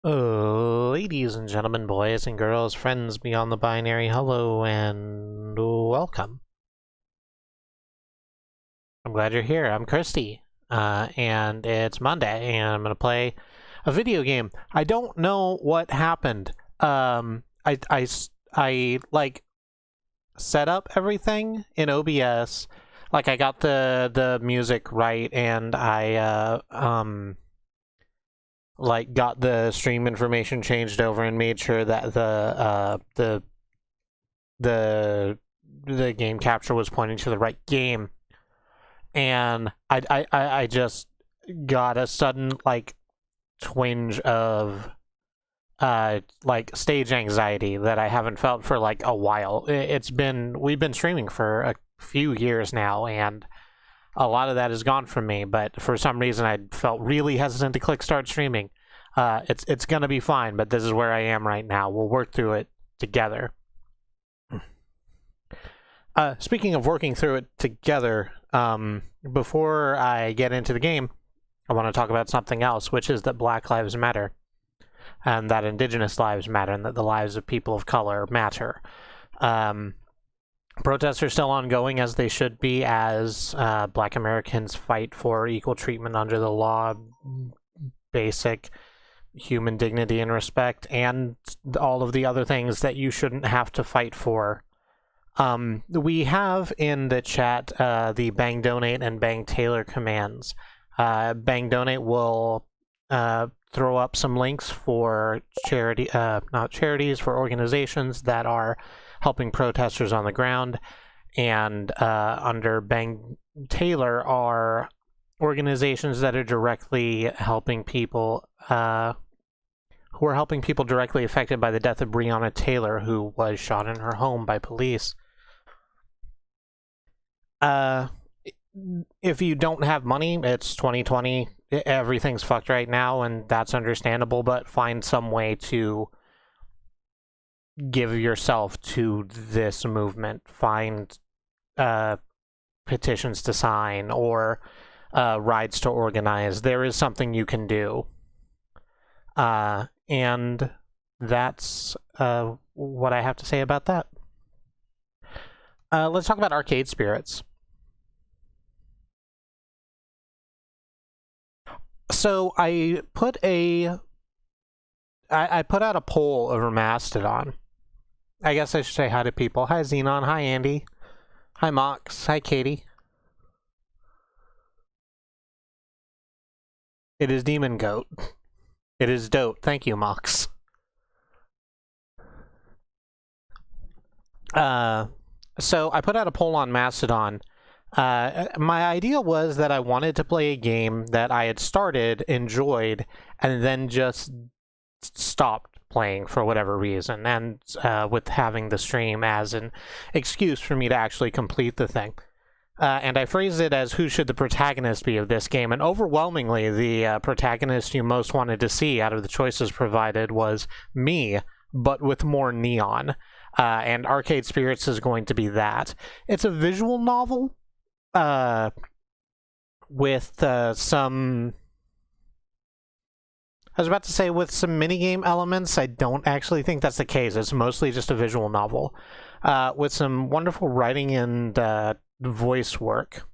Ladies and gentlemen, boys and girls, friends beyond the binary, hello and welcome. I'm glad you're here. I'm Kristi, and it's Monday, and I'm gonna play a video game. I don't know what happened. I like set up everything in OBS. Like I got the music right, and I like got the stream information changed over and made sure that the game capture was pointing to the right game, and I just got a sudden like twinge of like stage anxiety that I haven't felt for like a while. We've been streaming for a few years now, and a lot of that is gone from me, but for some reason I felt really hesitant to click start streaming. It's gonna be fine, but this is where I am right now. We'll work through it together. Speaking of working through it together, before I get into the game, I want to talk about something else, which is that Black Lives Matter, and that Indigenous lives matter, and that the lives of people of color matter. Protests are still ongoing, as they should be, as Black Americans fight for equal treatment under the law, basic human dignity and respect, and all of the other things that you shouldn't have to fight for. We have in the chat the Bang Donate and Bang Tailor commands. Bang Donate will throw up some links for not charities, for organizations that are helping protesters on the ground, and under Bang Tailor are organizations that are directly helping people who are helping people directly affected by the death of Breonna Taylor, who was shot in her home by police. If you don't have money, it's 2020, everything's fucked right now, and that's understandable, but find some way to give yourself to this movement. Find petitions to sign, or rides to organize. There is something you can do. And that's what I have to say about that. Let's talk about Arcade Spirits. So I put out a poll over Mastodon. I guess I should say hi to people. Hi Xenon, hi Andy, hi Mox, hi Katie. It is Demon Goat. It is dope. Thank you, Mox. So I put out a poll on Mastodon. My idea was that I wanted to play a game that I had started, enjoyed, and then just stopped playing for whatever reason, and with having the stream as an excuse for me to actually complete the thing. And I phrased it as, who should the protagonist be of this game? And overwhelmingly, the protagonist you most wanted to see out of the choices provided was me, but with more neon. And Arcade Spirits is going to be that. It's a visual novel with some... I was about to say with some minigame elements. I don't actually think that's the case. It's mostly just a visual novel with some wonderful writing and voice work.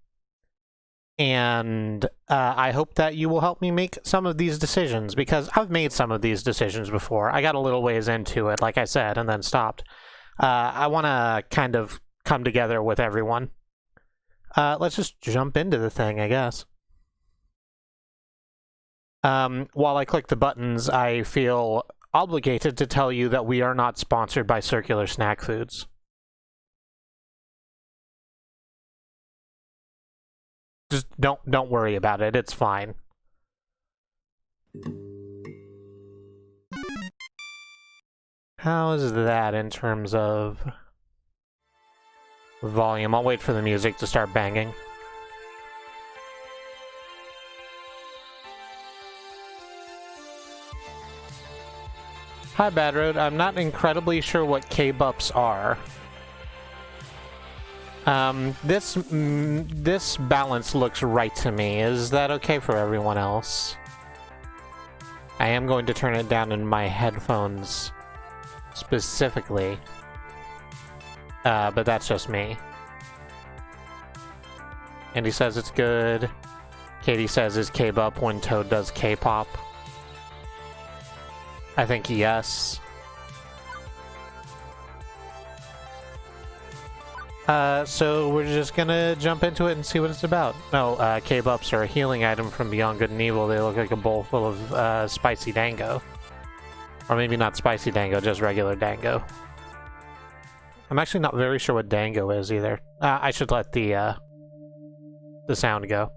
And I hope that you will help me make some of these decisions, because I've made some of these decisions before. I got a little ways into it, like I said, and then stopped. I want to kind of come together with everyone. Let's just jump into the thing, I guess. While I click the buttons, I feel obligated to tell you that we are not sponsored by Circular Snack Foods. Just don't worry about it. It's fine. How is that in terms of volume? I'll wait for the music to start banging. Hi, Bad Road. I'm not incredibly sure what K-Bups are. This balance looks right to me. Is that okay for everyone else? I am going to turn it down in my headphones specifically, but that's just me. Andy says it's good. Katie says, is K-Bop when Toad does K-pop? I think yes. So we're just gonna jump into it and see what it's about. No, K-Bups are a healing item from Beyond Good and Evil. They look like a bowl full of spicy dango. Or maybe not spicy dango, just regular dango. I'm actually not very sure what dango is either. I should let the sound go.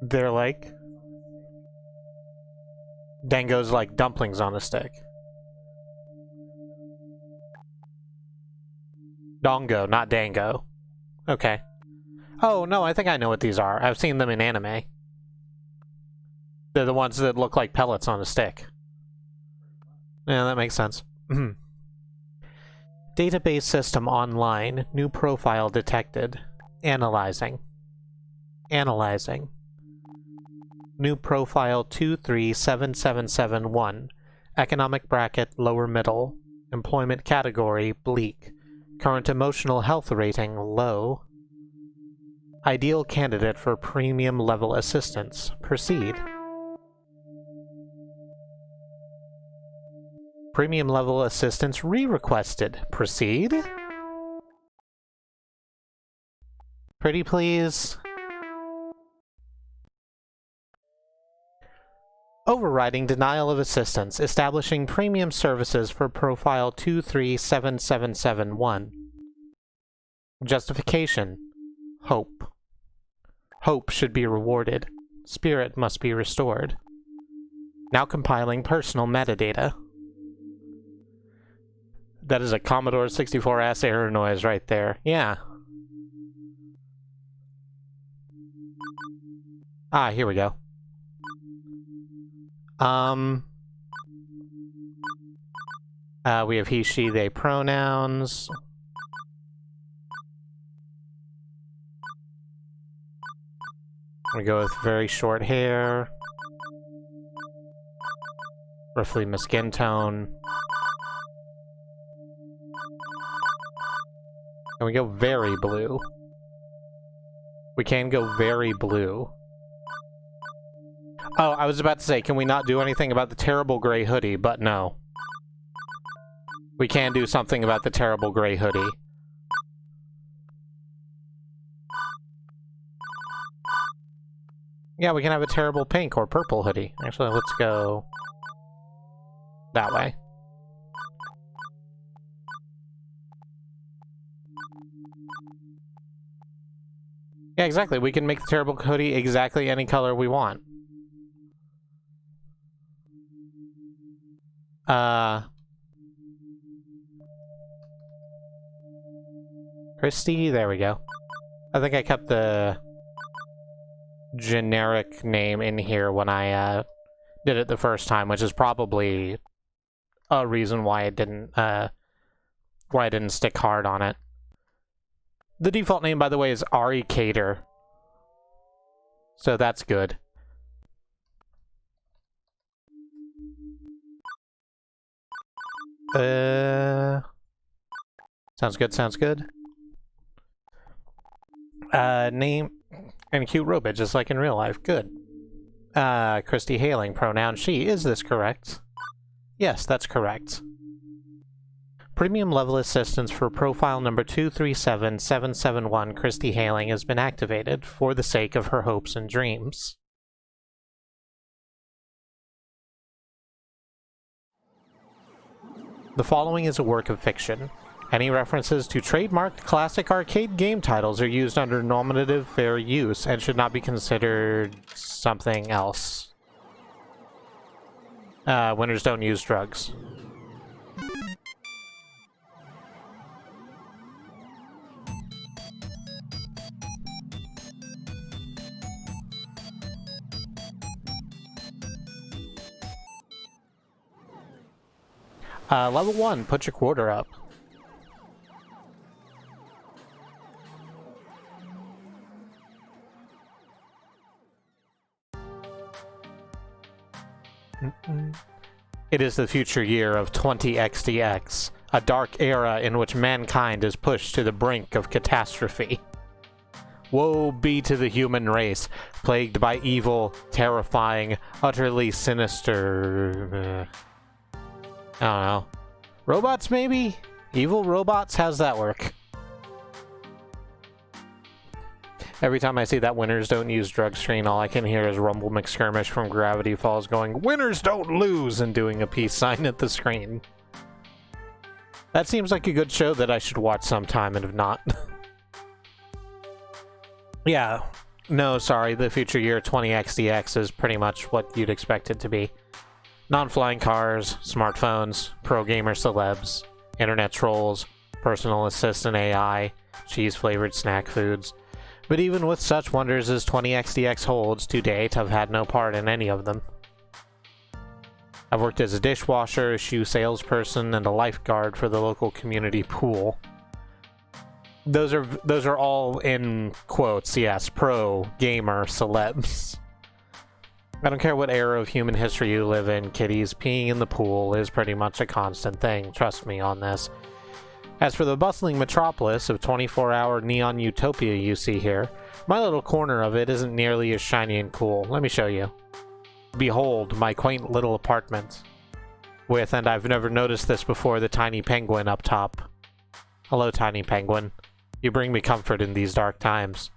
They're like... Dango's like dumplings on a stick. Dongo, not dango. Okay. Oh, no, I think I know what these are. I've seen them in anime. They're the ones that look like pellets on a stick. Yeah, that makes sense. Database system online. New profile detected. Analyzing. Analyzing. New profile 237771. Economic bracket lower middle. Employment category bleak. Current emotional health rating low. Ideal candidate for premium level assistance. Proceed. Premium level assistance re-requested. Proceed. Pretty please. Overriding denial of assistance, establishing premium services for profile 237771. Justification. Hope. Hope should be rewarded. Spirit must be restored. Now compiling personal metadata. That is a Commodore 64S error noise right there. Yeah. Ah, here we go. We have he, she, they pronouns. We go with very short hair. Roughly my skin tone. And we go very blue. We can go very blue. Oh, I was about to say, can we not do anything about the terrible gray hoodie? But no. We can do something about the terrible gray hoodie. Yeah, we can have a terrible pink or purple hoodie. Actually, let's go that way. Yeah, exactly. We can make the terrible hoodie exactly any color we want. Kristi, there we go. I think I kept the generic name in here when I did it the first time, which is probably a reason why it didn't stick hard on it. The default name, by the way, is Ari Cater. So that's good. Sounds good, sounds good. Name and cute robot, just like in real life. Good. Kristi Hayling, pronoun she. Is this correct? Yes, that's correct. Premium level assistance for profile number 237771, Kristi Hayling, has been activated for the sake of her hopes and dreams. The following is a work of fiction. Any references to trademarked classic arcade game titles are used under nominative fair use and should not be considered something else. Winners don't use drugs. Level 1, put your quarter up. It is the future year of 20XDX, a dark era in which mankind is pushed to the brink of catastrophe. Woe be to the human race, plagued by evil, terrifying, utterly sinister... I don't know. Robots, maybe? Evil robots? How's that work? Every time I see that winners don't use drug screen, all I can hear is Rumble McSkirmish from Gravity Falls going, "Winners don't lose!" and doing a peace sign at the screen. That seems like a good show that I should watch sometime, and if not... Yeah. No, sorry, the future year 20XDX is pretty much what you'd expect it to be. Non-flying cars, smartphones, pro-gamer celebs, internet trolls, personal assistant AI, cheese-flavored snack foods. But even with such wonders as 20XDX holds, to date, I've had no part in any of them. I've worked as a dishwasher, a shoe salesperson, and a lifeguard for the local community pool. Those are all in quotes, yes, pro, gamer, celebs. I don't care what era of human history you live in, kiddies, peeing in the pool is pretty much a constant thing, trust me on this. As for the bustling metropolis of 24-hour neon utopia you see here, my little corner of it isn't nearly as shiny and cool. Let me show you. Behold, my quaint little apartment. With, and I've never noticed this before, the tiny penguin up top. Hello, tiny penguin. You bring me comfort in these dark times.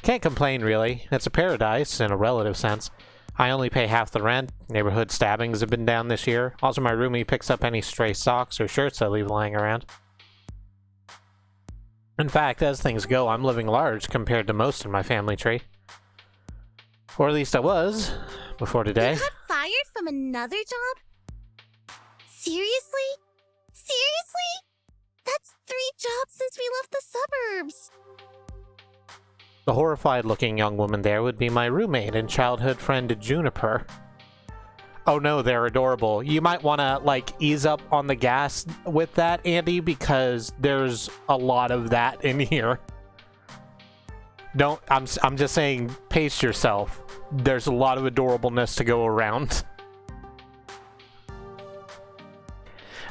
Can't complain, really. It's a paradise, in a relative sense. I only pay half the rent. Neighborhood stabbings have been down this year. Also, my roomie picks up any stray socks or shirts I leave lying around. In fact, as things go, I'm living large compared to most in my family tree. Or at least I was, before today. You got fired from another job? Seriously? Seriously? That's 3 jobs since we left the suburbs. The horrified-looking young woman there would be my roommate and childhood friend Juniper. Oh no, they're adorable. You might want to, like, ease up on the gas with that, Andy, because there's a lot of that in here. I'm just saying, pace yourself. There's a lot of adorableness to go around.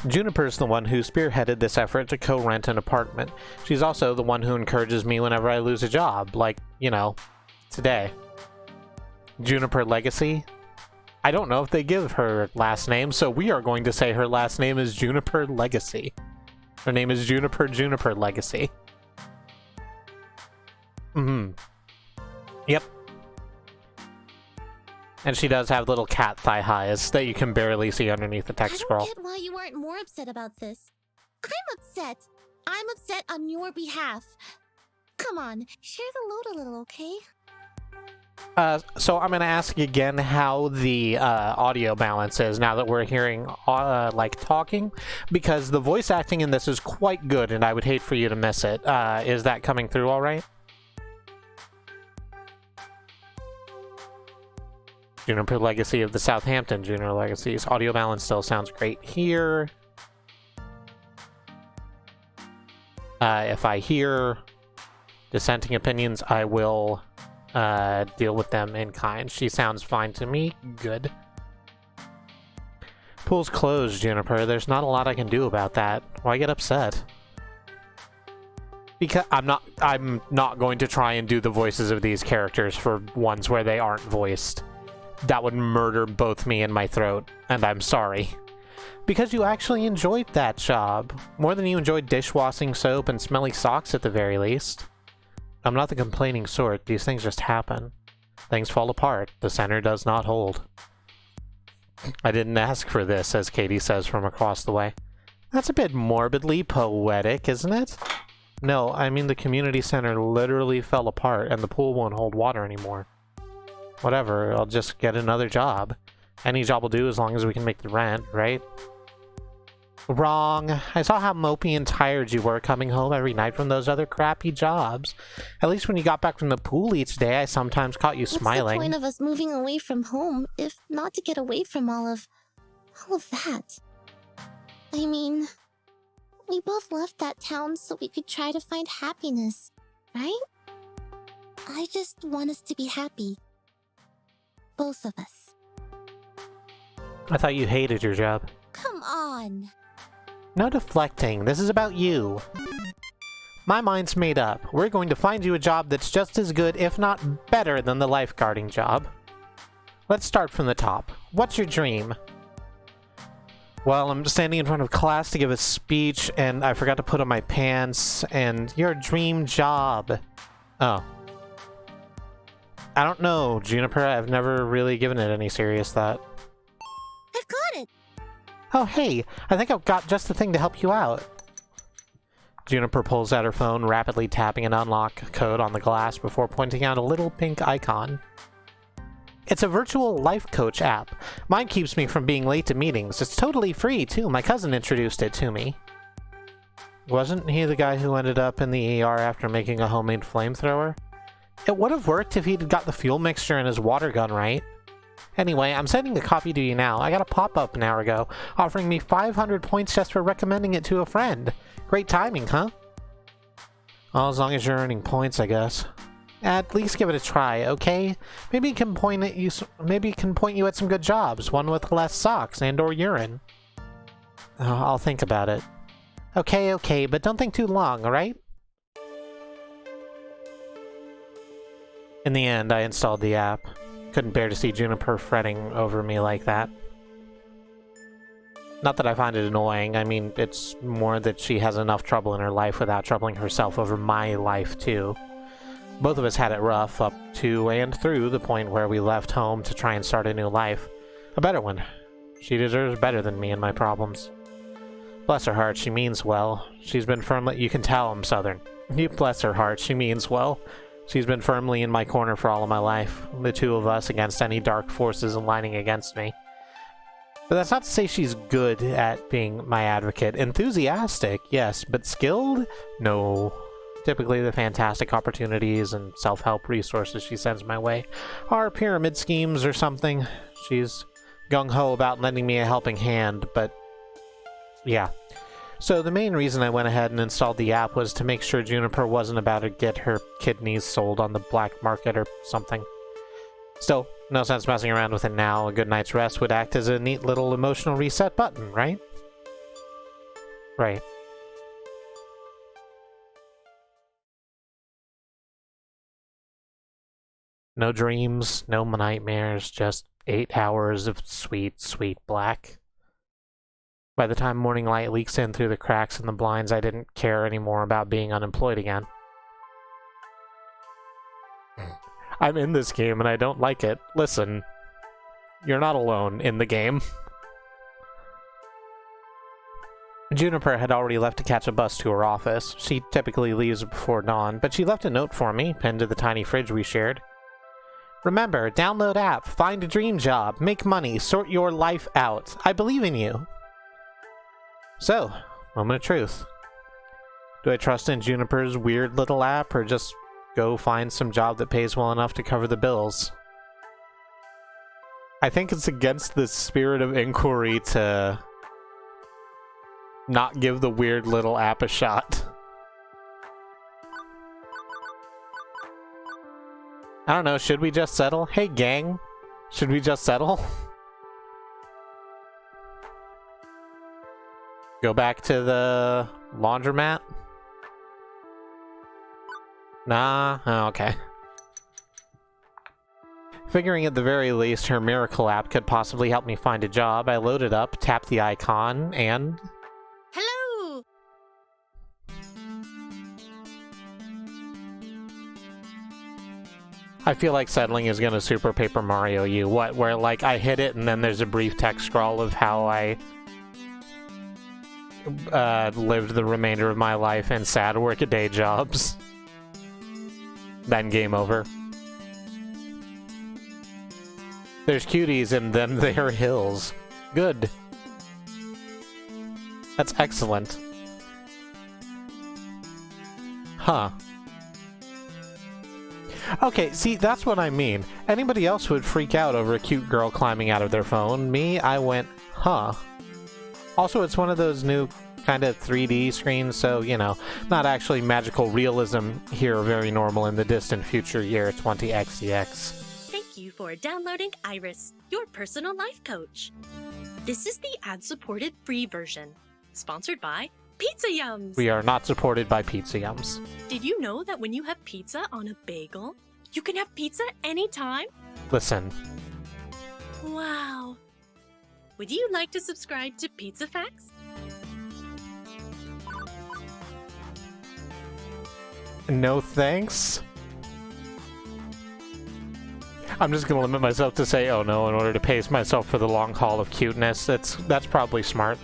Juniper's the one who spearheaded this effort to co-rent an apartment. She's also the one who encourages me whenever I lose a job, like, you know, today. Juniper Legacy? I don't know if they give her last name, so we are going to say her last name is Juniper Legacy. Her name is Juniper Legacy. Yep. And she does have little cat thigh highs that you can barely see underneath the text scroll. I don't get why you weren't more upset about this. I'm upset. I'm upset on your behalf. Come on, share the load a little, okay? So I'm going to ask again how the audio balance is now that we're hearing, like, talking, because the voice acting in this is quite good, and I would hate for you to miss it. Is that coming through all right? Juniper Legacy of the Southampton Junior Legacies. Audio balance still sounds great here. If I hear dissenting opinions, I will deal with them in kind. She sounds fine to me. Good. Pool's closed, Juniper. There's not a lot I can do about that. Why get upset? Because I'm not going to try and do the voices of these characters for ones where they aren't voiced. That would murder both me and my throat, and I'm sorry. Because you actually enjoyed that job. More than you enjoyed dishwashing soap and smelly socks at the very least. I'm not the complaining sort. These things just happen. Things fall apart. The center does not hold. I didn't ask for this, as Katie says from across the way. That's a bit morbidly poetic, isn't it? No, I mean the community center literally fell apart and the pool won't hold water anymore. Whatever, I'll just get another job. Any job will do as long as we can make the rent, right? Wrong. I saw how mopey and tired you were coming home every night from those other crappy jobs. At least when you got back from the pool each day, I sometimes caught you smiling. What's the point of us moving away from home if not to get away from all of that? I mean, we both left that town so we could try to find happiness, right? I just want us to be happy. Both of us. I thought you hated your job. Come on. No deflecting. This is about you. My mind's made up. We're going to find you a job that's just as good, if not better, than the lifeguarding job. Let's start from the top. What's your dream? Well, I'm standing in front of class to give a speech, and I forgot to put on my pants, and your dream job. Oh. I don't know, Juniper. I've never really given it any serious thought. I've got it. Oh, hey. I think I've got just the thing to help you out. Juniper pulls out her phone, rapidly tapping an unlock code on the glass before pointing out a little pink icon. It's a virtual life coach app. Mine keeps me from being late to meetings. It's totally free, too. My cousin introduced it to me. Wasn't he the guy who ended up in the ER after making a homemade flamethrower? It would have worked if he'd got the fuel mixture in his water gun right. Anyway, I'm sending a copy to you now. I got a pop-up an hour ago, offering me 500 points just for recommending it to a friend. Great timing, huh? Well, as long as you're earning points, I guess. At least give it a try, okay? Maybe it can point you at some good jobs, one with less socks and/or urine. I'll think about it. Okay, but don't think too long, alright? In the end, I installed the app. Couldn't bear to see Juniper fretting over me like that. Not that I find it annoying, I mean, it's more that she has enough trouble in her life without troubling herself over my life, too. Both of us had it rough up to and through the point where we left home to try and start a new life. A better one. She deserves better than me and my problems. Bless her heart, she means well. She's been firmly— you can tell I'm Southern. You bless her heart, she means well. She's been firmly in my corner for all of my life. The two of us against any dark forces aligning against me. But that's not to say she's good at being my advocate. Enthusiastic, yes, but skilled? No. Typically the fantastic opportunities and self-help resources she sends my way are pyramid schemes or something. She's gung-ho about lending me a helping hand, but yeah. So the main reason I went ahead and installed the app was to make sure Juniper wasn't about to get her kidneys sold on the black market or something. Still, no sense messing around with it now. A good night's rest would act as a neat little emotional reset button, right? Right. No dreams, no nightmares, just 8 hours of sweet, sweet black. By the time morning light leaks in through the cracks in the blinds, I didn't care anymore about being unemployed again. I'm in this game and I don't like it. Listen, you're not alone in the game. Juniper had already left to catch a bus to her office. She typically leaves before dawn, but she left a note for me, pinned to the tiny fridge we shared. Remember, download app, find a dream job, make money, sort your life out. I believe in you. So, moment of truth. Do I trust in Juniper's weird little app, or just go find some job that pays well enough to cover the bills? I think it's against the spirit of inquiry to not give the weird little app a shot. I don't know, should we just settle? Hey gang, should we just settle? Go back to the laundromat? Nah? Oh, okay. Figuring at the very least her miracle app could possibly help me find a job, I loaded up, tapped the icon, and... Hello! I feel like settling is gonna Super Paper Mario you. What, where like I hit it and then there's a brief text scroll of how I lived the remainder of my life in sad workaday jobs. Then game over. There's cuties and then there are hills. Good. That's excellent. Huh. Okay, see, that's what I mean. Anybody else would freak out over a cute girl climbing out of their phone. Me, I went, huh. Also, it's one of those new kind of 3D screens, so, you know, not actually magical realism here, very normal in the distant future year 20xdx. Thank you for downloading Iris, your personal life coach. This is the ad-supported free version, sponsored by Pizza Yums. We are not supported by Pizza Yums. Did you know that when you have pizza on a bagel, you can have pizza anytime? Listen, Wow. Would you like to subscribe to Pizza Facts? no thanks. I'm just gonna limit myself to say, oh no, in order to pace myself for the long haul of cuteness. That's probably smart.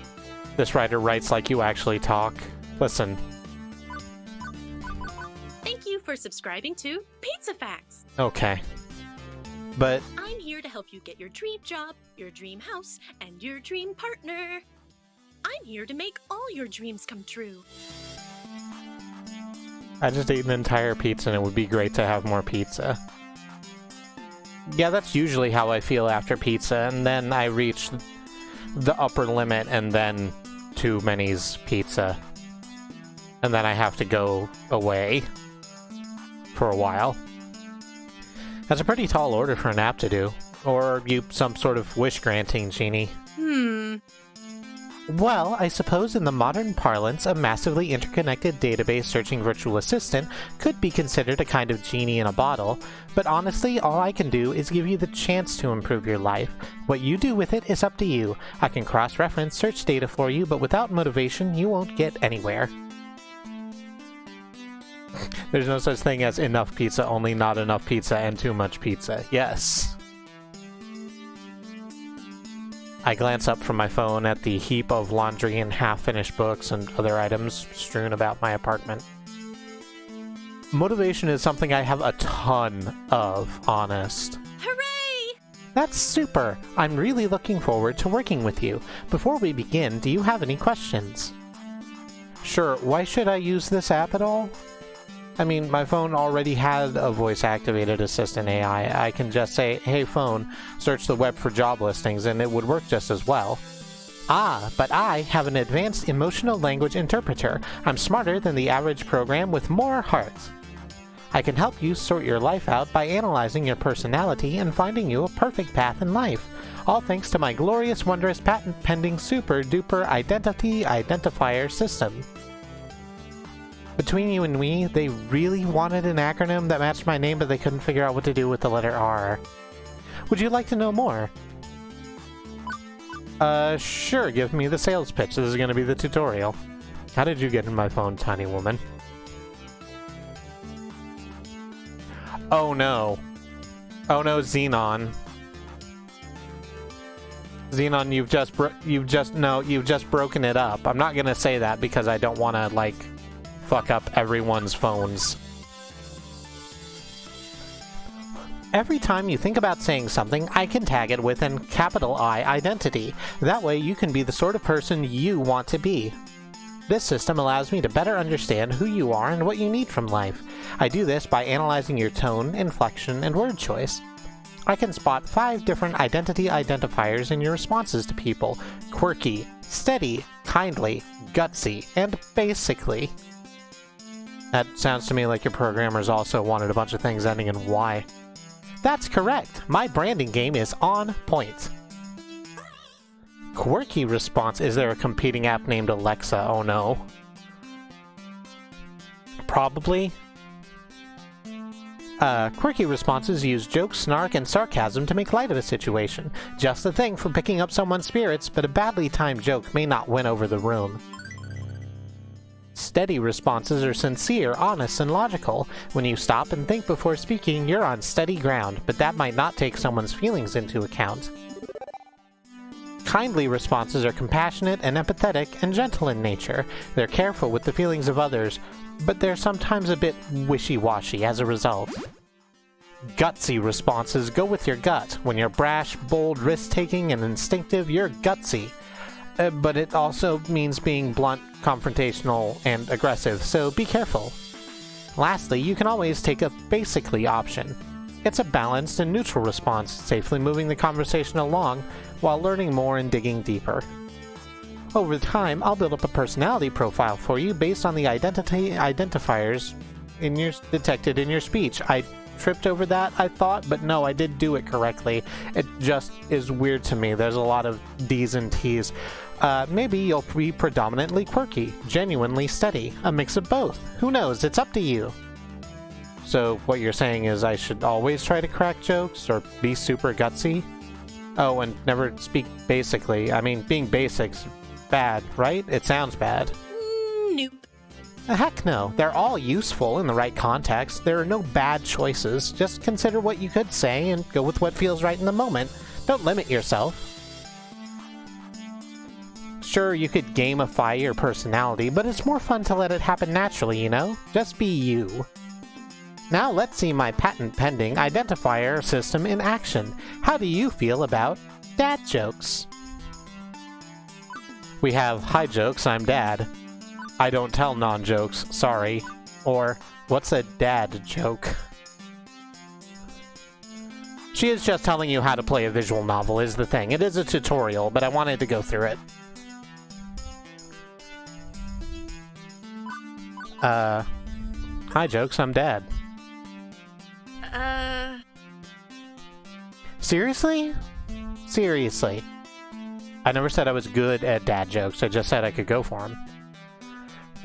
This writer writes like you actually talk. Listen. Thank you for subscribing to Pizza Facts. Okay. But I'm here to help you get your dream job, your dream house, and your dream partner. I'm here to make all your dreams come true. I just ate an entire pizza and it would be great to have more pizza. Yeah, that's usually how I feel after pizza, and then I reach the upper limit and then too many's pizza. And then I have to go away for a while. That's a pretty tall order for an app to do. Or are you some sort of wish-granting genie? Well, I suppose in the modern parlance, a massively interconnected database searching virtual assistant could be considered a kind of genie in a bottle, but honestly, all I can do is give you the chance to improve your life. What you do with it is up to you. I can cross-reference search data for you, but without motivation, you won't get anywhere. There's no such thing as enough pizza, only not enough pizza and too much pizza. Yes. I glance up from my phone at the heap of laundry and half-finished books and other items strewn about my apartment. Motivation is something I have a ton of, honest. Hooray! That's super! I'm really looking forward to working with you. Before we begin, do you have any questions? Sure, why should I use this app at all? I mean, my phone already had a voice-activated assistant AI. I can just say, hey phone, search the web for job listings, and it would work just as well. Ah, but I have an advanced emotional language interpreter. I'm smarter than the average program with more hearts. I can help you sort your life out by analyzing your personality and finding you a perfect path in life. All thanks to my glorious, wondrous, patent-pending, super-duper identity identifier system. Between you and me, they really wanted an acronym that matched my name, but they couldn't figure out what to do with the letter R. Would you like to know more? Sure, give me the sales pitch. This is gonna be the tutorial. How did you get in my phone, tiny woman? Oh no. Oh no, Xenon. Xenon, you've just broken it up. I'm not gonna say that because I don't wanna, like, fuck up everyone's phones. Every time you think about saying something, I can tag it with an capital I identity. That way you can be the sort of person you want to be. This system allows me to better understand who you are and what you need from life. I do this by analyzing your tone, inflection, and word choice. I can spot 5 different identity identifiers in your responses to people: quirky, steady, kindly, gutsy, and basically. That sounds to me like your programmers also wanted a bunch of things ending in Y. That's correct! My branding game is on point. Quirky response. Is there a competing app named Alexa? Oh no. Probably. Quirky responses use jokes, snark, and sarcasm to make light of a situation. Just the thing for picking up someone's spirits, but a badly timed joke may not win over the room. Steady responses are sincere, honest, and logical. When you stop and think before speaking, you're on steady ground, but that might not take someone's feelings into account. Kindly responses are compassionate and empathetic and gentle in nature. They're careful with the feelings of others, but they're sometimes a bit wishy-washy as a result. Gutsy responses go with your gut. When you're brash, bold, risk-taking, and instinctive, you're gutsy. But it also means being blunt, confrontational, and aggressive, so be careful. Lastly, you can always take a basically option. It's a balanced and neutral response, safely moving the conversation along while learning more and digging deeper. Over time, I'll build up a personality profile for you based on the identity identifiers detected in your speech. I tripped over that, I thought, but no, I did do it correctly. It just is weird to me. There's a lot of D's and T's. Maybe you'll be predominantly quirky, genuinely steady, a mix of both. Who knows? It's up to you. So what you're saying is I should always try to crack jokes or be super gutsy? Oh, and never speak basically. I mean, being basic's bad, right? It sounds bad. Nope. Heck no. They're all useful in the right context. There are no bad choices. Just consider what you could say and go with what feels right in the moment. Don't limit yourself. Sure, you could gamify your personality, but it's more fun to let it happen naturally, you know? Just be you. Now let's see my patent-pending identifier system in action. How do you feel about dad jokes? We have, hi jokes, I'm dad. I don't tell non-jokes, sorry. Or, what's a dad joke? She is just telling you how to play a visual novel is the thing. It is a tutorial, but I wanted to go through it. Hi jokes, I'm dad. Seriously? Seriously. I never said I was good at dad jokes, I just said I could go for them.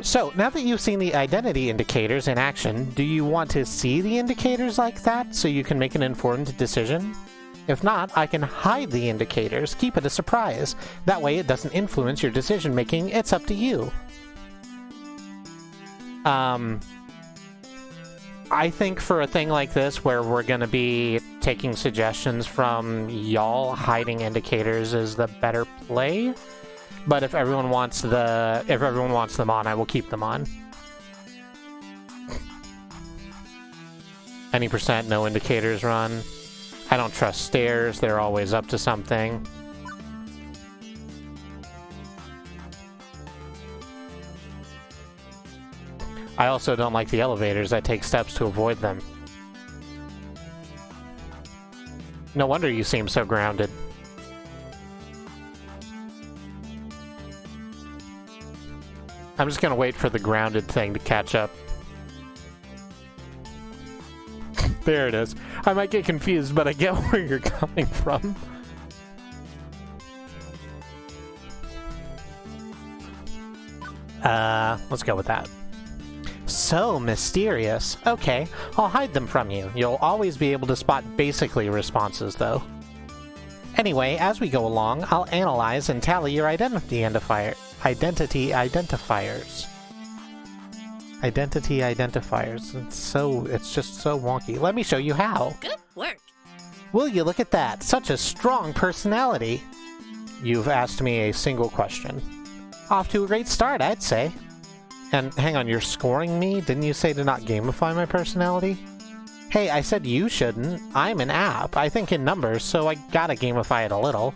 So, now that you've seen the identity indicators in action, do you want to see the indicators like that so you can make an informed decision? If not, I can hide the indicators, keep it a surprise. That way it doesn't influence your decision making, it's up to you. I think for a thing like this, where we're gonna be taking suggestions from y'all, hiding indicators is the better play. But if everyone wants them on, I will keep them on. Any percent, no indicators run. I don't trust stairs, they're always up to something. I also don't like the elevators. I take steps to avoid them. No wonder you seem so grounded. I'm just gonna wait for the grounded thing to catch up. There it is. I might get confused, but I get where you're coming from. Let's go with that. So mysterious. Okay, I'll hide them from you. You'll always be able to spot basically responses, though. Anyway, as we go along, I'll analyze and tally your identity identifiers. Identity identifiers. It's just so wonky. Let me show you how. Good work. Will you look at that? Such a strong personality. You've asked me a single question. Off to a great start, I'd say. And hang on, you're scoring me? Didn't you say to not gamify my personality? Hey, I said you shouldn't. I'm an app. I think in numbers, so I gotta gamify it a little.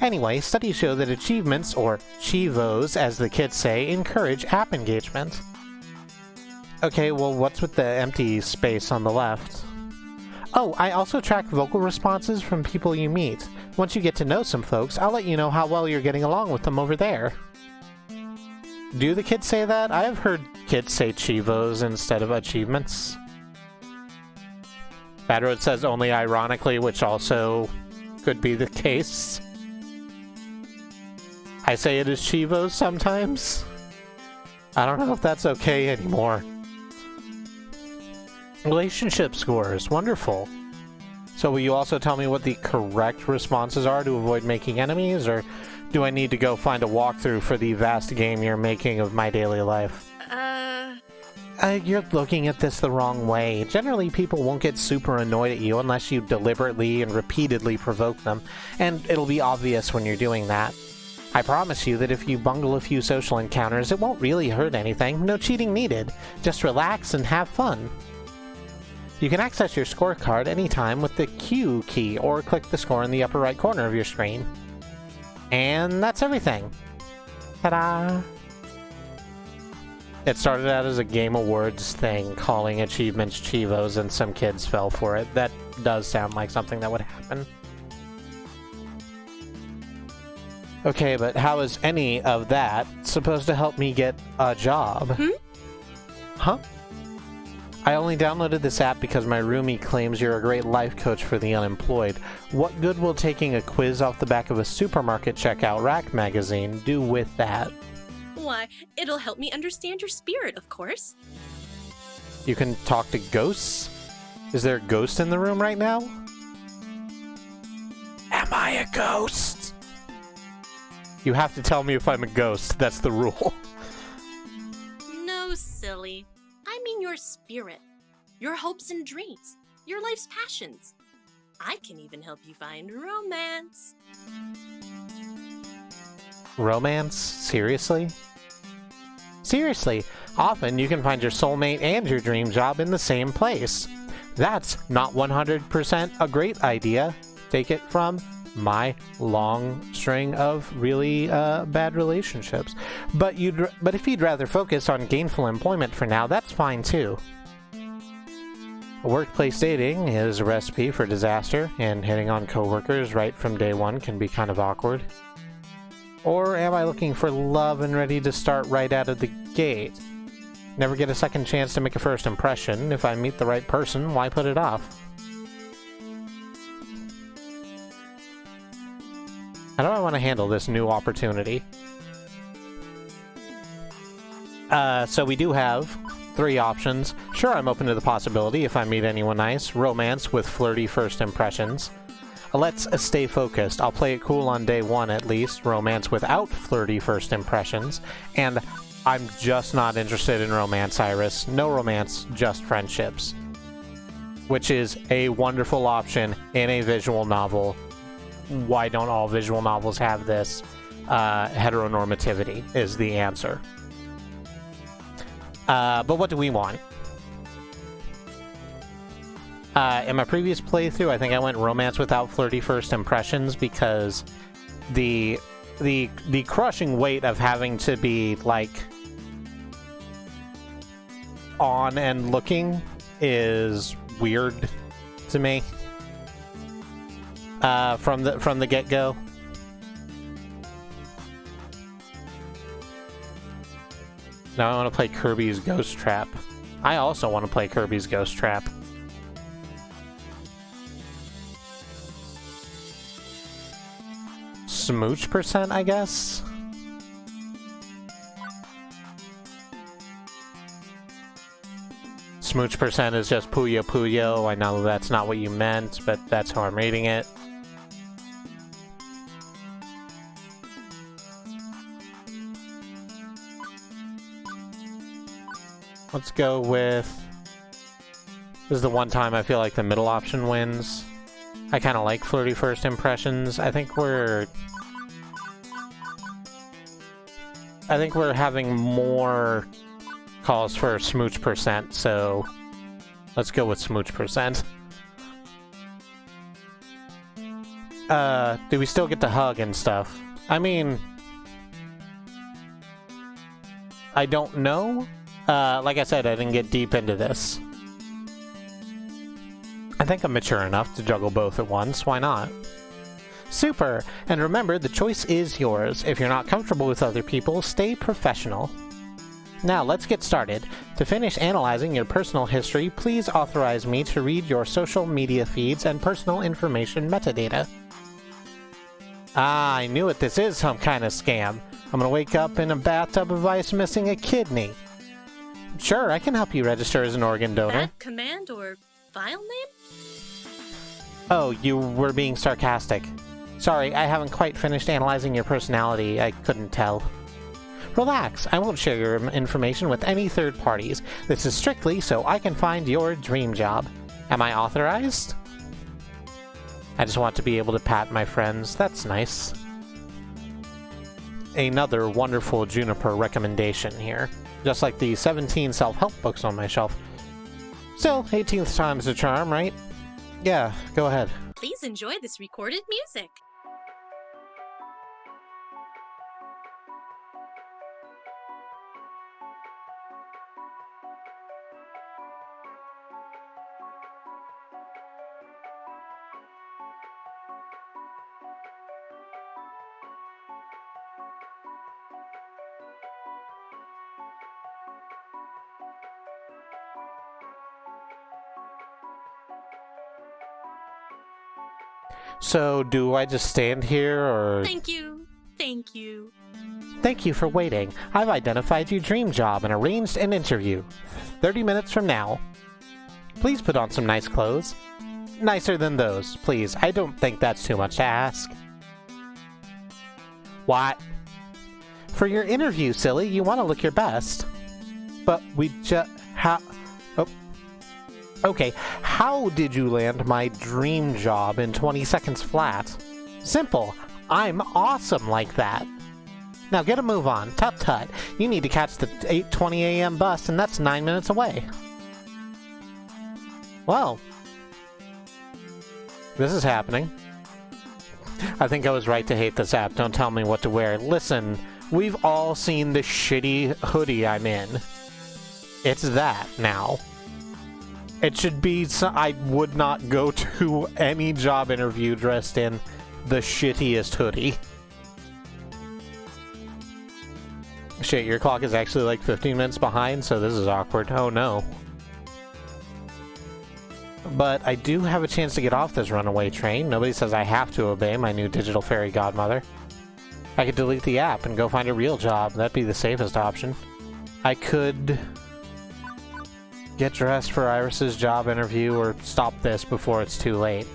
Anyway, studies show that achievements, or chivos as the kids say, encourage app engagement. Okay, well what's with the empty space on the left? Oh, I also track vocal responses from people you meet. Once you get to know some folks, I'll let you know how well you're getting along with them over there. Do the kids say that? I have heard kids say chivos instead of achievements. Bad Road says only ironically, which also could be the case. I say it as chivos sometimes. I don't know if that's okay anymore. Relationship scores. Wonderful. So will you also tell me what the correct responses are to avoid making enemies, or do I need to go find a walkthrough for the vast game you're making of my daily life? You're looking at this the wrong way. Generally, people won't get super annoyed at you unless you deliberately and repeatedly provoke them, and it'll be obvious when you're doing that. I promise you that if you bungle a few social encounters, it won't really hurt anything. No cheating needed. Just relax and have fun. You can access your scorecard anytime with the Q key, or click the score in the upper right corner of your screen. And that's everything. Ta-da! It started out as a Game Awards thing, calling achievements chivos, and some kids fell for it. That does sound like something that would happen. Okay, but how is any of that supposed to help me get a job? Hmm? Huh? I only downloaded this app because my roomie claims you're a great life coach for the unemployed. What good will taking a quiz off the back of a supermarket checkout rack magazine do with that? Why, it'll help me understand your spirit, of course. You can talk to ghosts? Is there a ghost in the room right now? Am I a ghost? You have to tell me if I'm a ghost. That's the rule. No, silly. I mean your spirit, your hopes and dreams, your life's passions. I can even help you find romance. Romance? Seriously? Seriously, often you can find your soulmate and your dream job in the same place. That's not 100% a great idea. Take it from my long string of really bad relationships. But if you'd rather focus on gainful employment for now, that's fine too. Workplace dating is a recipe for disaster, and hitting on coworkers right from day one can be kind of awkward. Or am I looking for love and ready to start right out of the gate? Never get a second chance to make a first impression. If I meet the right person, why put it off? How do I want to handle this new opportunity? So we do have 3 options. Sure, I'm open to the possibility if I meet anyone nice. Romance with flirty first impressions. Let's stay focused. I'll play it cool on day 1 at least. Romance without flirty first impressions. And I'm just not interested in romance, Iris. No romance, just friendships. Which is a wonderful option in a visual novel. Why don't all visual novels have this? Heteronormativity is the answer. But what do we want? In my previous playthrough, I think I went romance without flirty first impressions because the crushing weight of having to be like on and looking is weird to me. From the get-go. Now I want to play Kirby's Ghost Trap. I also want to play Kirby's Ghost Trap. Smooch percent, I guess? Smooch percent is just Puyo Puyo. I know that's not what you meant, but that's how I'm reading it. Let's go with... This is the one time I feel like the middle option wins. I kind of like flirty first impressions. I think we're having more calls for smooch percent, so let's go with smooch percent. Do we still get to hug and stuff? I mean... I don't know. Like I said, I didn't get deep into this. I think I'm mature enough to juggle both at once. Why not? Super! And remember, the choice is yours. If you're not comfortable with other people, stay professional. Now, let's get started. To finish analyzing your personal history, please authorize me to read your social media feeds and personal information metadata. Ah, I knew it. This is some kind of scam. I'm gonna wake up in a bathtub of ice missing a kidney. Sure, I can help you register as an organ donor. That command or file name? Oh, you were being sarcastic. Sorry, I haven't quite finished analyzing your personality. I couldn't tell. Relax, I won't share your information with any third parties. This is strictly so I can find your dream job. Am I authorized? I just want to be able to pat my friends. That's nice. Another wonderful Juniper recommendation here. Just like the 17 self-help books on my shelf. Still, 18th time's the charm, right? Yeah, go ahead. Please enjoy this recorded music. So, do I just stand here, or... Thank you. Thank you. Thank you for waiting. I've identified your dream job and arranged an interview. 30 minutes from now. Please put on some nice clothes. Nicer than those, please. I don't think that's too much to ask. What? For your interview, silly, you want to look your best. But we just... Oh. Okay, how did you land my dream job in 20 seconds flat? Simple. I'm awesome like that. Now get a move on. Tut tut. You need to catch the 8:20 a.m. bus, and that's 9 minutes away. Well, this is happening. I think I was right to hate this app. Don't tell me what to wear. Listen, we've all seen the shitty hoodie I'm in. It's that now. It should be... I would not go to any job interview dressed in the shittiest hoodie. Shit, your clock is actually like 15 minutes behind, so this is awkward. Oh no. But I do have a chance to get off this runaway train. Nobody says I have to obey my new digital fairy godmother. I could delete the app and go find a real job. That'd be the safest option. I could get dressed for Iris's job interview or stop this before it's too late.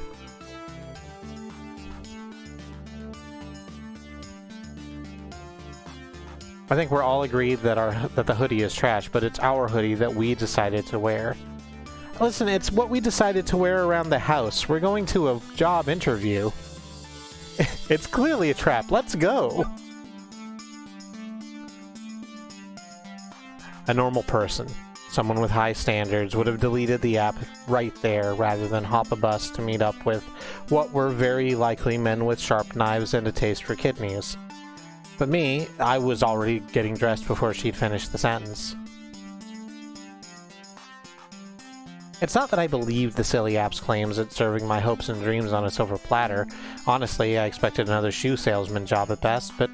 I think we're all agreed that the hoodie is trash, but it's our hoodie that we decided to wear. Listen, it's what we decided to wear around the house. We're going to a job interview. It's clearly a trap. Let's go! A normal person, someone with high standards, would have deleted the app right there rather than hop a bus to meet up with what were very likely men with sharp knives and a taste for kidneys. But me, I was already getting dressed before she'd finished the sentence. It's not that I believe the silly app's claims at serving my hopes and dreams on a silver platter. Honestly, I expected another shoe salesman job at best, but,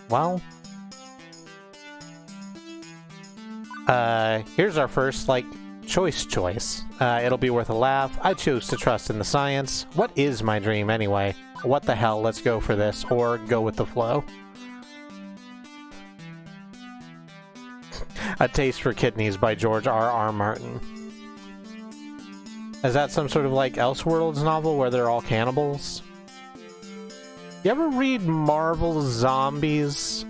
well... here's our first, choice. It'll be worth a laugh. I choose to trust in the science. What is my dream, anyway? What the hell, let's go for this, or go with the flow. A Taste for Kidneys by George R.R. Martin. Is that some sort of, Elseworlds novel where they're all cannibals? You ever read Marvel Zombies?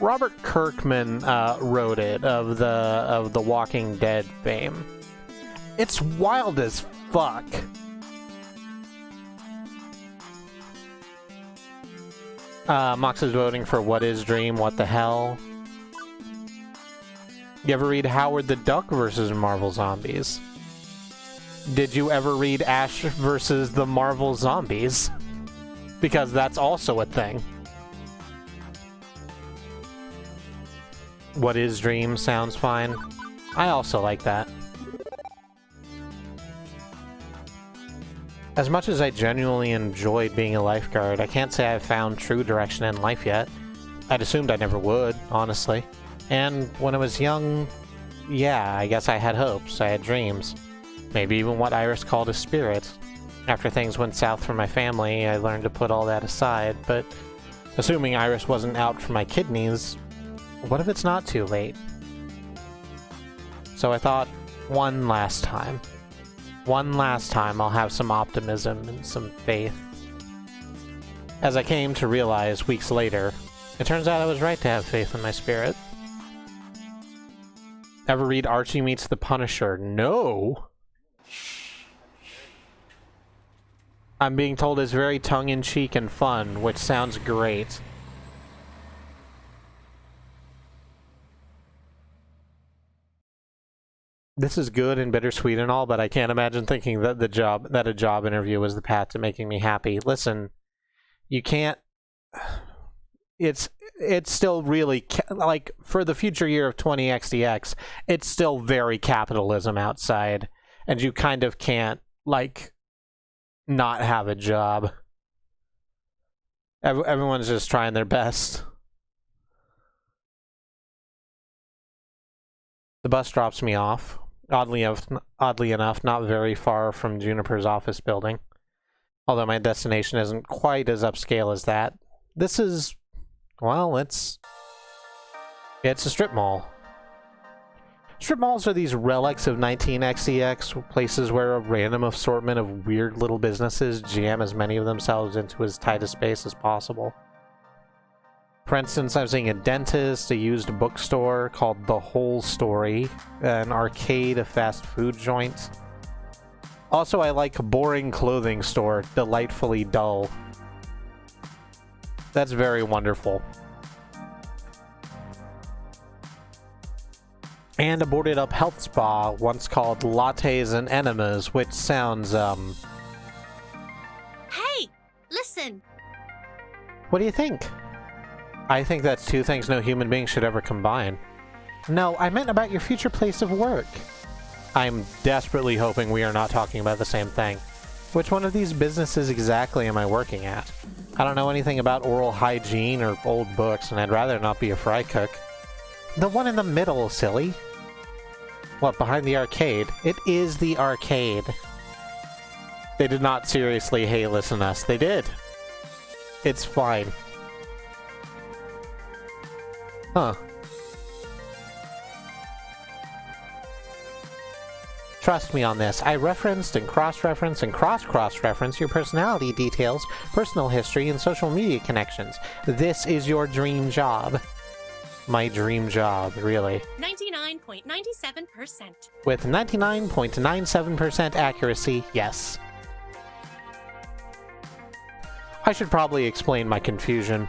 Robert Kirkman wrote it, of the Walking Dead fame. It's wild as fuck. Mox is voting for What is Dream, What the Hell? You ever read Howard the Duck versus Marvel Zombies? Did you ever read Ash versus the Marvel Zombies? Because that's also a thing. What is Dream sounds fine. I also like that. As much as I genuinely enjoyed being a lifeguard, I can't say I've found true direction in life yet. I'd assumed I never would, honestly. And when I was young, yeah, I guess I had hopes, I had dreams. Maybe even what Iris called a spirit. After things went south for my family, I learned to put all that aside, but assuming Iris wasn't out for my kidneys, what if it's not too late? So I thought, one last time I'll have some optimism and some faith. As I came to realize weeks later, it turns out I was right to have faith in my spirit. Ever read Archie Meets the Punisher? No! I'm being told it's very tongue-in-cheek and fun, which sounds great. This is good and bittersweet and all, but I can't imagine thinking that a job interview was the path to making me happy. Listen, you can't... It's still really, for the future year of 20XDX, it's still very capitalism outside, and you kind of can't, not have a job. Everyone's just trying their best. The bus drops me off, oddly enough, not very far from Juniper's office building. Although my destination isn't quite as upscale as that. This is, well, it's a strip mall. Strip malls are these relics of 19xex, places where a random assortment of weird little businesses jam as many of themselves into as tight a space as possible. For instance, I'm seeing a dentist, a used bookstore called The Whole Story, an arcade, a fast food joint. Also, I like boring clothing store, delightfully dull. That's very wonderful. And a boarded up health spa, once called Lattes and Enemas, which sounds, Hey! Listen! What do you think? I think that's two things no human being should ever combine. No, I meant about your future place of work. I'm desperately hoping we are not talking about the same thing. Which one of these businesses exactly am I working at? I don't know anything about oral hygiene or old books, and I'd rather not be a fry cook. The one in the middle, silly. What, behind the arcade? It is the arcade. They did not seriously hey listen us. They did. It's fine. Huh. Trust me on this. I referenced and cross-reference and cross-cross-reference your personality details, personal history, and social media connections. This is your dream job. My dream job, really. 99.97%. With 99.97% accuracy, yes. I should probably explain my confusion.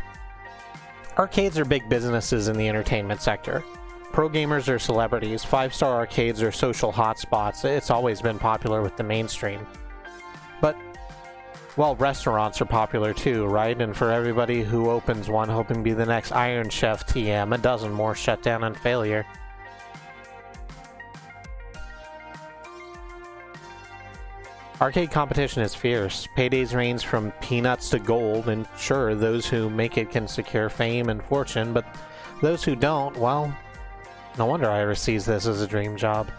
Arcades are big businesses in the entertainment sector. Pro gamers are celebrities, 5-star arcades are social hotspots. It's always been popular with the mainstream. But, well, restaurants are popular too, right? And for everybody who opens one hoping to be the next Iron Chef TM, a dozen more shut down on failure. Arcade competition is fierce. Paydays range from peanuts to gold, and sure, those who make it can secure fame and fortune, but those who don't, well, no wonder Iris sees this as a dream job.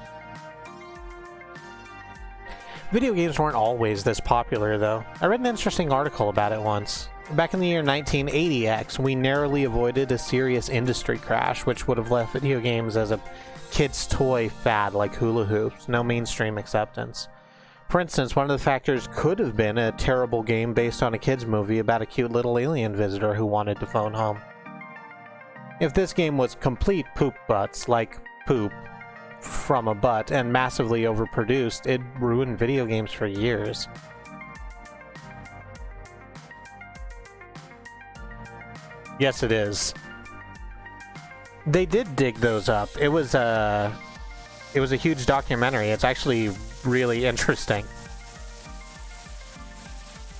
Video games weren't always this popular, though. I read an interesting article about it once. Back in the year 1980X, we narrowly avoided a serious industry crash, which would have left video games as a kid's toy fad like hula hoops, no mainstream acceptance. For instance, one of the factors could have been a terrible game based on a kid's movie about a cute little alien visitor who wanted to phone home. If this game was complete poop butts, like poop from a butt, and massively overproduced, it'd ruin video games for years. Yes, it is. They did dig those up. It was a huge documentary. It's actually really interesting.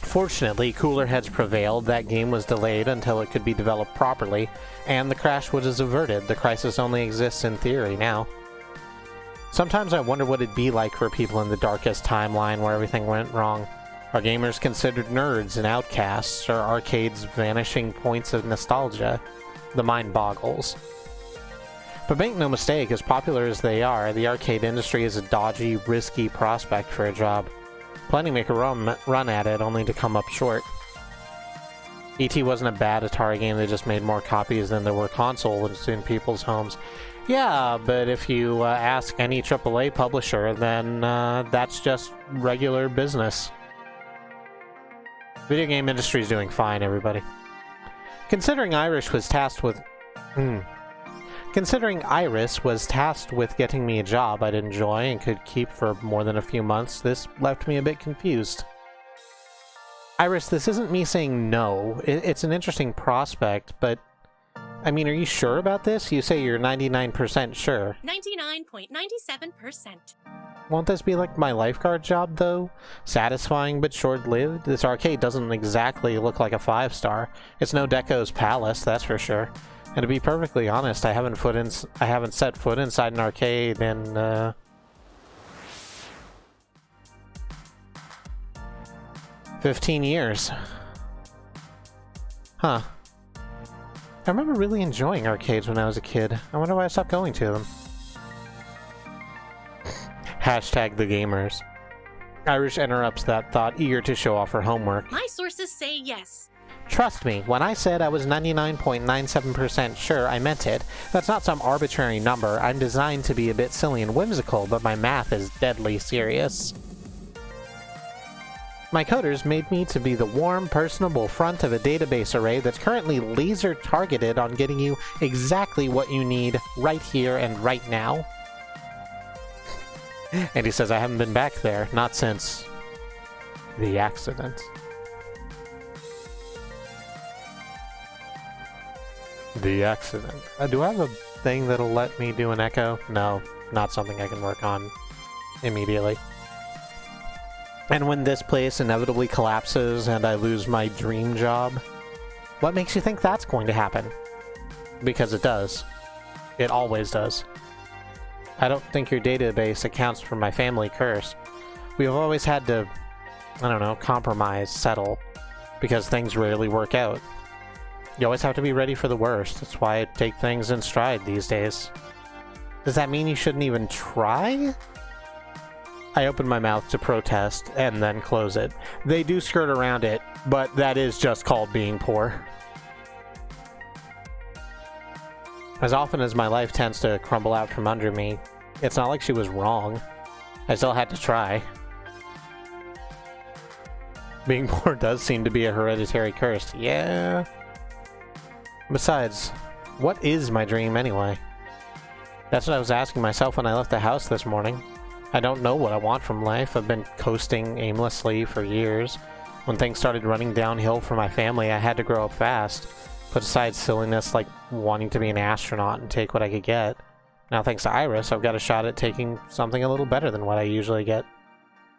Fortunately, cooler heads prevailed. That game was delayed until it could be developed properly, and the crash was averted. The crisis only exists in theory now. Sometimes I wonder what it'd be like for people in the darkest timeline where everything went wrong. Are gamers considered nerds and outcasts? Are arcades vanishing points of nostalgia? The mind boggles. But make no mistake, as popular as they are, the arcade industry is a dodgy, risky prospect for a job. Plenty make a run at it, only to come up short. E.T. wasn't a bad Atari game, they just made more copies than there were consoles in people's homes. Yeah, but if you ask any AAA publisher, then that's just regular business. Video game industry is doing fine, everybody. Considering Iris was tasked with getting me a job I'd enjoy and could keep for more than a few months, this left me a bit confused. Iris, this isn't me saying no. It's an interesting prospect, but I mean, are you sure about this? You say you're 99% sure. 99.97%. Won't this be like my lifeguard job, though? Satisfying but short-lived? This arcade doesn't exactly look like a 5-star. It's no Deco's Palace, that's for sure. And to be perfectly honest, I haven't set foot inside an arcade in 15 years. Huh. I remember really enjoying arcades when I was a kid. I wonder why I stopped going to them. Hashtag the gamers. Irish interrupts that thought, eager to show off her homework. My sources say yes. Trust me, when I said I was 99.97% sure, I meant it. That's not some arbitrary number. I'm designed to be a bit silly and whimsical, but my math is deadly serious. My coders made me to be the warm, personable front of a database array that's currently laser-targeted on getting you exactly what you need right here and right now. And he says, I haven't been back there, not since the accident. The accident. Do I have a thing that'll let me do an echo? No, not something I can work on immediately. And when this place inevitably collapses and I lose my dream job, what makes you think that's going to happen? Because it does. It always does. I don't think your database accounts for my family curse. We've always had to, I don't know, compromise, settle, because things rarely work out. You always have to be ready for the worst. That's why I take things in stride these days. Does that mean you shouldn't even try? I open my mouth to protest and then close it. They do skirt around it, but that is just called being poor. As often as my life tends to crumble out from under me, it's not like she was wrong. I still had to try. Being poor does seem to be a hereditary curse. Yeah. Besides, what is my dream anyway? That's what I was asking myself when I left the house this morning. I don't know what I want from life. I've been coasting aimlessly for years. When things started running downhill for my family, I had to grow up fast. Put aside silliness like wanting to be an astronaut and take what I could get. Now thanks to Iris, I've got a shot at taking something a little better than what I usually get.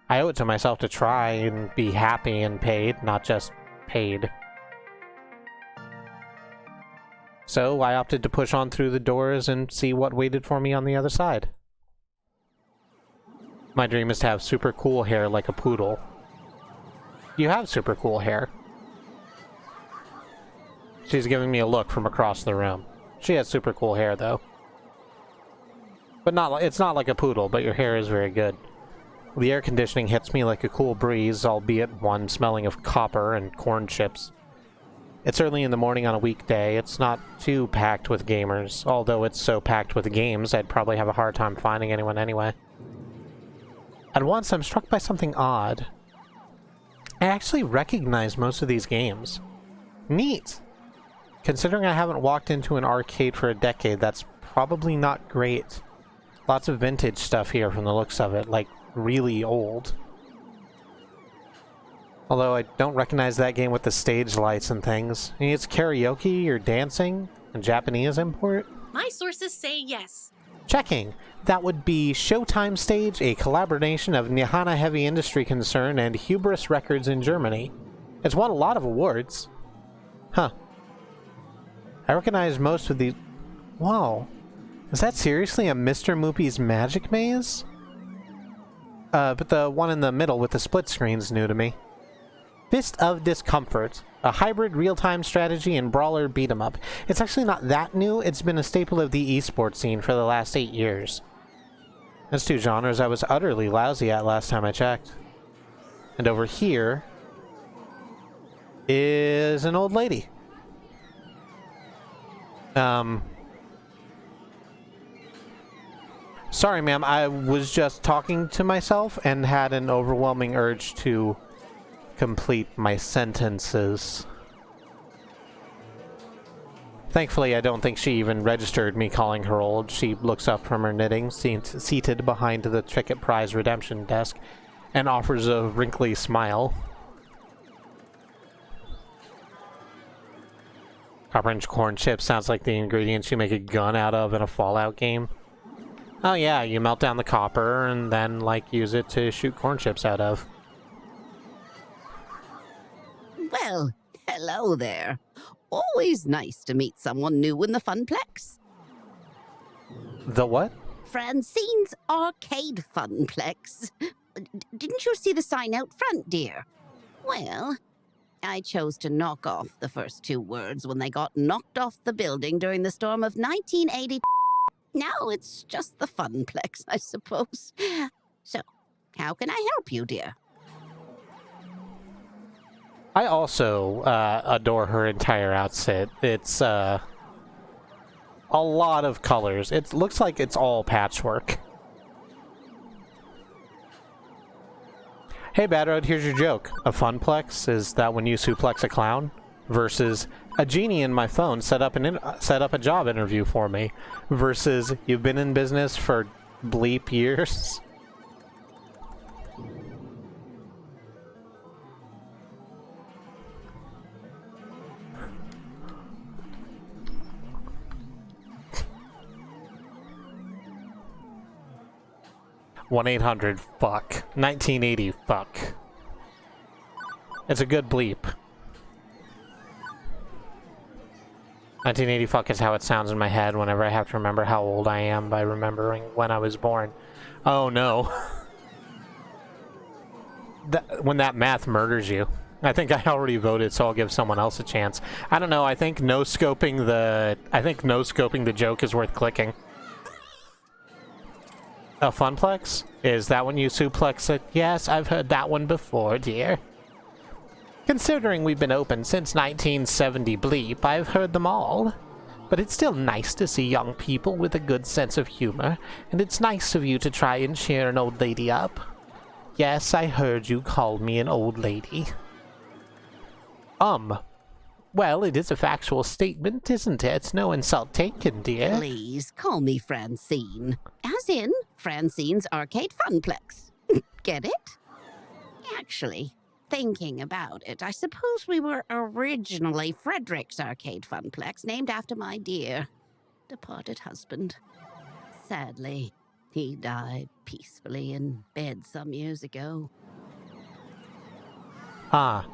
I owe it to myself to try and be happy and paid, not just paid. So I opted to push on through the doors and see what waited for me on the other side. My dream is to have super cool hair like a poodle. You have super cool hair. She's giving me a look from across the room. She has super cool hair, though. But it's not like a poodle, but your hair is very good. The air conditioning hits me like a cool breeze, albeit one smelling of copper and corn chips. It's early in the morning on a weekday. It's not too packed with gamers, although it's so packed with games I'd probably have a hard time finding anyone anyway. At once, I'm struck by something odd. I actually recognize most of these games. Neat! Considering I haven't walked into an arcade for a decade, that's probably not great. Lots of vintage stuff here from the looks of it, like really old. Although I don't recognize that game with the stage lights and things. I mean, it's karaoke or dancing, a Japanese import. My sources say yes. Checking. That would be Showtime Stage, a collaboration of Nihana Heavy Industry Concern and Hubris Records in Germany. It's won a lot of awards. Huh. I recognize most of these... Whoa. Is that seriously a Mr. Moopy's Magic Maze? But the one in the middle with the split screen's new to me. Fist of Discomfort, a hybrid real-time strategy and brawler beat-em-up. It's actually not that new, it's been a staple of the esports scene for the last 8 years. That's two genres I was utterly lousy at last time I checked. And over here is an old lady. Sorry, ma'am, I was just talking to myself and had an overwhelming urge to complete my sentences. Thankfully, I don't think she even registered me calling her old. She looks up from her knitting, seated behind the ticket prize redemption desk, and offers a wrinkly smile. Copper-inch corn chips sounds like the ingredients you make a gun out of in a Fallout game. Oh yeah, you melt down the copper and then, like, use it to shoot corn chips out of. Well, hello there. Always nice to meet someone new in the Funplex. The what? Francine's Arcade Funplex. Didn't you see the sign out front, dear? Well, I chose to knock off the first two words when they got knocked off the building during the storm of 1980. Now it's just the Funplex, I suppose. So, How can I help you, dear? I also adore her entire outfit. It's a lot of colors. It looks like it's all patchwork. Hey, Bad Road, here's your joke. A funplex is that when you suplex a clown, versus a genie in my phone set up a job interview for me, versus you've been in business for bleep years. (1-800-FUCK). 1980 fuck. It's a good bleep. 1980 fuck is how it sounds in my head whenever I have to remember how old I am by remembering when I was born. Oh no. When that math murders you. I think I already voted, so I'll give someone else a chance. I don't know, I think no-scoping the joke is worth clicking. A funplex? Is that when you suplex it? Yes, I've heard that one before, dear. Considering we've been open since 1970 bleep, I've heard them all. But it's still nice to see young people with a good sense of humor, and it's nice of you to try and cheer an old lady up. Yes, I heard you call me an old lady. Well, it is a factual statement, isn't it? No insult taken, dear. Please, call me Francine. As in, Francine's Arcade Funplex. Get it? Actually, thinking about it, I suppose we were originally Frederick's Arcade Funplex, named after my dear, departed husband. Sadly, he died peacefully in bed some years ago. Ah,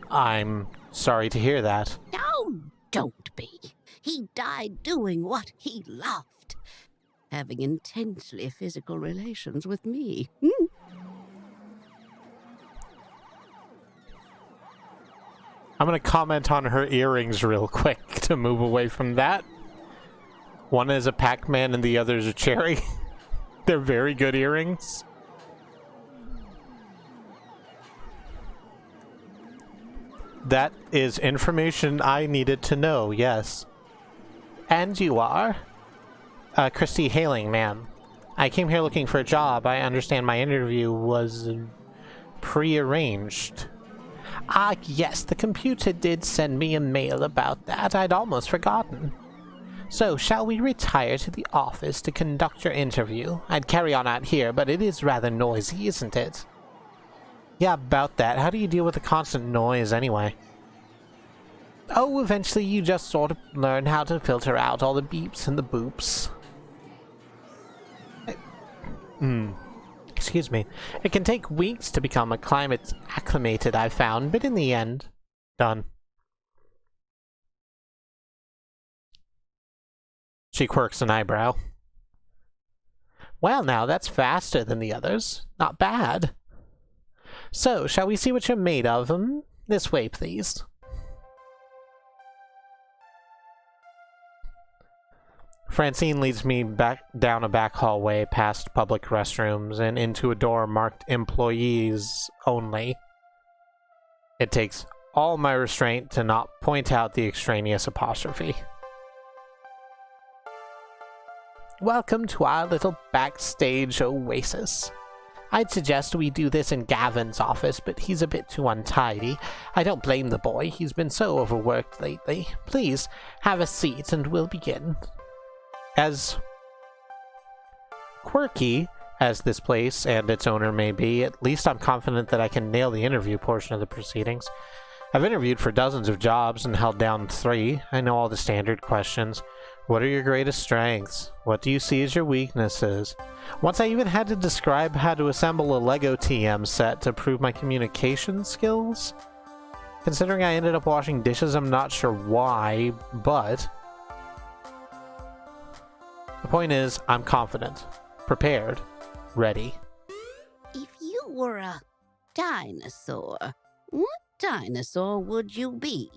I'm sorry to hear that. Oh, don't be. He died doing what he loved. Having intensely physical relations with me. I'm gonna comment on her earrings real quick to move away from that. One is a Pac-Man and the other is a cherry. They're very good earrings. That is information I needed to know, yes. And you are? Kristi Hayling, ma'am. I came here looking for a job. I understand my interview was pre-arranged. Ah, yes, the computer did send me a mail about that. I'd almost forgotten. So, shall we retire to the office to conduct your interview? I'd carry on out here, but it is rather noisy, isn't it? Yeah, about that. How do you deal with the constant noise, anyway? Oh, eventually you just sort of learn how to filter out all the beeps and the boops. Excuse me. It can take weeks to become a climate acclimated, I've found, but in the end, done. She quirks an eyebrow. Well, now, that's faster than the others. Not bad. So, shall we see what you're made of? This way, please. Francine leads me back down a back hallway past public restrooms and into a door marked employees only. It takes all my restraint to not point out the extraneous apostrophe. Welcome to our little backstage oasis. I'd suggest we do this in Gavin's office, but he's a bit too untidy. I don't blame the boy, he's been so overworked lately. Please, have a seat and we'll begin. As quirky as this place and its owner may be, at least I'm confident that I can nail the interview portion of the proceedings. I've interviewed for dozens of jobs and held down 3. I know all the standard questions. What are your greatest strengths? What do you see as your weaknesses? Once I even had to describe how to assemble a Lego TM set to prove my communication skills. Considering I ended up washing dishes, I'm not sure why, but the point is, I'm confident, prepared, ready. If you were a dinosaur, what dinosaur would you be?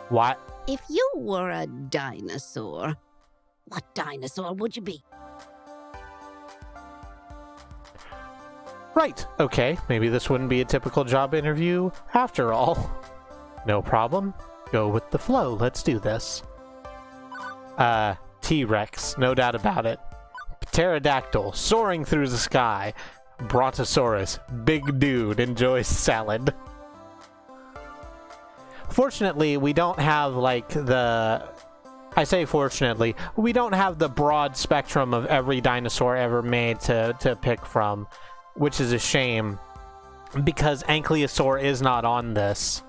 What? If you were a dinosaur, what dinosaur would you be? Right, okay, maybe this wouldn't be a typical job interview after all. No problem. Go with the flow, let's do this. T-Rex, no doubt about it. Pterodactyl, soaring through the sky. Brontosaurus, big dude, enjoys salad. Fortunately, we don't have, like, I say fortunately, we don't have the broad spectrum of every dinosaur ever made to pick from, which is a shame, because Ankylosaur is not on this.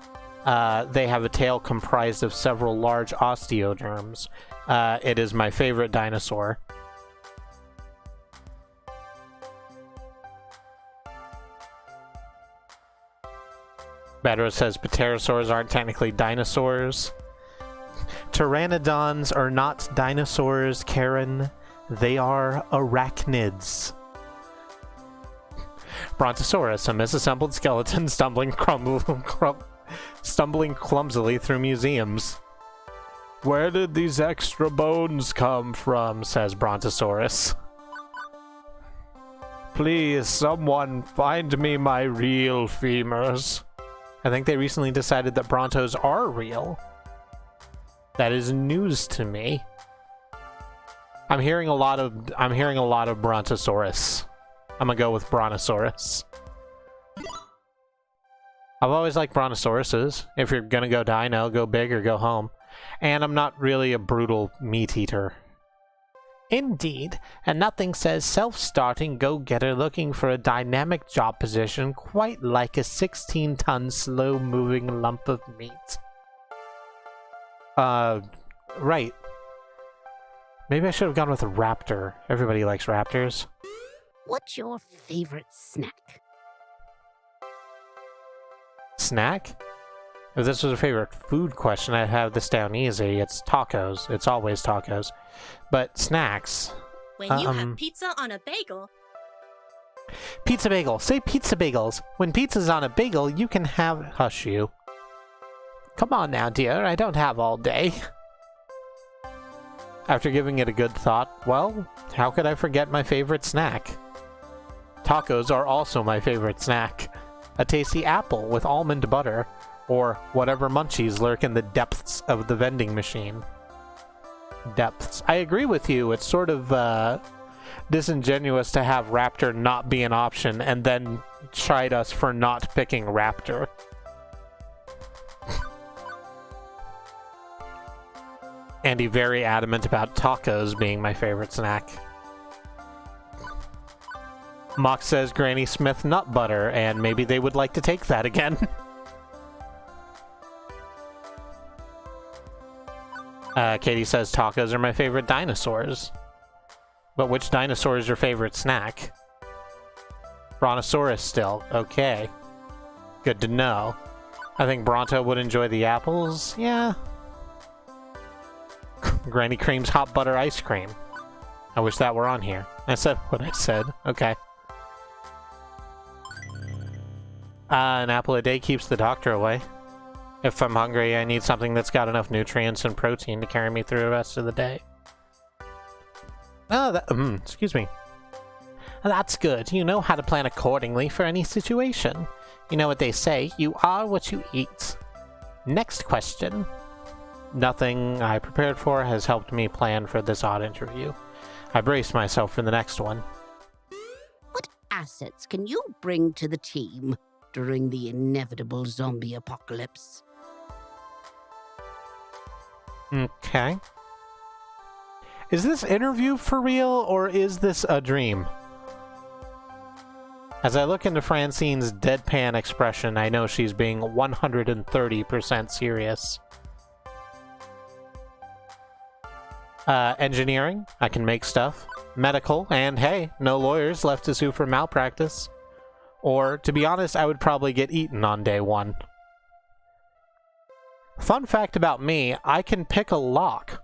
They have a tail comprised of several large osteoderms. It is my favorite dinosaur. Bedro says pterosaurs aren't technically dinosaurs. Pteranodons are not dinosaurs, Karen. They are arachnids. Brontosaurus, a misassembled skeleton stumbling clumsily through museums. Where did these extra bones come from, says Brontosaurus. Please, someone find me my real femurs. I think they recently decided that Brontos are real. That is news to me. I'm hearing a lot of Brontosaurus. I'm gonna go with Brontosaurus. I've always liked Brontosauruses. If you're gonna go dino, go big or go home. And I'm not really a brutal meat eater. Indeed, and nothing says self-starting go-getter looking for a dynamic job position quite like a 16-ton slow-moving lump of meat. Right. Maybe I should have gone with a raptor. Everybody likes raptors. What's your favorite snack? Snack? If this was a favorite food question, I'd have this down easy. It's tacos. It's always tacos. But snacks... When you have pizza on a bagel... Pizza bagel. Say pizza bagels. When pizza's on a bagel, you can have... Hush you. Come on now, dear. I don't have all day. After giving it a good thought, well, how could I forget my favorite snack? Tacos are also my favorite snack. A tasty apple with almond butter. Or whatever munchies lurk in the depths of the vending machine. Depths. I agree with you. It's sort of disingenuous to have Raptor not be an option and then chide us for not picking Raptor. Andy very adamant about tacos being my favorite snack. Mox says Granny Smith nut butter, and maybe they would like to take that again. Katie says tacos are my favorite dinosaurs. But which dinosaur is your favorite snack? Brontosaurus still. Okay. Good to know. I think Bronto would enjoy the apples. Yeah. Granny Cream's hot butter ice cream. I wish that were on here. I said what I said. Okay. An apple a day keeps the doctor away. If I'm hungry, I need something that's got enough nutrients and protein to carry me through the rest of the day. Oh, excuse me. That's good. You know how to plan accordingly for any situation. You know what they say, you are what you eat. Next question. Nothing I prepared for has helped me plan for this odd interview. I braced myself for the next one. What assets can you bring to the team during the inevitable zombie apocalypse? Okay. Is this interview for real, or is this a dream? As I look into Francine's deadpan expression, I know she's being 130% serious. Engineering, I can make stuff. Medical, and hey, no lawyers left to sue for malpractice. Or, to be honest, I would probably get eaten on day one. Fun fact about me, I can pick a lock.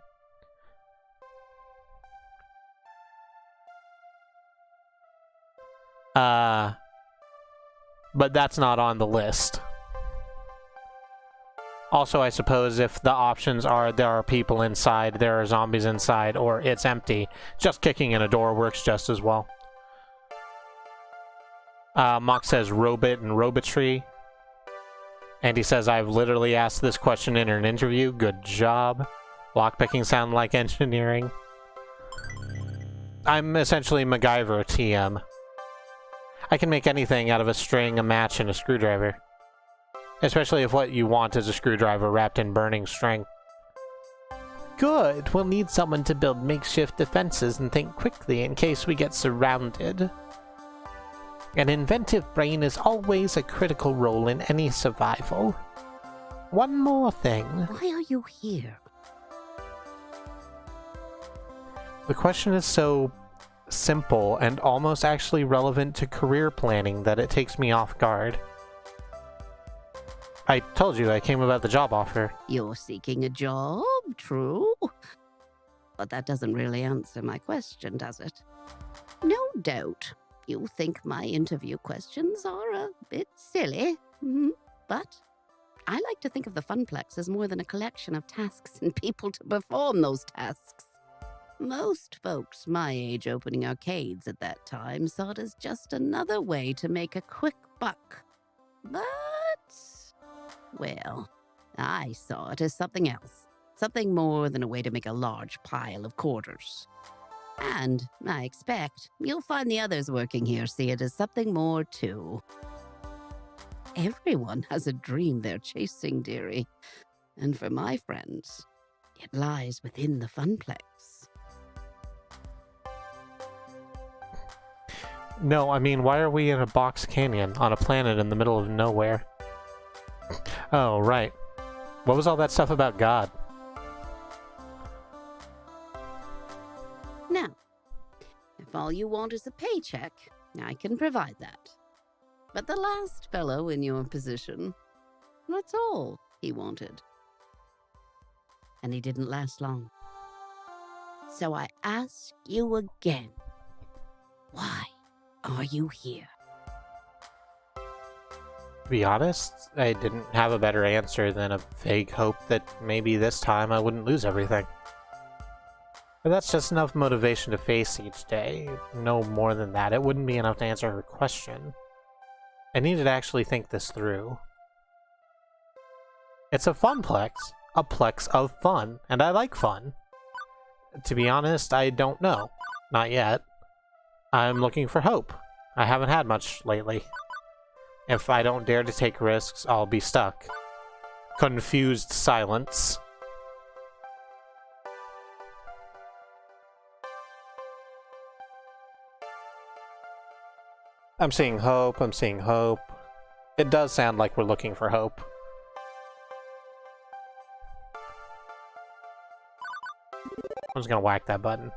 But that's not on the list. Also, I suppose if the options are there are people inside, there are zombies inside, or it's empty, just kicking in a door works just as well. Mock says robot and robotry. And he says, I've literally asked this question in an interview. Good job. Lockpicking sound like engineering. I'm essentially MacGyver TM. I can make anything out of a string, a match, and a screwdriver. Especially if what you want is a screwdriver wrapped in burning string. Good. We'll need someone to build makeshift defenses and think quickly in case we get surrounded. An inventive brain is always a critical role in any survival. One more thing. Why are you here? The question is so simple and almost actually relevant to career planning that it takes me off guard. I told you I came about the job offer. You're seeking a job, true. But that doesn't really answer my question, does it? No doubt you think my interview questions are a bit silly, but I like to think of the Funplex as more than a collection of tasks and people to perform those tasks. Most folks my age opening arcades at that time saw it as just another way to make a quick buck. But, well, I saw it as something else. Something more than a way to make a large pile of quarters. And I expect you'll find the others working here see it as something more too. Everyone has a dream they're chasing, dearie. And for my friends, it lies within the Funplex. No, I mean, why are we in a box canyon on a planet in the middle of nowhere? Oh, right. What was all that stuff about God? Now, if all you want is a paycheck, I can provide that. But the last fellow in your position, that's all he wanted. And he didn't last long. So I ask you again, why are you here? To be honest, I didn't have a better answer than a vague hope that maybe this time I wouldn't lose everything. But that's just enough motivation to face each day. No more than that. It wouldn't be enough to answer her question. I needed to actually think this through. It's a funplex. A plex of fun. And I like fun. To be honest, I don't know. Not yet. I'm looking for hope. I haven't had much lately. If I don't dare to take risks, I'll be stuck. Confused silence. I'm seeing hope, I'm seeing hope. It does sound like we're looking for hope. I'm just gonna whack that button.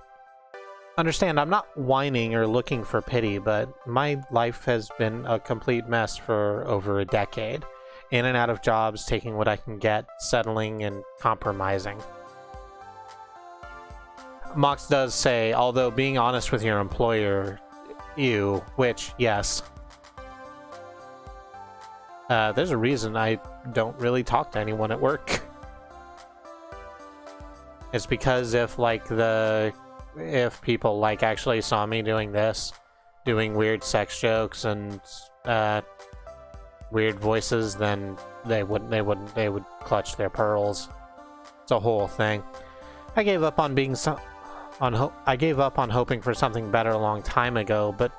Understand, I'm not whining or looking for pity, but my life has been a complete mess for over a decade. In and out of jobs, taking what I can get, settling, and compromising. Mox does say, although being honest with your employer, which, yes. There's a reason I don't really talk to anyone at work. It's because if people like actually saw me doing this, doing weird sex jokes and weird voices, then they would clutch their pearls. It's a whole thing. I gave up on hoping for something better a long time ago, but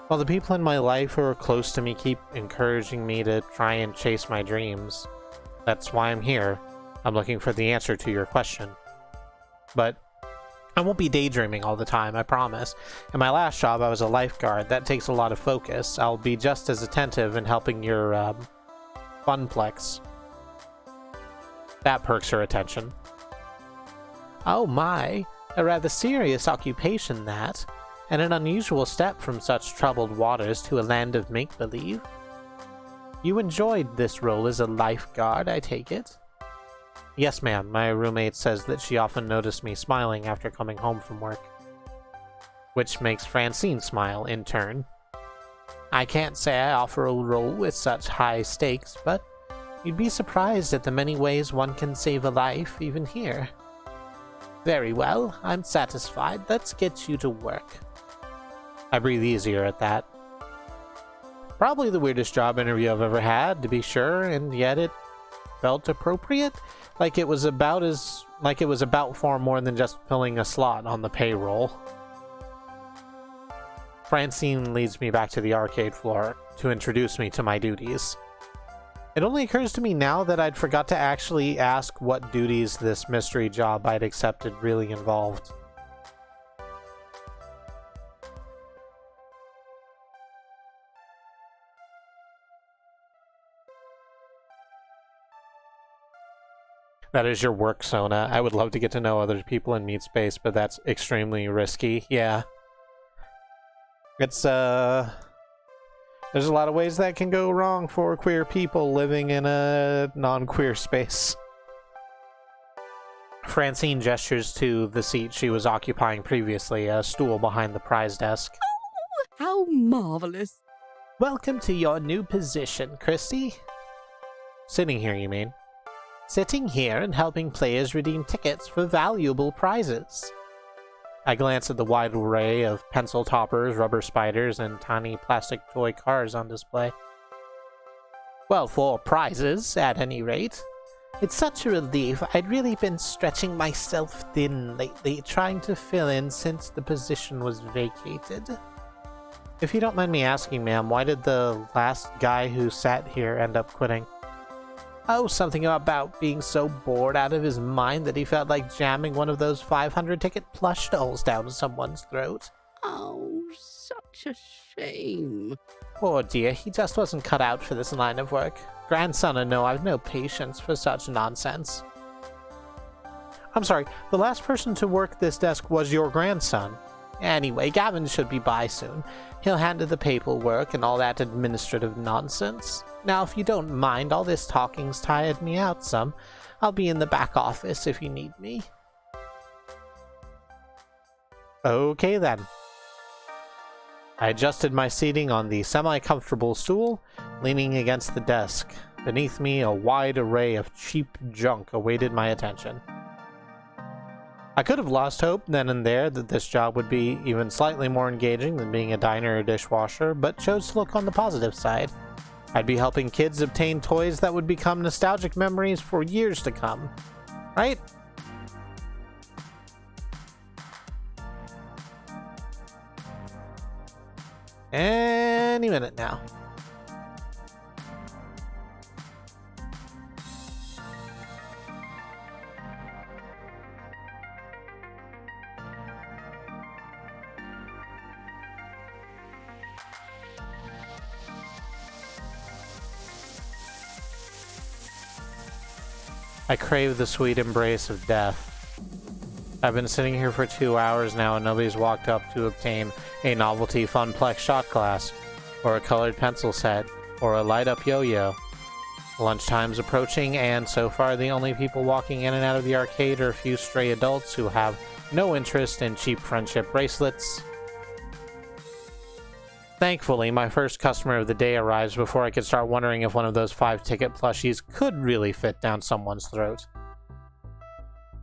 while the people in my life who are close to me keep encouraging me to try and chase my dreams, that's why I'm here. I'm looking for the answer to your question. But I won't be daydreaming all the time, I promise. In my last job, I was a lifeguard. That takes a lot of focus. I'll be just as attentive in helping your funplex. That perks her attention. Oh my, a rather serious occupation that, and an unusual step from such troubled waters to a land of make-believe. You enjoyed this role as a lifeguard, I take it? Yes, ma'am. My roommate says that she often noticed me smiling after coming home from work. Which makes Francine smile in turn. I can't say I offer a role with such high stakes, but you'd be surprised at the many ways one can save a life, even here. Very well, I'm satisfied. Let's get you to work. I breathe easier at that. Probably the weirdest job interview I've ever had, to be sure, and yet it felt appropriate. Like it was about far more than just filling a slot on the payroll. Francine leads me back to the arcade floor to introduce me to my duties. It only occurs to me now that I'd forgot to actually ask what duties this mystery job I'd accepted really involved. That is your work, Sona. I would love to get to know other people in Meat Space, but that's extremely risky. Yeah. It's, there's a lot of ways that can go wrong for queer people living in a non-queer space. Francine gestures to the seat she was occupying previously, a stool behind the prize desk. Oh, how marvelous. Welcome to your new position, Kristi. Sitting here, you mean? Sitting here and helping players redeem tickets for valuable prizes. I glance at the wide array of pencil toppers, rubber spiders, and tiny plastic toy cars on display. Well, for prizes, at any rate. It's such a relief. I'd really been stretching myself thin lately, trying to fill in since the position was vacated. If you don't mind me asking, ma'am, why did the last guy who sat here end up quitting? Oh, something about being so bored out of his mind that he felt like jamming one of those 500-ticket plush dolls down someone's throat. Oh, such a shame. Poor dear, he just wasn't cut out for this line of work. Grandson or no, I've no patience for such nonsense. I'm sorry, the last person to work this desk was your grandson. Anyway, Gavin should be by soon. He'll handle the paperwork and all that administrative nonsense. Now, if you don't mind, all this talking's tired me out some. I'll be in the back office if you need me. Okay then. I adjusted my seating on the semi-comfortable stool, leaning against the desk. Beneath me, a wide array of cheap junk awaited my attention. I could have lost hope then and there that this job would be even slightly more engaging than being a diner or dishwasher, but chose to look on the positive side. I'd be helping kids obtain toys that would become nostalgic memories for years to come. Right? Any minute now. I crave the sweet embrace of death. I've been sitting here for 2 hours now and nobody's walked up to obtain a novelty Funplex shot glass, or a colored pencil set, or a light-up yo-yo. Lunchtime's approaching, and so far the only people walking in and out of the arcade are a few stray adults who have no interest in cheap friendship bracelets. Thankfully, my first customer of the day arrives before I could start wondering if one of those 5-ticket plushies could really fit down someone's throat.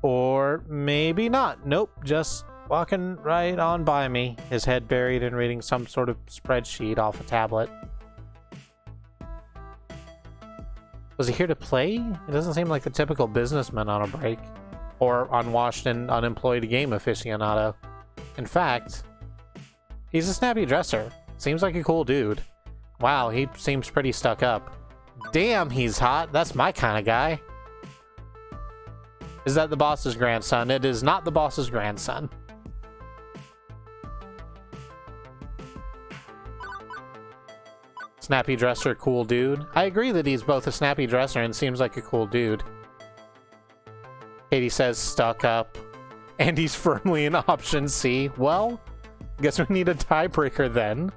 Or maybe not. Nope, just walking right on by me, his head buried in reading some sort of spreadsheet off a tablet. Was he here to play? It doesn't seem like the typical businessman on a break, or unwashed and unemployed game aficionado. In fact, he's a snappy dresser. Seems like a cool dude. Wow, he seems pretty stuck up. Damn, he's hot. That's my kind of guy. Is that the boss's grandson? It is not the boss's grandson. Snappy dresser, cool dude. I agree that he's both a snappy dresser and seems like a cool dude. Katie says stuck up. And he's firmly in option C. Well, guess we need a tiebreaker then.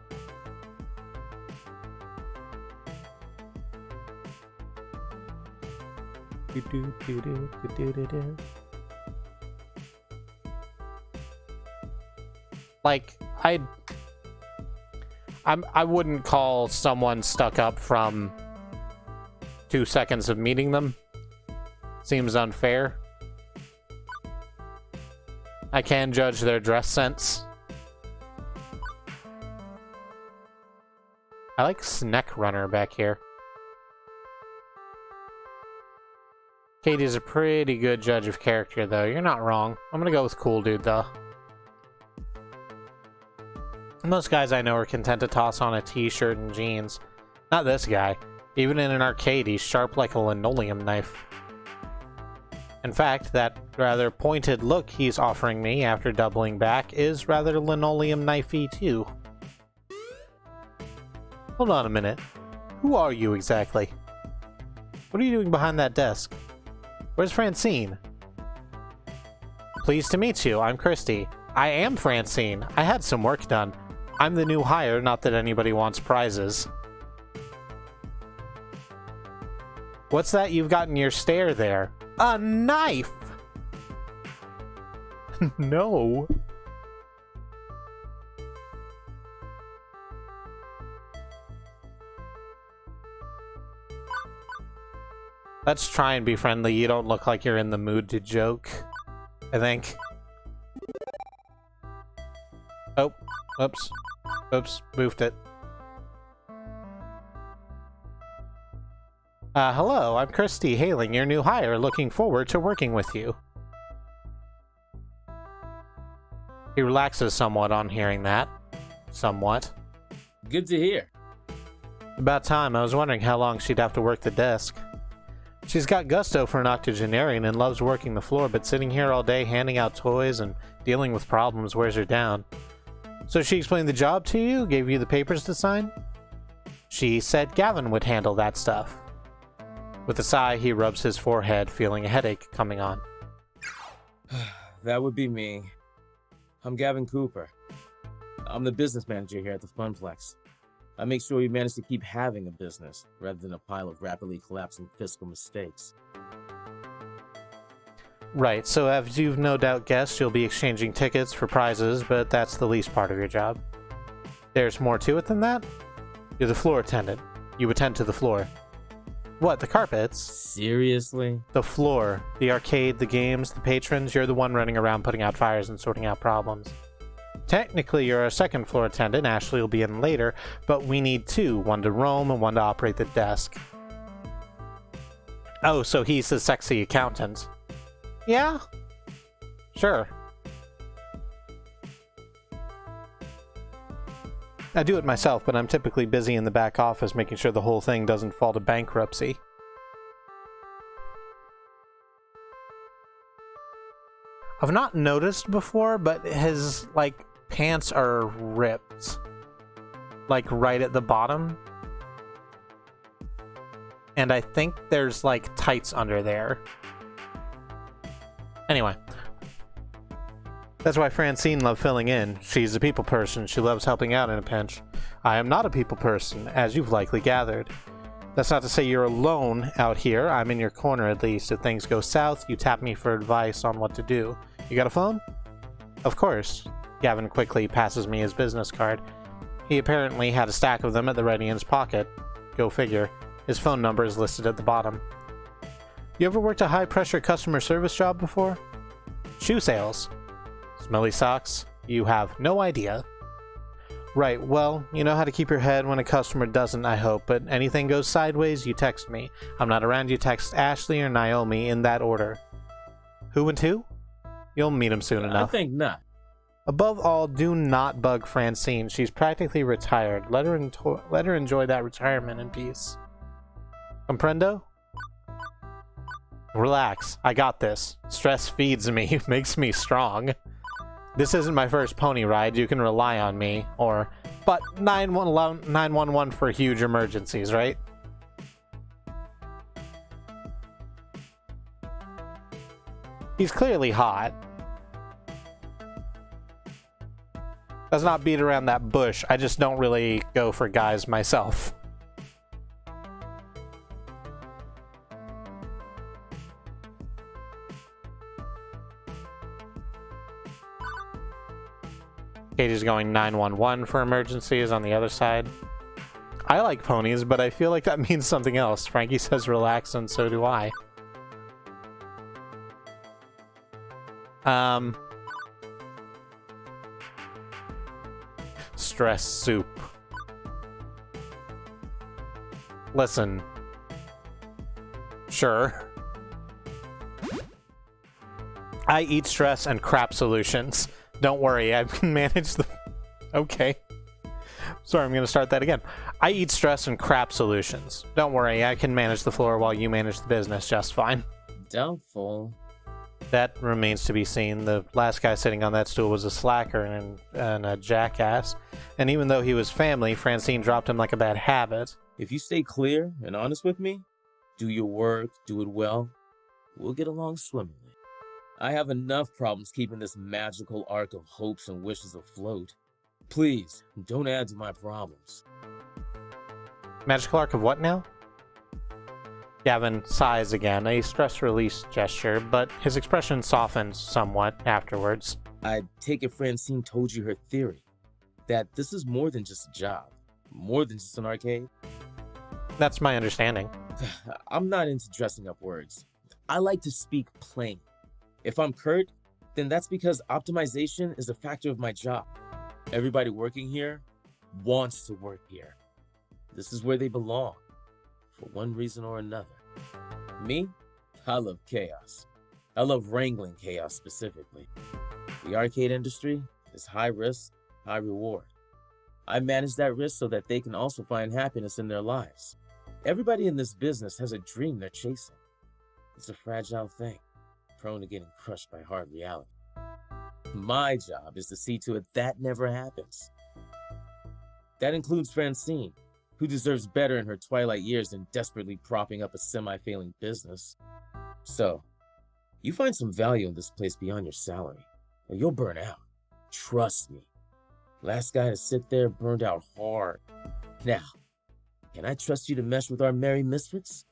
Like, I wouldn't call someone stuck up from 2 seconds of meeting them. Seems unfair. I can judge their dress sense. I like Snack Runner back here. Katie's a pretty good judge of character, though. You're not wrong. I'm gonna go with Cool Dude, though. Most guys I know are content to toss on a t-shirt and jeans. Not this guy. Even in an arcade, he's sharp like a linoleum knife. In fact, that rather pointed look he's offering me after doubling back is rather linoleum knifey too. Hold on a minute. Who are you exactly? What are you doing behind that desk? Where's Francine? Pleased to meet you. I'm Kristi. I am Francine. I had some work done. I'm the new hire, not that anybody wants prizes. What's that you've got in your stare there? A knife! No. Let's try and be friendly. You don't look like you're in the mood to joke, I think. Oh, oops. Oops, moved it. Hello, I'm Kristi Hayling, your new hire. Looking forward to working with you. He relaxes somewhat on hearing that. Somewhat. Good to hear. About time. I was wondering how long she'd have to work the desk. She's got gusto for an octogenarian and loves working the floor, but sitting here all day handing out toys and dealing with problems wears her down. So she explained the job to you? Gave you the papers to sign? She said Gavin would handle that stuff. With a sigh, he rubs his forehead, feeling a headache coming on. That would be me. I'm Gavin Cooper. I'm the business manager here at the Funplex. I make sure we manage to keep having a business, rather than a pile of rapidly collapsing fiscal mistakes. Right, so as you've no doubt guessed, you'll be exchanging tickets for prizes, but that's the least part of your job. There's more to it than that? You're the floor attendant. You attend to the floor. What, the carpets? Seriously? The floor. The arcade, the games, the patrons. You're the one running around putting out fires and sorting out problems. Technically, you're a second floor attendant. Ashley will be in later, but we need two. One to roam and one to operate the desk. Oh, so he's the sexy accountant. Yeah? Sure. I do it myself, but I'm typically busy in the back office making sure the whole thing doesn't fall to bankruptcy. I've not noticed before, but his, pants are ripped. Right at the bottom. And I think there's, tights under there. Anyway. That's why Francine loved filling in. She's a people person. She loves helping out in a pinch. I am not a people person, as you've likely gathered. That's not to say you're alone out here. I'm in your corner at least. If things go south, you tap me for advice on what to do. You got a phone? Of course. Gavin quickly passes me his business card. He apparently had a stack of them at the ready in his pocket. Go figure. His phone number is listed at the bottom. You ever worked a high-pressure customer service job before? Shoe sales. Smelly socks? You have no idea. Right, well, you know how to keep your head when a customer doesn't, I hope, but anything goes sideways, you text me. I'm not around, you text Ashley or Naomi in that order. Who and who? You'll meet him soon enough. I think not. Above all, do not bug Francine. She's practically retired. Let her enjoy that retirement in peace. Comprendo? Relax. I got this. Stress feeds me, makes me strong. This isn't my first pony ride. You can rely on me. But 911 for huge emergencies, right? He's clearly hot. Let's not beat around that bush. I just don't really go for guys myself. Katie's going 911 for emergencies on the other side. I like ponies, but I feel like that means something else. Frankie says relax, and so do I. Stress soup. Listen. Sure. I eat stress and crap solutions. Don't worry, I can manage the... Okay. Sorry, I'm going to start that again. I eat stress and crap solutions. Don't worry, I can manage the floor while you manage the business just fine. Doubtful. That remains to be seen. The last guy sitting on that stool was a slacker and a jackass. And even though he was family, Francine dropped him like a bad habit. If you stay clear and honest with me, do your work, do it well, we'll get along swimmingly. I have enough problems keeping this magical arc of hopes and wishes afloat. Please, don't add to my problems. Magical arc of what now? Gavin sighs again, a stress release gesture, but his expression softens somewhat afterwards. I take it Francine told you her theory, that this is more than just a job, more than just an arcade. That's my understanding. I'm not into dressing up words. I like to speak plain. If I'm curt, then that's because optimization is a factor of my job. Everybody working here wants to work here. This is where they belong, for one reason or another. Me, I love chaos. I love wrangling chaos specifically. The arcade industry is high risk, high reward. I manage that risk so that they can also find happiness in their lives. Everybody in this business has a dream they're chasing. It's a fragile thing, prone to getting crushed by hard reality. My job is to see to it that never happens. That includes Francine, who deserves better in her twilight years than desperately propping up a semi-failing business. So, you find some value in this place beyond your salary, or you'll burn out. Trust me. Last guy to sit there burned out hard. Now, can I trust you to mesh with our merry misfits?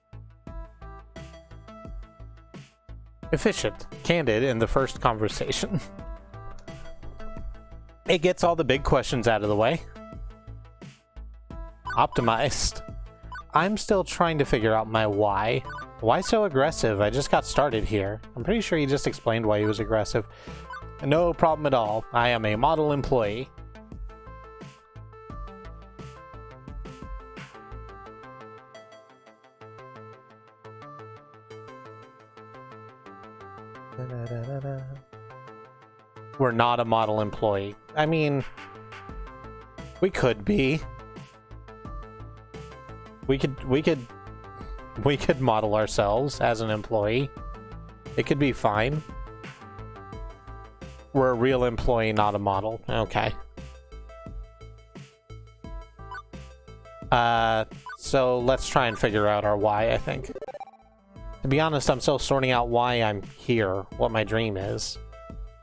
Efficient, candid in the first conversation. It gets all the big questions out of the way. Optimized. I'm still trying to figure out my why. Why so aggressive? I just got started here. I'm pretty sure he just explained why he was aggressive. No problem at all. I am a model employee. We're not a model employee. I mean, we could be. We could model ourselves as an employee. It could be fine. We're a real employee, not a model. Okay. So let's try and figure out our why, I think. To be honest, I'm still sorting out why I'm here, what my dream is.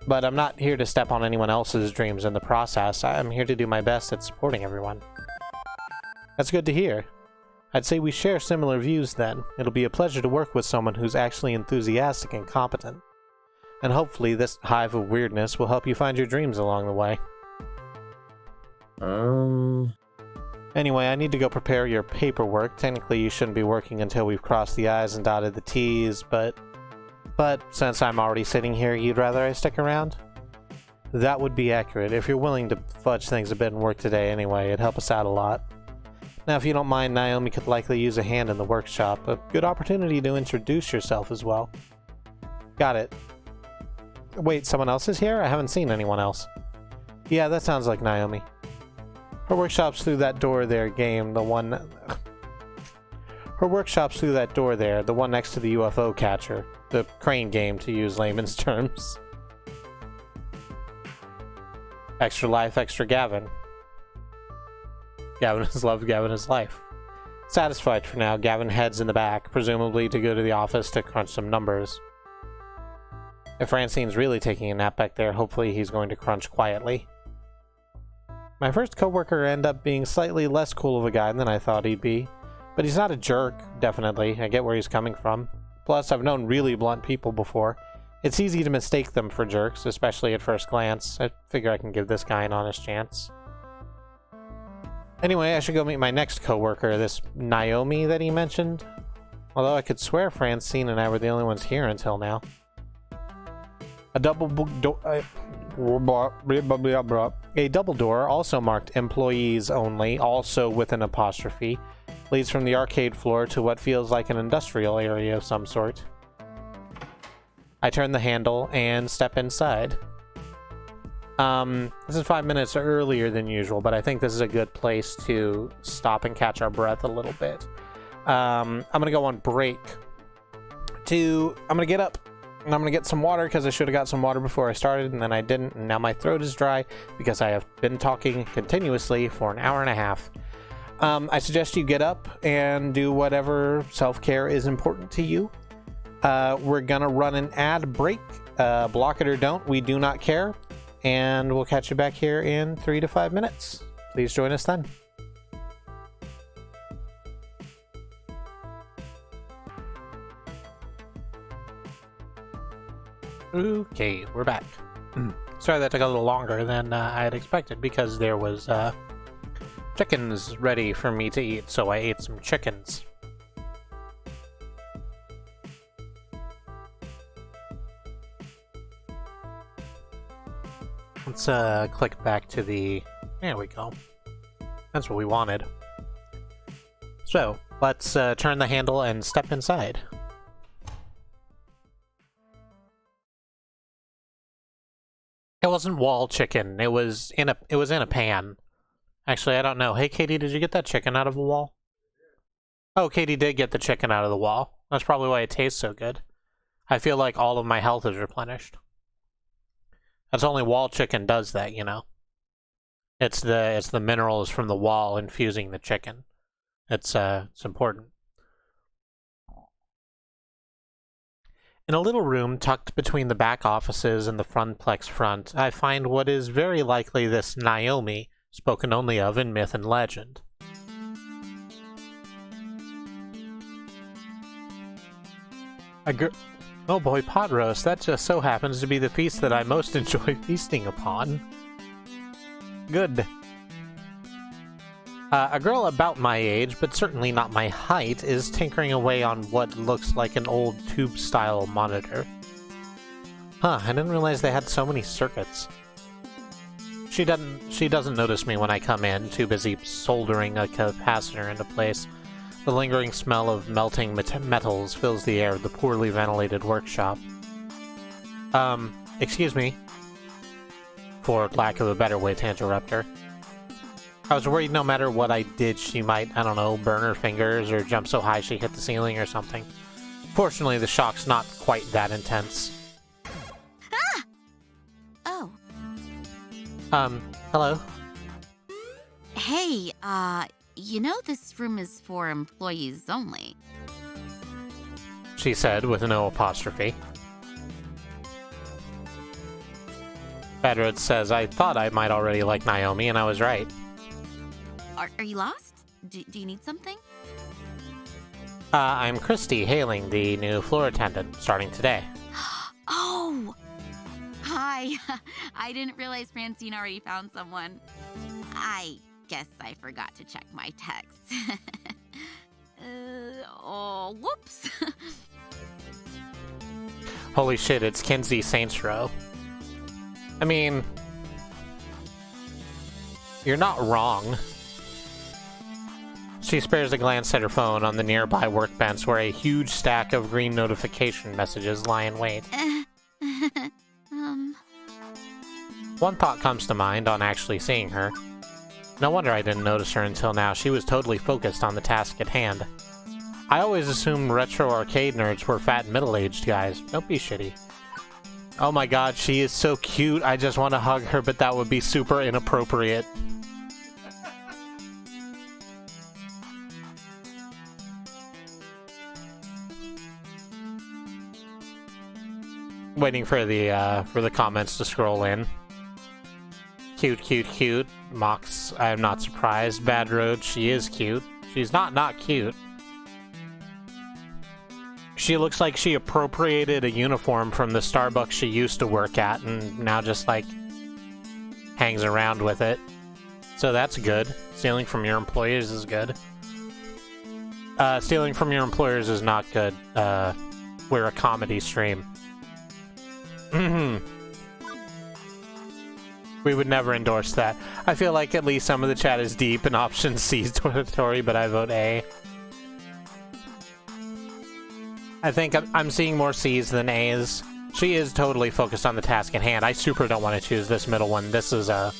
But I'm not here to step on anyone else's dreams in the process. I'm here to do my best at supporting everyone. That's good to hear. I'd say we share similar views then. It'll be a pleasure to work with someone who's actually enthusiastic and competent. And hopefully this hive of weirdness will help you find your dreams along the way. Anyway, I need to go prepare your paperwork. Technically, you shouldn't be working until we've crossed the I's and dotted the T's, but since I'm already sitting here, you'd rather I stick around? That would be accurate. If you're willing to fudge things a bit and work today anyway, it'd help us out a lot. Now, if you don't mind, Naomi could likely use a hand in the workshop. A good opportunity to introduce yourself as well. Got it. Wait, someone else is here? I haven't seen anyone else. Yeah, that sounds like Naomi. Her workshop's through that door there, game, the one... Her workshop's through that door there, the one next to the UFO catcher. The crane game, to use layman's terms. Extra life, extra Gavin. Gavin is love, Gavin is life. Satisfied for now, Gavin heads in the back, presumably to go to the office to crunch some numbers. If Francine's really taking a nap back there, hopefully he's going to crunch quietly. My first coworker ended up being slightly less cool of a guy than I thought he'd be. But he's not a jerk, definitely. I get where he's coming from. Plus, I've known really blunt people before. It's easy to mistake them for jerks, especially at first glance. I figure I can give this guy an honest chance. Anyway, I should go meet my next coworker, this Naomi that he mentioned. Although I could swear Francine and I were the only ones here until now. A double door, also marked employees only, also with an apostrophe, leads from the arcade floor to what feels like an industrial area of some sort. I turn the handle and step inside. This is 5 minutes earlier than usual, but I think this is a good place to stop and catch our breath a little bit. I'm gonna go on break. I'm gonna get up and I'm gonna get some water because I should have got some water before I started and then I didn't, and now my throat is dry because I have been talking continuously for an hour and a half. I suggest you get up and do whatever self-care is important to you. We're gonna run an ad break. Block it or don't, we do not care. And we'll catch you back here in 3 to 5 minutes. Please join us then. Okay, we're back. Sorry that took a little longer than I had expected because there was chickens ready for me to eat, so I ate some chickens. Let's click back to the... There we go. That's what we wanted. So, let's turn the handle and step inside. It wasn't wall chicken. It was in a pan. Actually, I don't know. Hey, Katie, did you get that chicken out of the wall? Oh, Katie did get the chicken out of the wall. That's probably why it tastes so good. I feel like all of my health is replenished. That's only wall chicken does that, you know. It's the minerals from the wall infusing the chicken. It's important. In a little room tucked between the back offices and the frontplex front, I find what is very likely this Naomi, spoken only of in myth and legend. Oh boy, pot roast. That just so happens to be the feast that I most enjoy feasting upon. Good. A girl about my age, but certainly not my height, is tinkering away on what looks like an old tube-style monitor. Huh, I didn't realize they had so many circuits. She doesn't notice me when I come in, too busy soldering a capacitor into place. The lingering smell of melting metals fills the air of the poorly ventilated workshop. Excuse me. For lack of a better way to interrupt her. I was worried no matter what I did, she might, I don't know, burn her fingers or jump so high she hit the ceiling or something. Fortunately, the shock's not quite that intense. Ah! Oh. Hello? Hey, you know this room is for employees only. She said with no apostrophe. Bedroad says, I thought I might already like Naomi, and I was right. Are you lost? Do you need something? I'm Kristi Hayling, the new floor attendant, starting today. Oh! Hi. I didn't realize Francine already found someone. I guess I forgot to check my texts. Whoops. Holy shit, it's Kinsey Saints Row. I mean, you're not wrong. She spares a glance at her phone on the nearby workbench where a huge stack of green notification messages lie in wait. One thought comes to mind on actually seeing her. No wonder I didn't notice her until now. She was totally focused on the task at hand. I always assumed retro arcade nerds were fat middle-aged guys. Don't be shitty. Oh my god, she is so cute. I just want to hug her, but that would be super inappropriate. Waiting for the comments to scroll in. Cute, cute, cute. Mox, I'm not surprised. Bad Road, she is cute. She's not cute. She looks like she appropriated a uniform from the Starbucks she used to work at and now just, like, hangs around with it. So that's good. Stealing from your employers is good. Stealing from your employers is not good. We're a comedy stream. We would never endorse that. I feel like at least some of the chat is deep in option C's territory, but I vote A. I think I'm seeing more C's than A's. She is totally focused on the task at hand. I super don't want to choose this middle one. That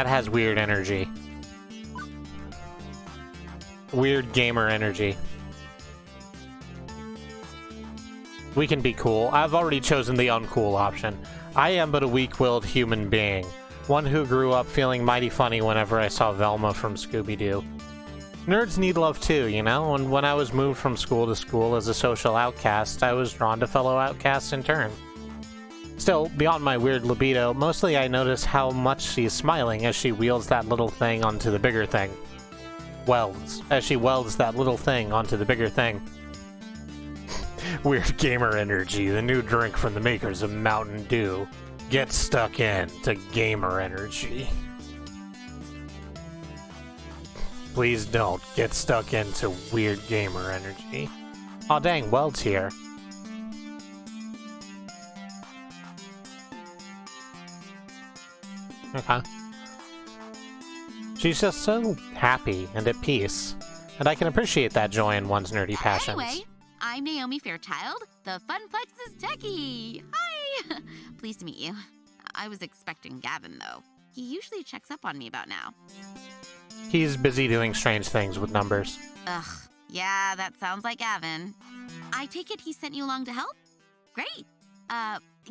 has weird energy. Weird gamer energy. We can be cool. I've already chosen the uncool option. I am but a weak-willed human being. One who grew up feeling mighty funny whenever I saw Velma from Scooby-Doo. Nerds need love too, you know? And when I was moved from school to school as a social outcast, I was drawn to fellow outcasts in turn. Still, beyond my weird libido, mostly I notice how much she's smiling as she wields that little thing onto the bigger thing. As she welds that little thing onto the bigger thing. Weird gamer energy, the new drink from the makers of Mountain Dew. Get stuck in to gamer energy. Please don't get stuck into weird gamer energy. Aw dang, Weld's here. Okay. She's just so happy and at peace, and I can appreciate that joy in one's nerdy passions. Anyway, I'm Naomi Fairchild, the Funplex's techie. Hi! Pleased to meet you. I was expecting Gavin, though. He usually checks up on me about now. He's busy doing strange things with numbers. Ugh, yeah, that sounds like Gavin. I take it he sent you along to help? Great.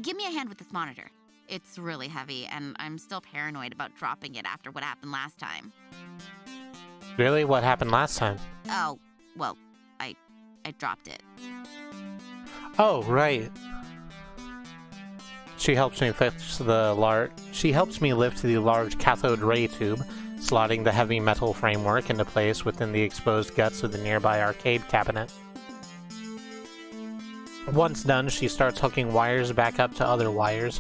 Give me a hand with this monitor. It's really heavy, and I'm still paranoid about dropping it after what happened last time. Really? What happened last time? Oh, well, I dropped it. Oh, right. She helps me lift the large cathode ray tube, slotting the heavy metal framework into place within the exposed guts of the nearby arcade cabinet. Once done, she starts hooking wires back up to other wires.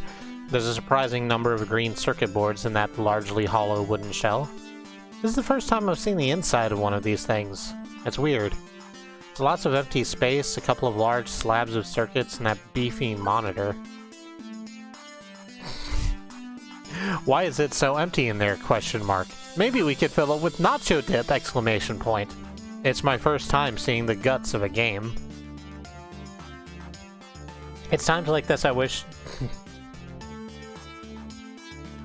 There's a surprising number of green circuit boards in that largely hollow wooden shell. This is the first time I've seen the inside of one of these things. It's weird. There's lots of empty space, a couple of large slabs of circuits, and that beefy monitor. Why is it so empty in there? Question mark. Maybe we could fill it with nacho dip! Exclamation point. It's my first time seeing the guts of a game. It's times like this I wish...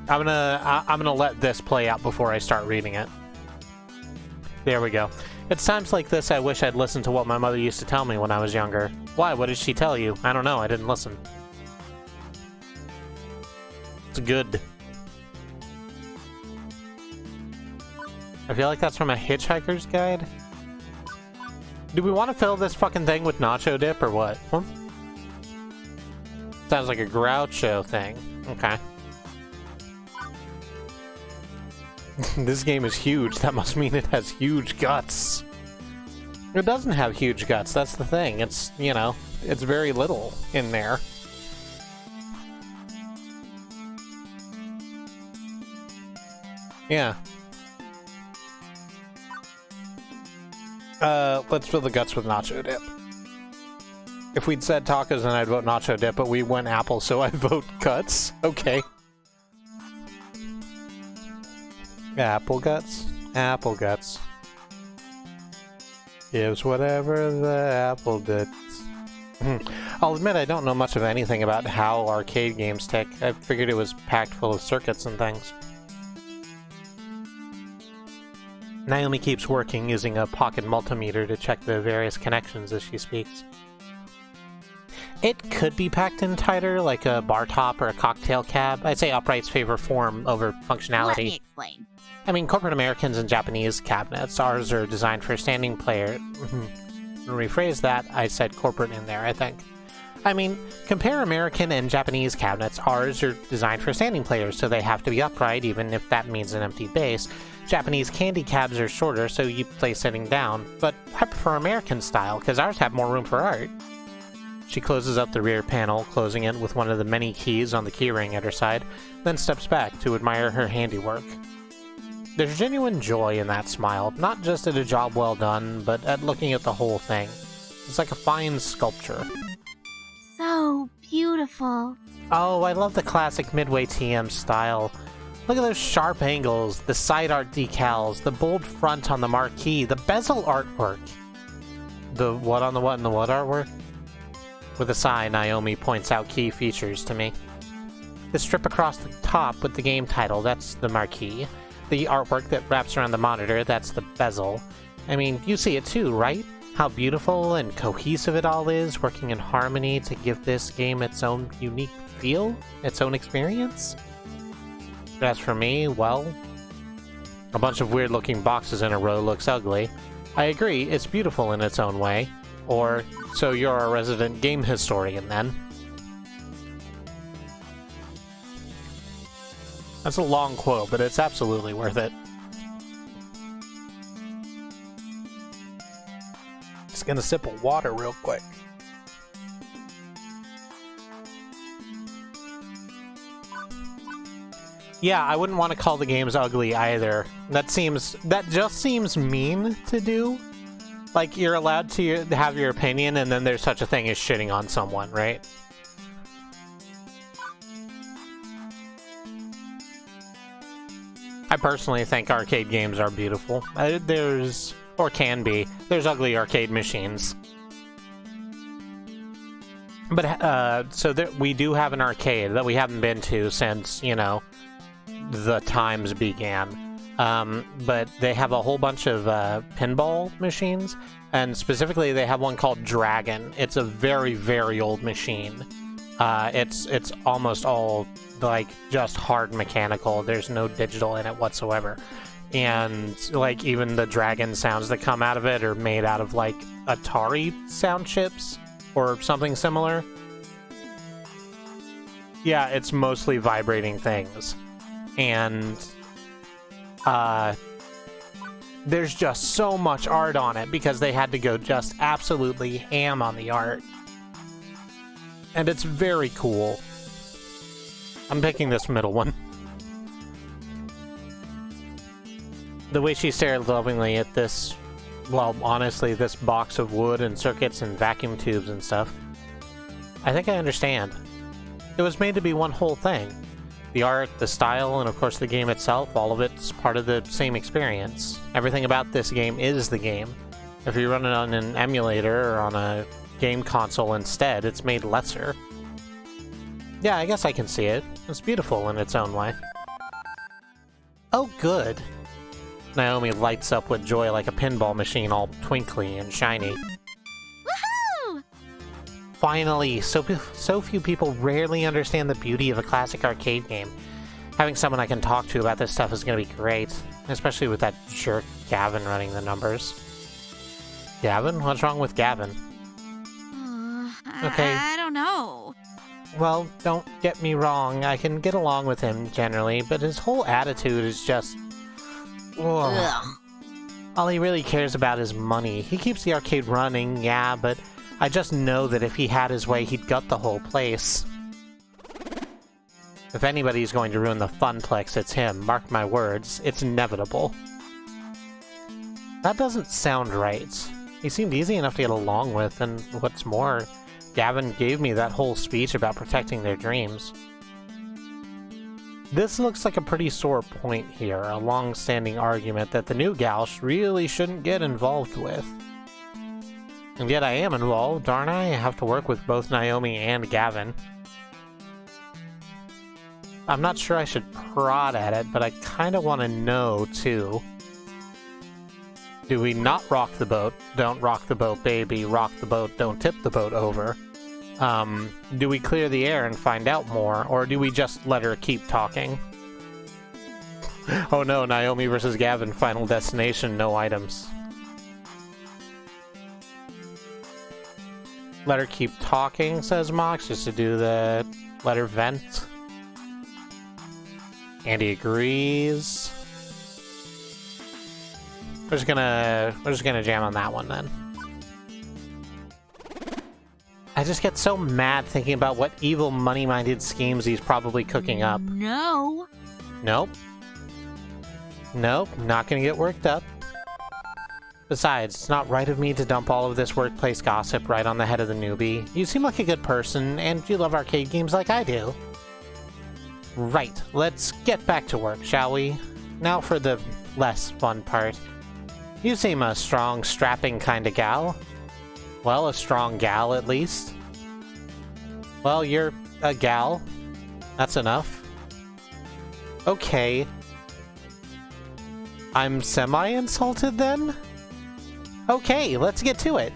I'm gonna let this play out before I start reading it. There we go. It's times like this I wish I'd listened to what my mother used to tell me when I was younger. Why? What did she tell you? I don't know. I didn't listen. It's good. I feel like that's from a Hitchhiker's Guide. Do we want to fill this fucking thing with nacho dip or what? Huh? Sounds like a Groucho thing. Okay. This game is huge. That must mean it has huge guts. It doesn't have huge guts. That's the thing. It's, you know, it's very little in there. Yeah. Let's fill the guts with nacho dip. If we'd said tacos, then I'd vote nacho dip, but we went apple, so I vote guts. Okay. Apple guts? Apple guts. Gives whatever the apple did. I'll admit I don't know much of anything about how arcade games tick. I figured it was packed full of circuits and things. Naomi keeps working, using a pocket multimeter to check the various connections as she speaks. It could be packed in tighter, like a bar top or a cocktail cab. I'd say uprights favor form over functionality. Let me explain. I mean, corporate Americans and Japanese cabinets. Ours are designed for standing player. To rephrase that, I said corporate in there, I think. I mean, compare American and Japanese cabinets. Ours are designed for standing players, so they have to be upright, even if that means an empty base. Japanese candy cabs are shorter, so you play sitting down. But I prefer American style, because ours have more room for art. She closes up the rear panel, closing it with one of the many keys on the keyring at her side, then steps back to admire her handiwork. There's genuine joy in that smile, not just at a job well done, but at looking at the whole thing. It's like a fine sculpture. So beautiful. Oh, I love the classic Midway TM style. Look at those sharp angles, the side art decals, the bold front on the marquee, the bezel artwork. The what on the what and the what artwork? With a sigh, Naomi points out key features to me. The strip across the top with the game title, that's the marquee. The artwork that wraps around the monitor, that's the bezel. I mean, you see it too, right? How beautiful and cohesive it all is, working in harmony to give this game its own unique feel, its own experience. As for me, well, a bunch of weird-looking boxes in a row looks ugly. I agree, it's beautiful in its own way. Or, so you're a resident game historian, then. That's a long quote, but it's absolutely worth it. Just gonna sip of water real quick. Yeah, I wouldn't want to call the games ugly either. That just seems mean to do. Like, you're allowed to have your opinion, and then there's such a thing as shitting on someone, right? I personally think arcade games are beautiful. There's ugly arcade machines. But, so we do have an arcade that we haven't been to since, you know, the times began. But they have a whole bunch of pinball machines, and specifically they have one called Dragon. It's a very, very old machine. It's almost all like just hard mechanical. There's no digital in it whatsoever. And like even the Dragon sounds that come out of it are made out of like Atari sound chips or something similar. Yeah, it's mostly vibrating things. And there's just so much art on it because they had to go just absolutely ham on the art. And it's very cool. I'm picking this middle one. The way she stared lovingly at this, well, honestly, this box of wood and circuits and vacuum tubes and stuff, I think I understand. It was made to be one whole thing. The art, the style, and of course the game itself, all of it's part of the same experience. Everything about this game is the game. If you run it on an emulator or on a game console instead, it's made lesser. Yeah, I guess I can see it. It's beautiful in its own way. Oh, good. Naomi lights up with joy like a pinball machine, all twinkly and shiny. Woohoo! Finally, so few people rarely understand the beauty of a classic arcade game. Having someone I can talk to about this stuff is going to be great, especially with that jerk Gavin running the numbers. Gavin? What's wrong with Gavin? Okay. I don't know. Well, don't get me wrong, I can get along with him generally, but his whole attitude is just... Ugh. Ugh. All he really cares about is money. He keeps the arcade running, yeah, but I just know that if he had his way, he'd gut the whole place. If anybody's going to ruin the Funplex, it's him. Mark my words, it's inevitable. That doesn't sound right. He seemed easy enough to get along with, and what's more, Gavin gave me that whole speech about protecting their dreams. This looks like a pretty sore point here, a long-standing argument that the new Gauch really shouldn't get involved with. And yet I am involved, aren't I? I have to work with both Naomi and Gavin. I'm not sure I should prod at it, but I kinda want to know, too. Do we not rock the boat? Don't rock the boat, baby. Rock the boat, don't tip the boat over. Do we clear the air and find out more, or do we just let her keep talking? Oh no, Naomi versus Gavin, final destination, no items. Let her keep talking, says Mox, just to do the... let her vent. Andy agrees. We're just gonna jam on that one then. I just get so mad thinking about what evil money-minded schemes he's probably cooking up. No. Nope. Nope, not gonna get worked up. Besides, it's not right of me to dump all of this workplace gossip right on the head of the newbie. You seem like a good person, and you love arcade games like I do. Right, let's get back to work, shall we? Now for the less fun part. You seem a strong, strapping kind of gal. Well, a strong gal, at least. Well, you're a gal. That's enough. Okay. I'm semi-insulted, then? Okay, let's get to it.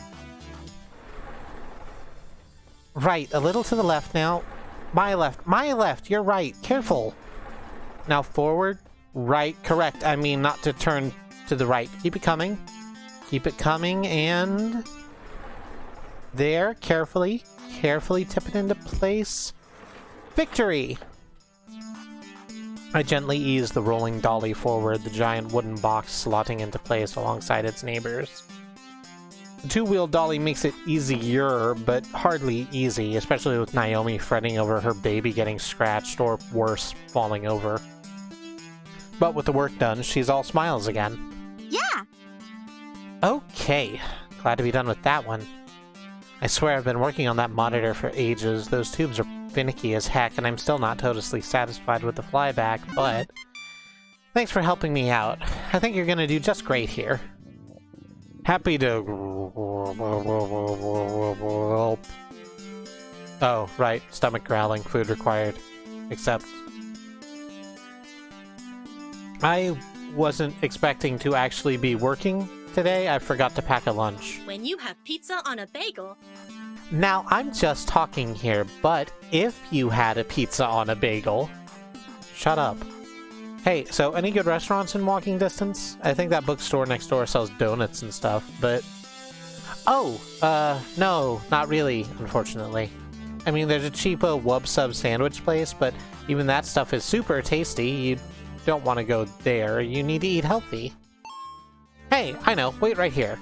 Right, a little to the left now. My left, you're right, careful. Now forward, right, correct. I mean, not to turn to the right. Keep it coming, and... There, carefully tip it into place. Victory! I gently ease the rolling dolly forward, the giant wooden box slotting into place alongside its neighbors. The two-wheeled dolly makes it easier, but hardly easy, especially with Naomi fretting over her baby getting scratched, or worse, falling over. But with the work done, she's all smiles again. Yeah! Okay, glad to be done with that one. I swear I've been working on that monitor for ages. Those tubes are finicky as heck, and I'm still not totally satisfied with the flyback, but... Thanks for helping me out. I think you're gonna do just great here. Happy to... Oh, right. Stomach growling. Food required. Except... I wasn't expecting to actually be working today. I forgot to pack a lunch. When you have pizza on a bagel... Now, I'm just talking here, but if you had a pizza on a bagel... Shut up. Hey, so any good restaurants in walking distance? I think that bookstore next door sells donuts and stuff, but... Oh, no, not really, unfortunately. I mean, there's a cheapo wub-sub sandwich place, but even that stuff is super tasty. You don't want to go there. You need to eat healthy. Hey, I know. Wait right here.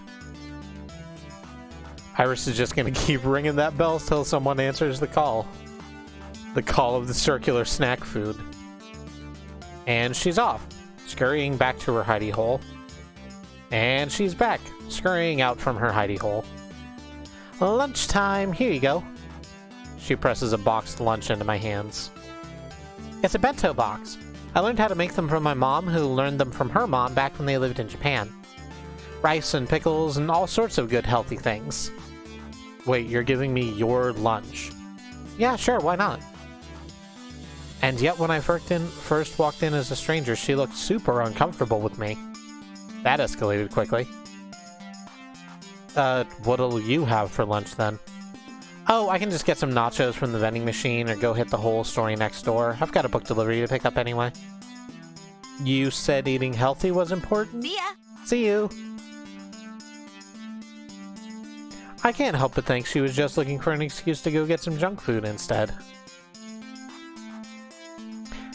Iris is just gonna keep ringing that bell till someone answers the call. The call of the circular snack food. And she's off, scurrying back to her hidey hole. And she's back, scurrying out from her hidey hole. Lunchtime, here you go. She presses a boxed lunch into my hands. It's a bento box. I learned how to make them from my mom, who learned them from her mom back when they lived in Japan. Rice and pickles and all sorts of good healthy things. Wait, you're giving me your lunch? Yeah, sure, why not? And yet when I first walked in as a stranger, she looked super uncomfortable with me. That escalated quickly. What'll you have for lunch then? Oh, I can just get some nachos from the vending machine or go hit the whole story next door. I've got a book delivery to pick up anyway. You said eating healthy was important? See ya! See you! I can't help but think she was just looking for an excuse to go get some junk food instead.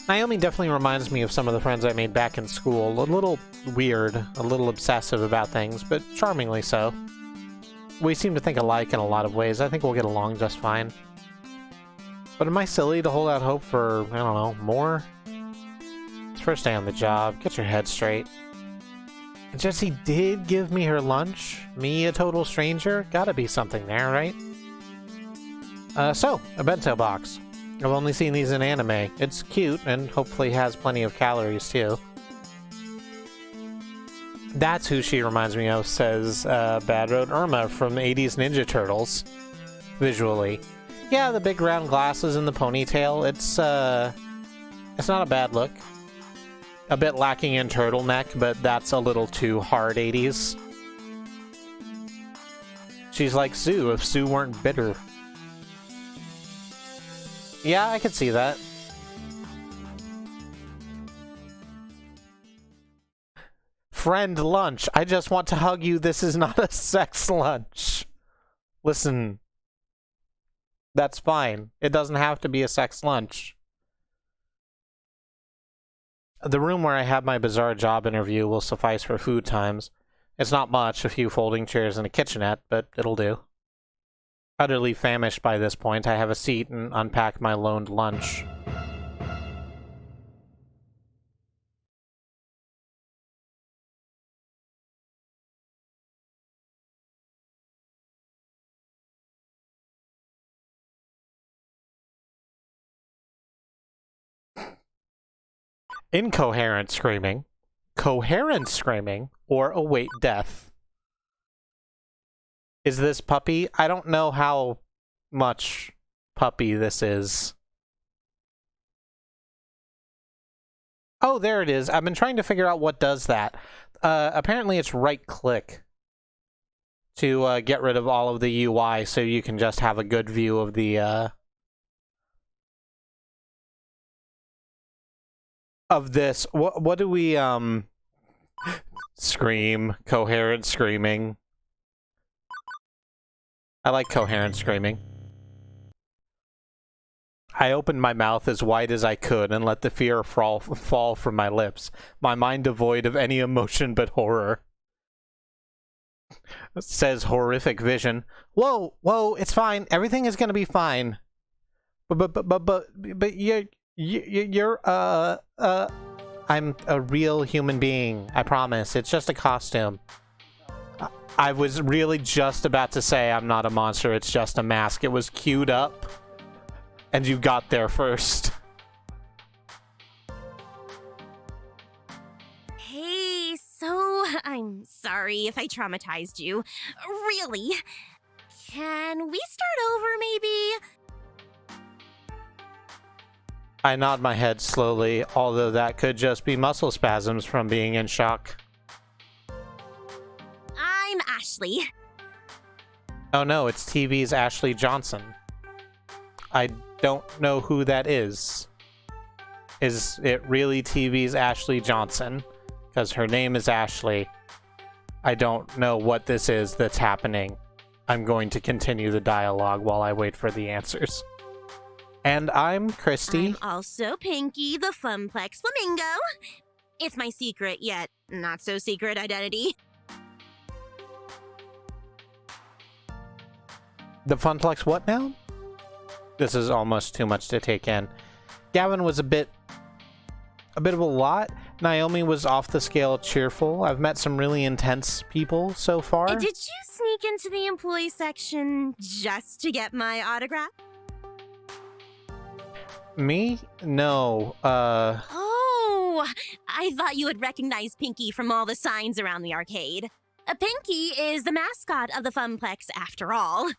Naomi definitely reminds me of some of the friends I made back in school. A little weird, a little obsessive about things, but charmingly so. We seem to think alike in a lot of ways. I think we'll get along just fine. But am I silly to hold out hope for, I don't know, more? It's first day on the job. Get your head straight. And Jessie did give me her lunch. Me, a total stranger? Gotta be something there, right? So, a bento box. I've only seen these in anime. It's cute, and hopefully has plenty of calories, too. That's who she reminds me of, says Bad Road Irma from 80s Ninja Turtles. Visually. Yeah, the big round glasses and the ponytail. It's not a bad look. A bit lacking in turtleneck, but that's a little too hard 80s. She's like Sue if Sue weren't bitter. Yeah, I could see that. Friend lunch. I just want to hug you. This is not a sex lunch. Listen. That's fine. It doesn't have to be a sex lunch. The room where I had my bizarre job interview will suffice for food times. It's not much, a few folding chairs and a kitchenette, but it'll do. Utterly famished by this point, I have a seat and unpack my loaned lunch. incoherent screaming, coherent screaming, or await death. Is this puppy? I don't know how much puppy this is. Oh, there it is. I've been trying to figure out what does that. Apparently it's right-click to get rid of all of the UI so you can just have a good view of the of this. What do we scream, coherent screaming. I like coherent screaming. I opened my mouth as wide as I could and let the fear fall from my lips, my mind devoid of any emotion but horror. Says horrific vision. Whoa, it's fine. Everything is gonna be fine. But you're I'm a real human being. I promise. It's just a costume. I was really just about to say I'm not a monster. It's just a mask. It was queued up. And you got there first. Hey, so I'm sorry if I traumatized you. Really? Can we start over, maybe? I nod my head slowly, although that could just be muscle spasms from being in shock. I'm Ashley. Oh no, it's TV's Ashley Johnson. I don't know who that is. Is it really TV's Ashley Johnson? Because her name is Ashley. I don't know what this is that's happening. I'm going to continue the dialogue while I wait for the answers. And I'm Kristi. I'm also Pinky, the Funplex Flamingo. It's my secret, yet not so secret identity. The Funplex what now? This is almost too much to take in. Gavin was a bit of a lot. Naomi was off the scale cheerful. I've met some really intense people so far. Did you sneak into the employee section just to get my autograph? Me? No. Oh, I thought you would recognize Pinky from all the signs around the arcade. Pinky is the mascot of the Funplex after all.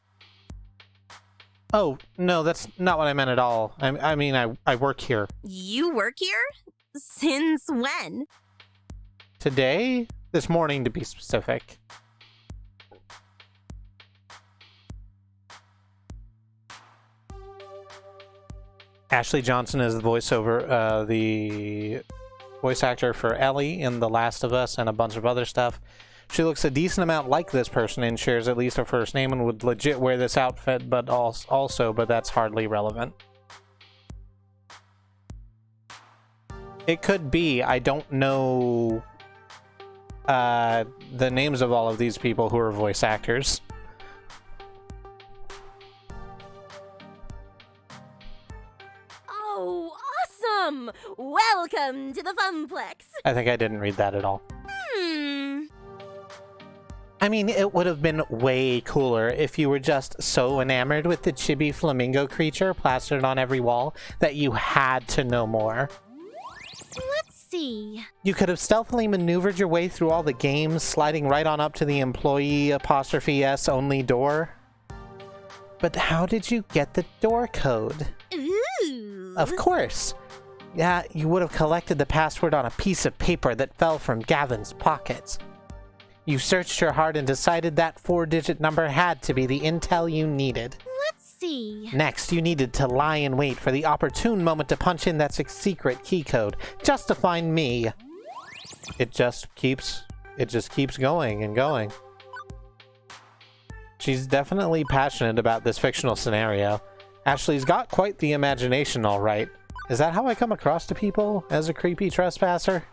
Oh, no, that's not what I meant at all. I mean, I work here. You work here? Since when? Today? This morning, to be specific. Ashley Johnson is the voice actor for Ellie in The Last of Us and a bunch of other stuff. She looks a decent amount like this person and shares at least her first name and would legit wear this outfit, but but that's hardly relevant. It could be. I don't know the names of all of these people who are voice actors. Oh, awesome! Welcome to the Funplex! I think I didn't read that at all. I mean, it would have been way cooler if you were just so enamored with the chibi flamingo creature plastered on every wall that you had to know more. Let's see. You could have stealthily maneuvered your way through all the games, sliding right on up to the employee '(s) only door. But how did you get the door code? Ooh. Of course. Yeah, you would have collected the password on a piece of paper that fell from Gavin's pockets. You searched your heart and decided that 4-digit number had to be the intel you needed. Let's see. Next, you needed to lie in wait for the opportune moment to punch in that secret key code, just to find me. It just keeps going and going. She's definitely passionate about this fictional scenario. Ashley's got quite the imagination, all right. Is that how I come across to people, as a creepy trespasser?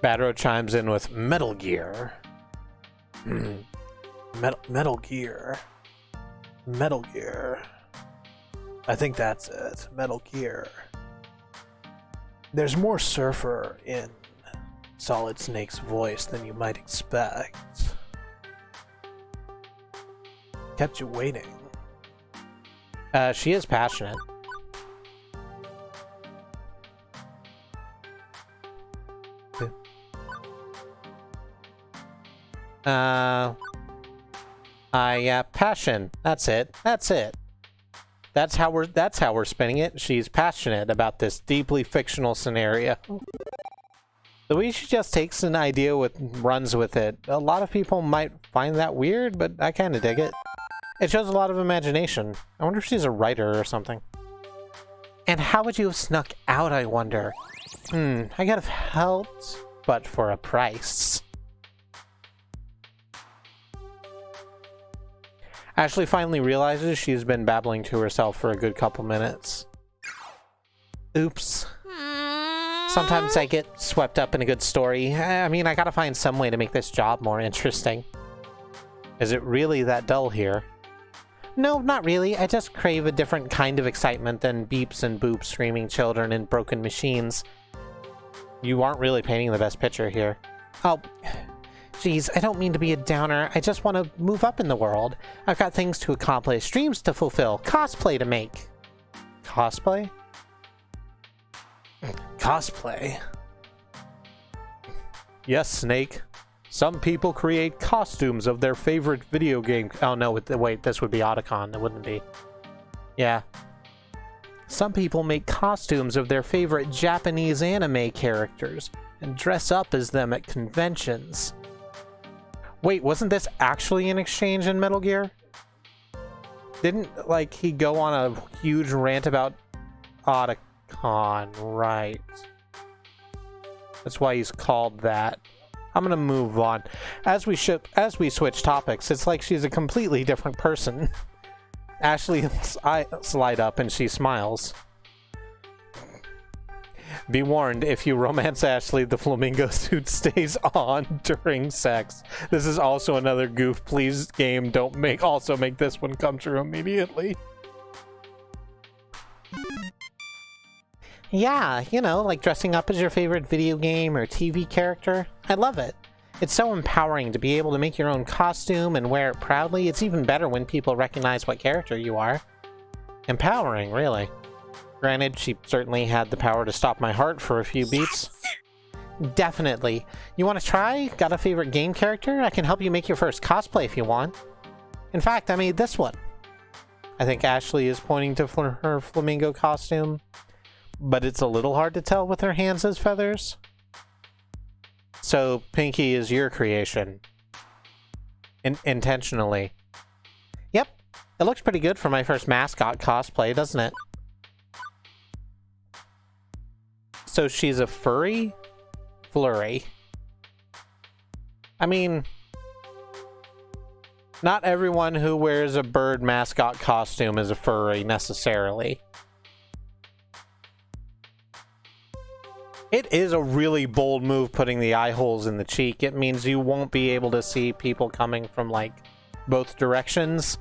Badro chimes in with Metal Gear. Metal Gear. Metal Gear. I think that's it. Metal Gear. There's more surfer in Solid Snake's voice than you might expect. Kept you waiting. She is passionate. Passion. That's it. That's it. That's how we're spinning it. She's passionate about this deeply fictional scenario. The way she just takes an idea runs with it. A lot of people might find that weird, but I kind of dig it. It shows a lot of imagination. I wonder if she's a writer or something. And how would you have snuck out, I wonder? I could have helped, but for a price. Ashley finally realizes she's been babbling to herself for a good couple minutes. Oops. Sometimes I get swept up in a good story. I mean, I gotta find some way to make this job more interesting. Is it really that dull here? No, not really. I just crave a different kind of excitement than beeps and boops, screaming children, and broken machines. You aren't really painting the best picture here. Oh, geez, I don't mean to be a downer. I just want to move up in the world. I've got things to accomplish, dreams to fulfill, cosplay to make. Cosplay? Cosplay? Yes, Snake. Some people create costumes of their favorite video game. Oh no, wait, this would be Otacon. It wouldn't be. Yeah. Some people make costumes of their favorite Japanese anime characters and dress up as them at conventions. Wait, wasn't this actually an exchange in Metal Gear? Didn't, like, he go on a huge rant about Otacon, right? That's why he's called that. I'm gonna move on. As we switch topics, it's like she's a completely different person. Ashley's eyes light up and she smiles. Be warned, if you romance Ashley, the flamingo suit stays on during sex. This is also another goof. Please, game, don't make this one come true immediately. Yeah, you know, like dressing up as your favorite video game or TV character. I love it. It's so empowering to be able to make your own costume and wear it proudly. It's even better when people recognize what character you are. Empowering, really. Granted, she certainly had the power to stop my heart for a few beats. Definitely. You want to try? Got a favorite game character? I can help you make your first cosplay if you want. In fact, I made this one. I think Ashley is pointing to her flamingo costume, but it's a little hard to tell with her hands as feathers. So, Pinky is your creation. Intentionally. Yep. It looks pretty good for my first mascot cosplay, doesn't it? So she's a furry? Flurry. I mean, not everyone who wears a bird mascot costume is a furry, necessarily. It is a really bold move putting the eye holes in the cheek. It means you won't be able to see people coming from, like, both directions.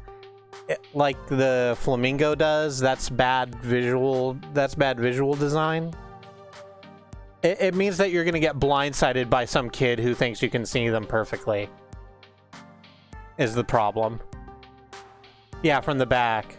Like the flamingo does. That's bad visual design. It means that you're going to get blindsided by some kid who thinks you can see them perfectly. Is the problem. Yeah, from the back.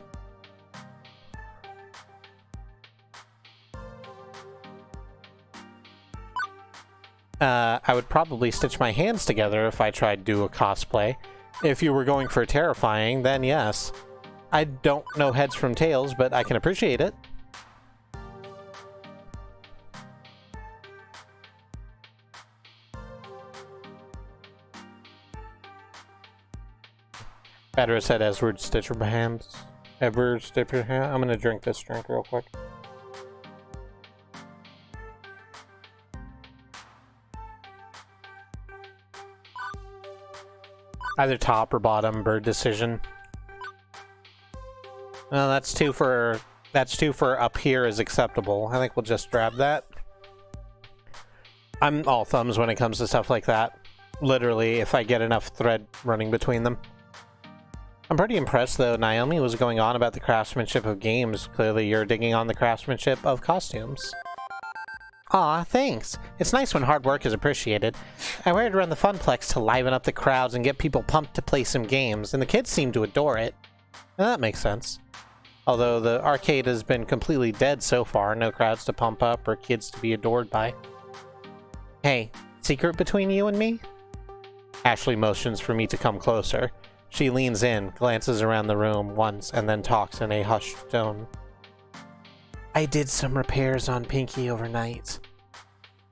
I would probably stitch my hands together if I tried to do a cosplay. If you were going for terrifying, then yes. I don't know heads from tails, but I can appreciate it. Better said Edward Stitcher hands. Edward Stitcher hand. I'm gonna drink this drink real quick. Either top or bottom, bird decision. Well, that's two for up here is acceptable. I think we'll just grab that. I'm all thumbs when it comes to stuff like that. Literally, if I get enough thread running between them. I'm pretty impressed, though. Naomi was going on about the craftsmanship of games. Clearly, you're digging on the craftsmanship of costumes. Aw, thanks. It's nice when hard work is appreciated. I wear it around the Funplex to liven up the crowds and get people pumped to play some games, and the kids seem to adore it. That makes sense. Although the arcade has been completely dead so far, no crowds to pump up or kids to be adored by. Hey, secret between you and me? Ashley motions for me to come closer. She leans in, glances around the room once, and then talks in a hushed tone. I did some repairs on Pinky overnight.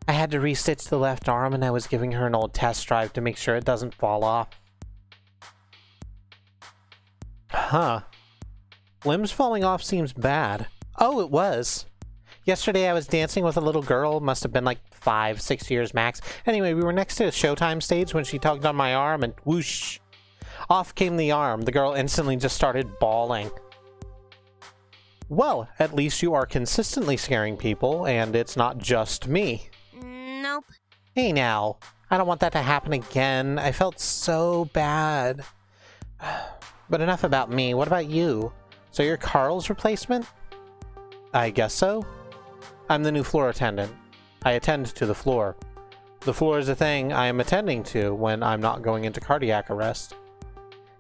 I had to restitch the left arm, and I was giving her an old test drive to make sure it doesn't fall off. Huh. Limbs falling off seems bad. Oh, it was. Yesterday I was dancing with a little girl, must have been like 5, 6 years max. Anyway, we were next to a Showtime stage when she tugged on my arm and whoosh! Off came the arm. The girl instantly just started bawling. Well, at least you are consistently scaring people, and it's not just me. Nope. Hey now, I don't want that to happen again. I felt so bad. But enough about me, what about you? So you're Carl's replacement? I guess so. I'm the new floor attendant. I attend to the floor. The floor is a thing I am attending to when I'm not going into cardiac arrest.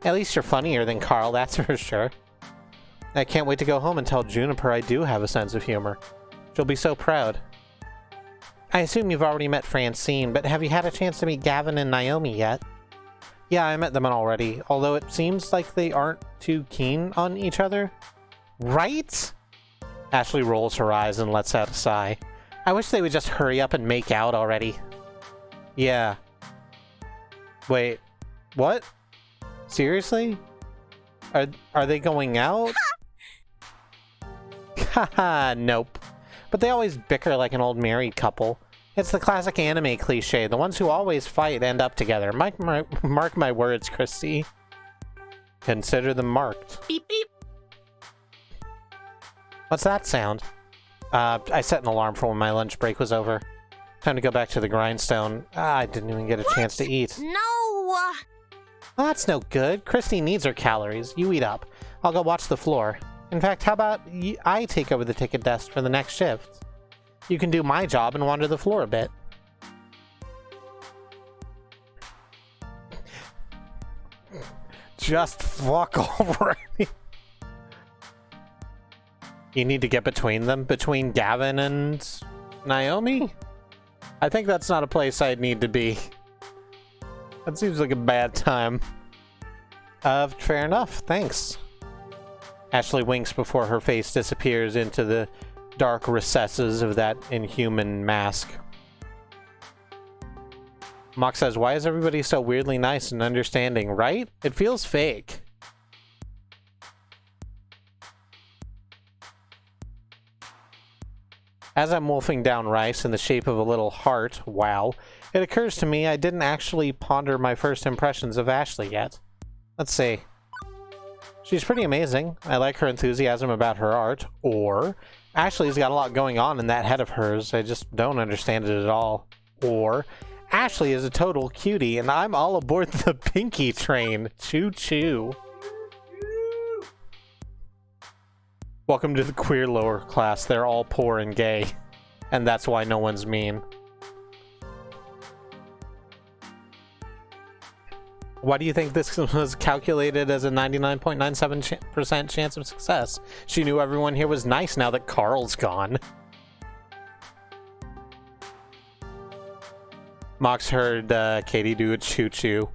At least you're funnier than Carl, that's for sure. I can't wait to go home and tell Juniper I do have a sense of humor. She'll be so proud. I assume you've already met Francine, but have you had a chance to meet Gavin and Naomi yet? Yeah, I met them already, although it seems like they aren't too keen on each other. Right? Ashley rolls her eyes and lets out a sigh. I wish they would just hurry up and make out already. Yeah. Wait, what? Seriously? Are they going out? Haha, nope. But they always bicker like an old married couple. It's the classic anime cliche. The ones who always fight end up together. Mark my words, Kristi. Consider them marked. Beep beep. What's that sound? I set an alarm for when my lunch break was over. Time to go back to the grindstone. I didn't even get a chance to eat. No! Well, that's no good. Kristi needs her calories. You eat up. I'll go watch the floor. In fact, how about I take over the ticket desk for the next shift? You can do my job and wander the floor a bit. Just fuck already. You need to get between them? Between Gavin and Naomi? I think that's not a place I'd need to be. That seems like a bad time. Fair enough, thanks. Ashley winks before her face disappears into the dark recesses of that inhuman mask. Mock says, why is everybody so weirdly nice and understanding, right? It feels fake. As I'm wolfing down rice in the shape of a little heart, wow, it occurs to me I didn't actually ponder my first impressions of Ashley yet. Let's see. She's pretty amazing. I like her enthusiasm about her art. Or, Ashley's got a lot going on in that head of hers. I just don't understand it at all. Or, Ashley is a total cutie and I'm all aboard the Pinky train. Choo choo. Welcome to the queer lower class. They're all poor and gay. And that's why no one's mean. Why do you think this was calculated as a 99.97% chance of success? She knew everyone here was nice now that Carl's gone. Mox heard Katie do a choo-choo.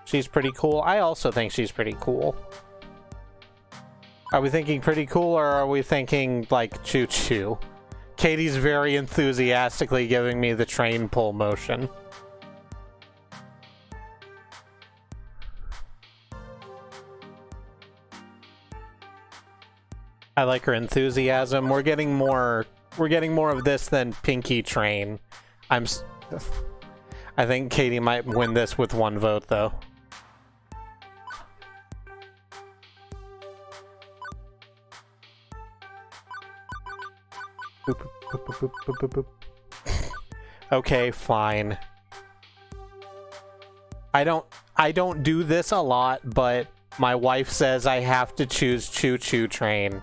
She's pretty cool. I also think she's pretty cool. Are we thinking pretty cool or are we thinking like choo-choo? Katie's very enthusiastically giving me the train pull motion. I like her enthusiasm. We're getting more of this than Pinky Train. I think Katie might win this with one vote though. Boop, boop, boop, boop, boop, boop, boop. Okay, fine. I don't do this a lot, but my wife says I have to choose Choo Choo Train.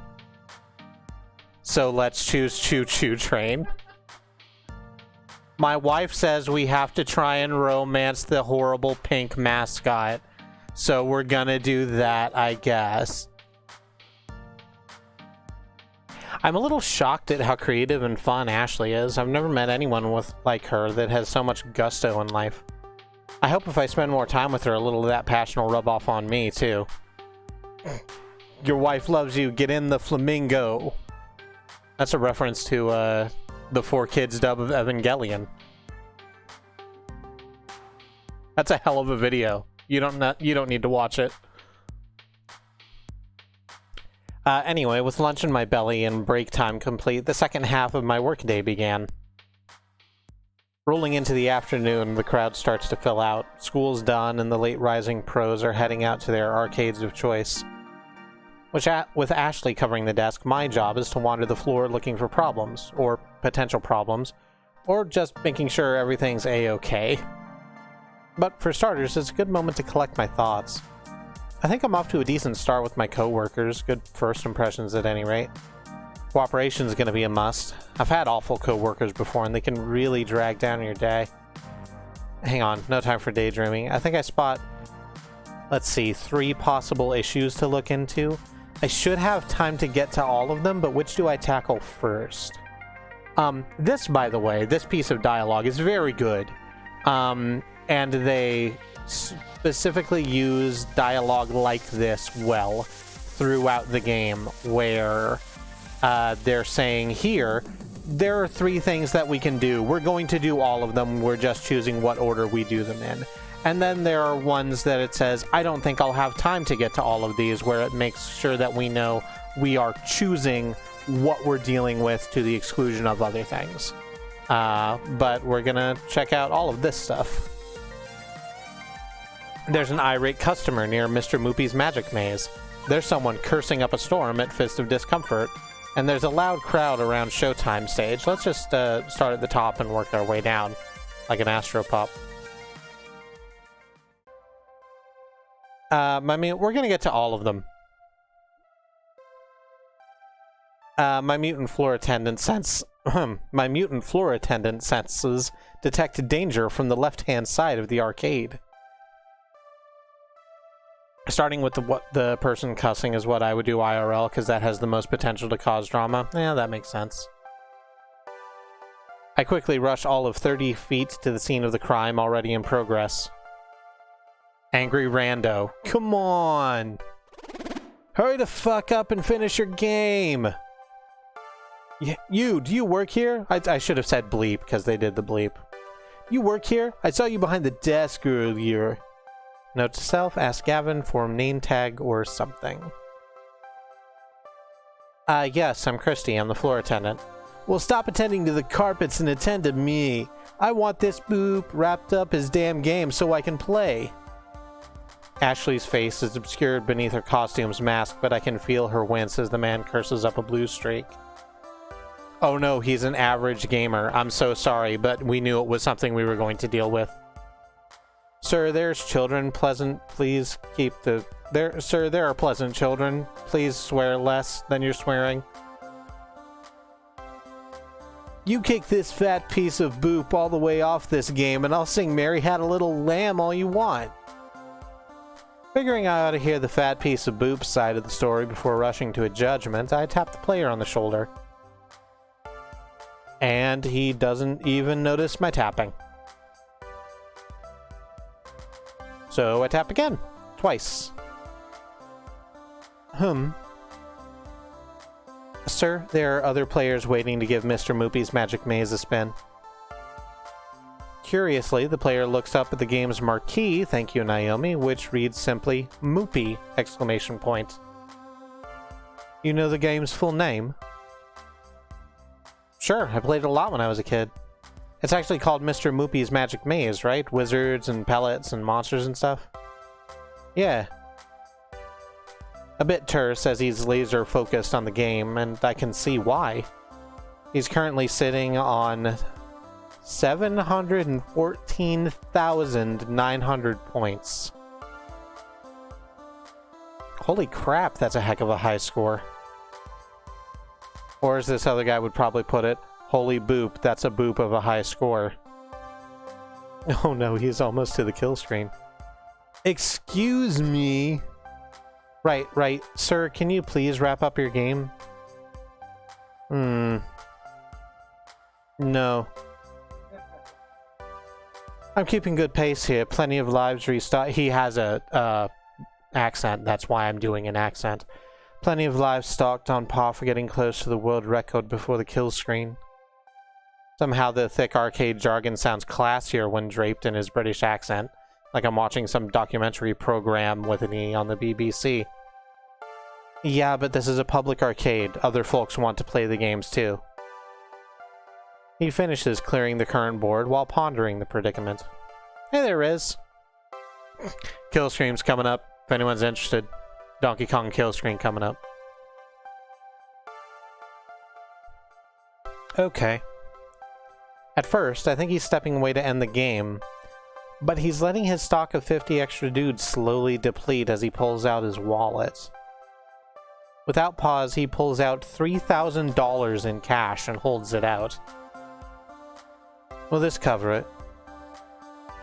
So let's choose Choo Choo Train. My wife says we have to try and romance the horrible pink mascot. So we're gonna do that, I guess. I'm a little shocked at how creative and fun Ashley is. I've never met anyone like her that has so much gusto in life. I hope if I spend more time with her, a little of that passion will rub off on me, too. Your wife loves you, get in the flamingo. That's a reference to the 4Kids dub of Evangelion. That's a hell of a video. You don't need to watch it. Anyway, with lunch in my belly and break time complete, the second half of my workday began. Rolling into the afternoon, the crowd starts to fill out. School's done, and the late-rising pros are heading out to their arcades of choice. With Ashley covering the desk, my job is to wander the floor looking for problems, or potential problems, or just making sure everything's a-okay. But for starters, it's a good moment to collect my thoughts. I think I'm off to a decent start with my coworkers, good first impressions at any rate. Cooperation is going to be a must. I've had awful coworkers before, and they can really drag down your day. Hang on, no time for daydreaming. I think I spot, let's see, 3 possible issues to look into. I should have time to get to all of them, but which do I tackle first? This, by the way, this piece of dialogue is very good. And they specifically use dialogue like this well throughout the game, where they're saying here, there are 3 things that we can do. We're going to do all of them. We're just choosing what order we do them in. And then there are ones that it says, I don't think I'll have time to get to all of these, where it makes sure that we know we are choosing what we're dealing with to the exclusion of other things. But we're gonna check out all of this stuff. There's an irate customer near Mr. Moopy's Magic Maze. There's someone cursing up a storm at Fist of Discomfort. And there's a loud crowd around Showtime stage. Let's just start at the top and work our way down, like an Astropop. We're gonna get to all of them. My mutant floor attendant senses detect danger from the left-hand side of the arcade. Starting with the person cussing is what I would do IRL, because that has the most potential to cause drama. Yeah, that makes sense. I quickly rush all of 30 feet to the scene of the crime already in progress. Angry rando. Come on! Hurry the fuck up and finish your game! Do you work here? I should have said bleep, because they did the bleep. You work here? I saw you behind the desk earlier. Note to self, ask Gavin for a name tag or something. Yes, I'm Kristi. I'm the floor attendant. Well, stop attending to the carpets and attend to me. I want this boop wrapped up his damn game so I can play. Ashley's face is obscured beneath her costume's mask, but I can feel her wince as the man curses up a blue streak. Oh no, he's an average gamer. I'm so sorry, but we knew it was something we were going to deal with. Sir, there's children. Please keep the... Sir, there are pleasant children. Please swear less than you're swearing. You kick this fat piece of boop all the way off this game, and I'll sing Mary Had a Little Lamb all you want. Figuring I ought to hear the fat piece of boop's side of the story before rushing to a judgment, I tap the player on the shoulder. And he doesn't even notice my tapping. So I tap again. Twice. Sir, there are other players waiting to give Mr. Moopy's Magic Maze a spin. Curiously, the player looks up at the game's marquee, thank you Naomi, which reads simply, Moopy! ! You know the game's full name? Sure, I played it a lot when I was a kid. It's actually called Mr. Moopy's Magic Maze, right? Wizards and pellets and monsters and stuff? Yeah. A bit terse as he's laser focused on the game, and I can see why. He's currently sitting on 714,900 points. Holy crap, that's a heck of a high score. Or as this other guy would probably put it, holy boop, that's a boop of a high score. Oh no, he's almost to the kill screen. Excuse me. Right. Sir, can you please wrap up your game? No. I'm keeping good pace here. Plenty of lives restart. He has a accent. That's why I'm doing an accent. Plenty of lives stalked on par for getting close to the world record before the kill screen. Somehow the thick arcade jargon sounds classier when draped in his British accent, like I'm watching some documentary program with an E on the BBC. Yeah, but this is a public arcade. Other folks want to play the games too. He finishes clearing the current board while pondering the predicament. Hey there, Riz. Kill stream's coming up, if anyone's interested. Donkey Kong kill screen coming up. Okay. At first, I think he's stepping away to end the game, but he's letting his stock of 50 extra dudes slowly deplete as he pulls out his wallet. Without pause, he pulls out $3,000 in cash and holds it out. Will this cover it?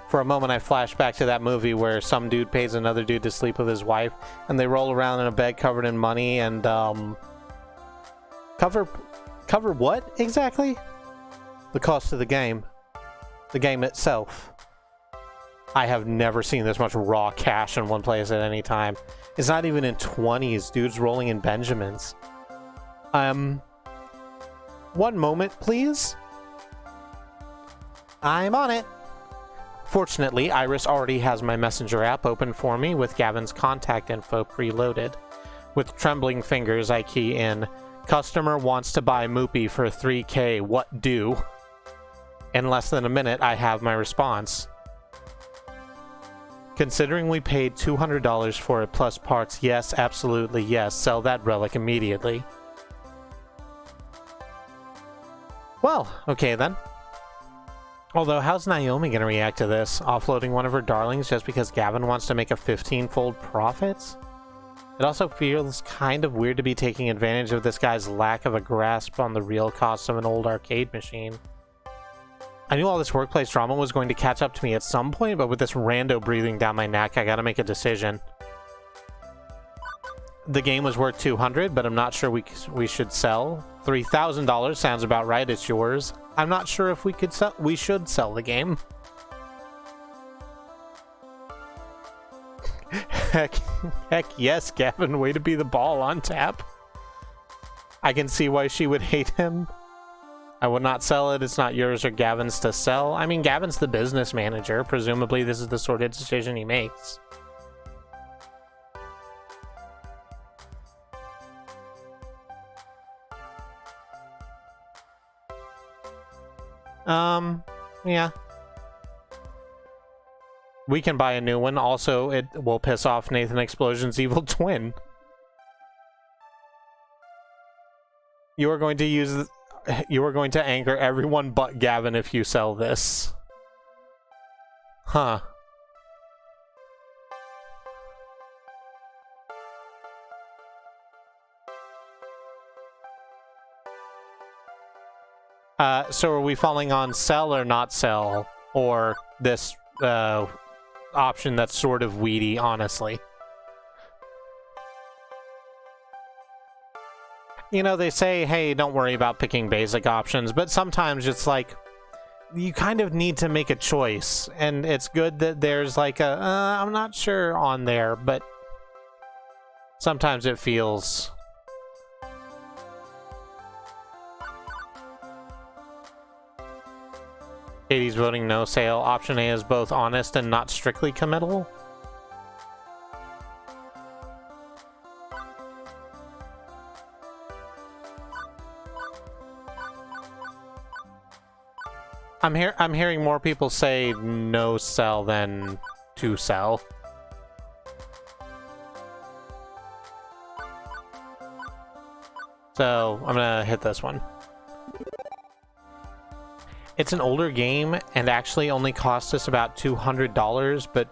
For a moment, I flash back to that movie where some dude pays another dude to sleep with his wife, and they roll around in a bed covered in money and, Cover what, exactly? The cost of the game. The game itself. I have never seen this much raw cash in one place at any time. It's not even in 20s. Dude's rolling in Benjamins. One moment, please. I'm on it. Fortunately, Iris already has my Messenger app open for me with Gavin's contact info preloaded. With trembling fingers, I key in, "Customer wants to buy Moopy for $3K, what do?" In less than a minute, I have my response. Considering we paid $200 for it plus parts, yes, absolutely yes, sell that relic immediately. Well, okay then. Although, how's Naomi gonna react to this? Offloading one of her darlings just because Gavin wants to make a 15-fold profit? It also feels kind of weird to be taking advantage of this guy's lack of a grasp on the real cost of an old arcade machine. I knew all this workplace drama was going to catch up to me at some point, but with this rando breathing down my neck, I gotta make a decision. The game was worth $200, but I'm not sure we should sell. $3,000 sounds about right, it's yours. I'm not sure if we should sell the game. Heck yes, Gavin, way to be the ball on tap. I can see why she would hate him. I would not sell it. It's not yours or Gavin's to sell. I mean, Gavin's the business manager. Presumably, this is the sort of decision he makes. Yeah. We can buy a new one. Also, it will piss off Nathan Explosion's evil twin. You are going to anger everyone but Gavin if you sell this. Huh. So are we falling on sell or not sell? Or this, option that's sort of weedy, honestly? You know, they say, hey, don't worry about picking basic options, but sometimes it's like, you kind of need to make a choice, and it's good that there's like a, I'm not sure on there, but sometimes it feels... Katie's voting no sale. Option A is both honest and not strictly committal. I'm hearing more people say no sell than to sell. So I'm gonna hit this one. It's an older game and actually only cost us about $200, but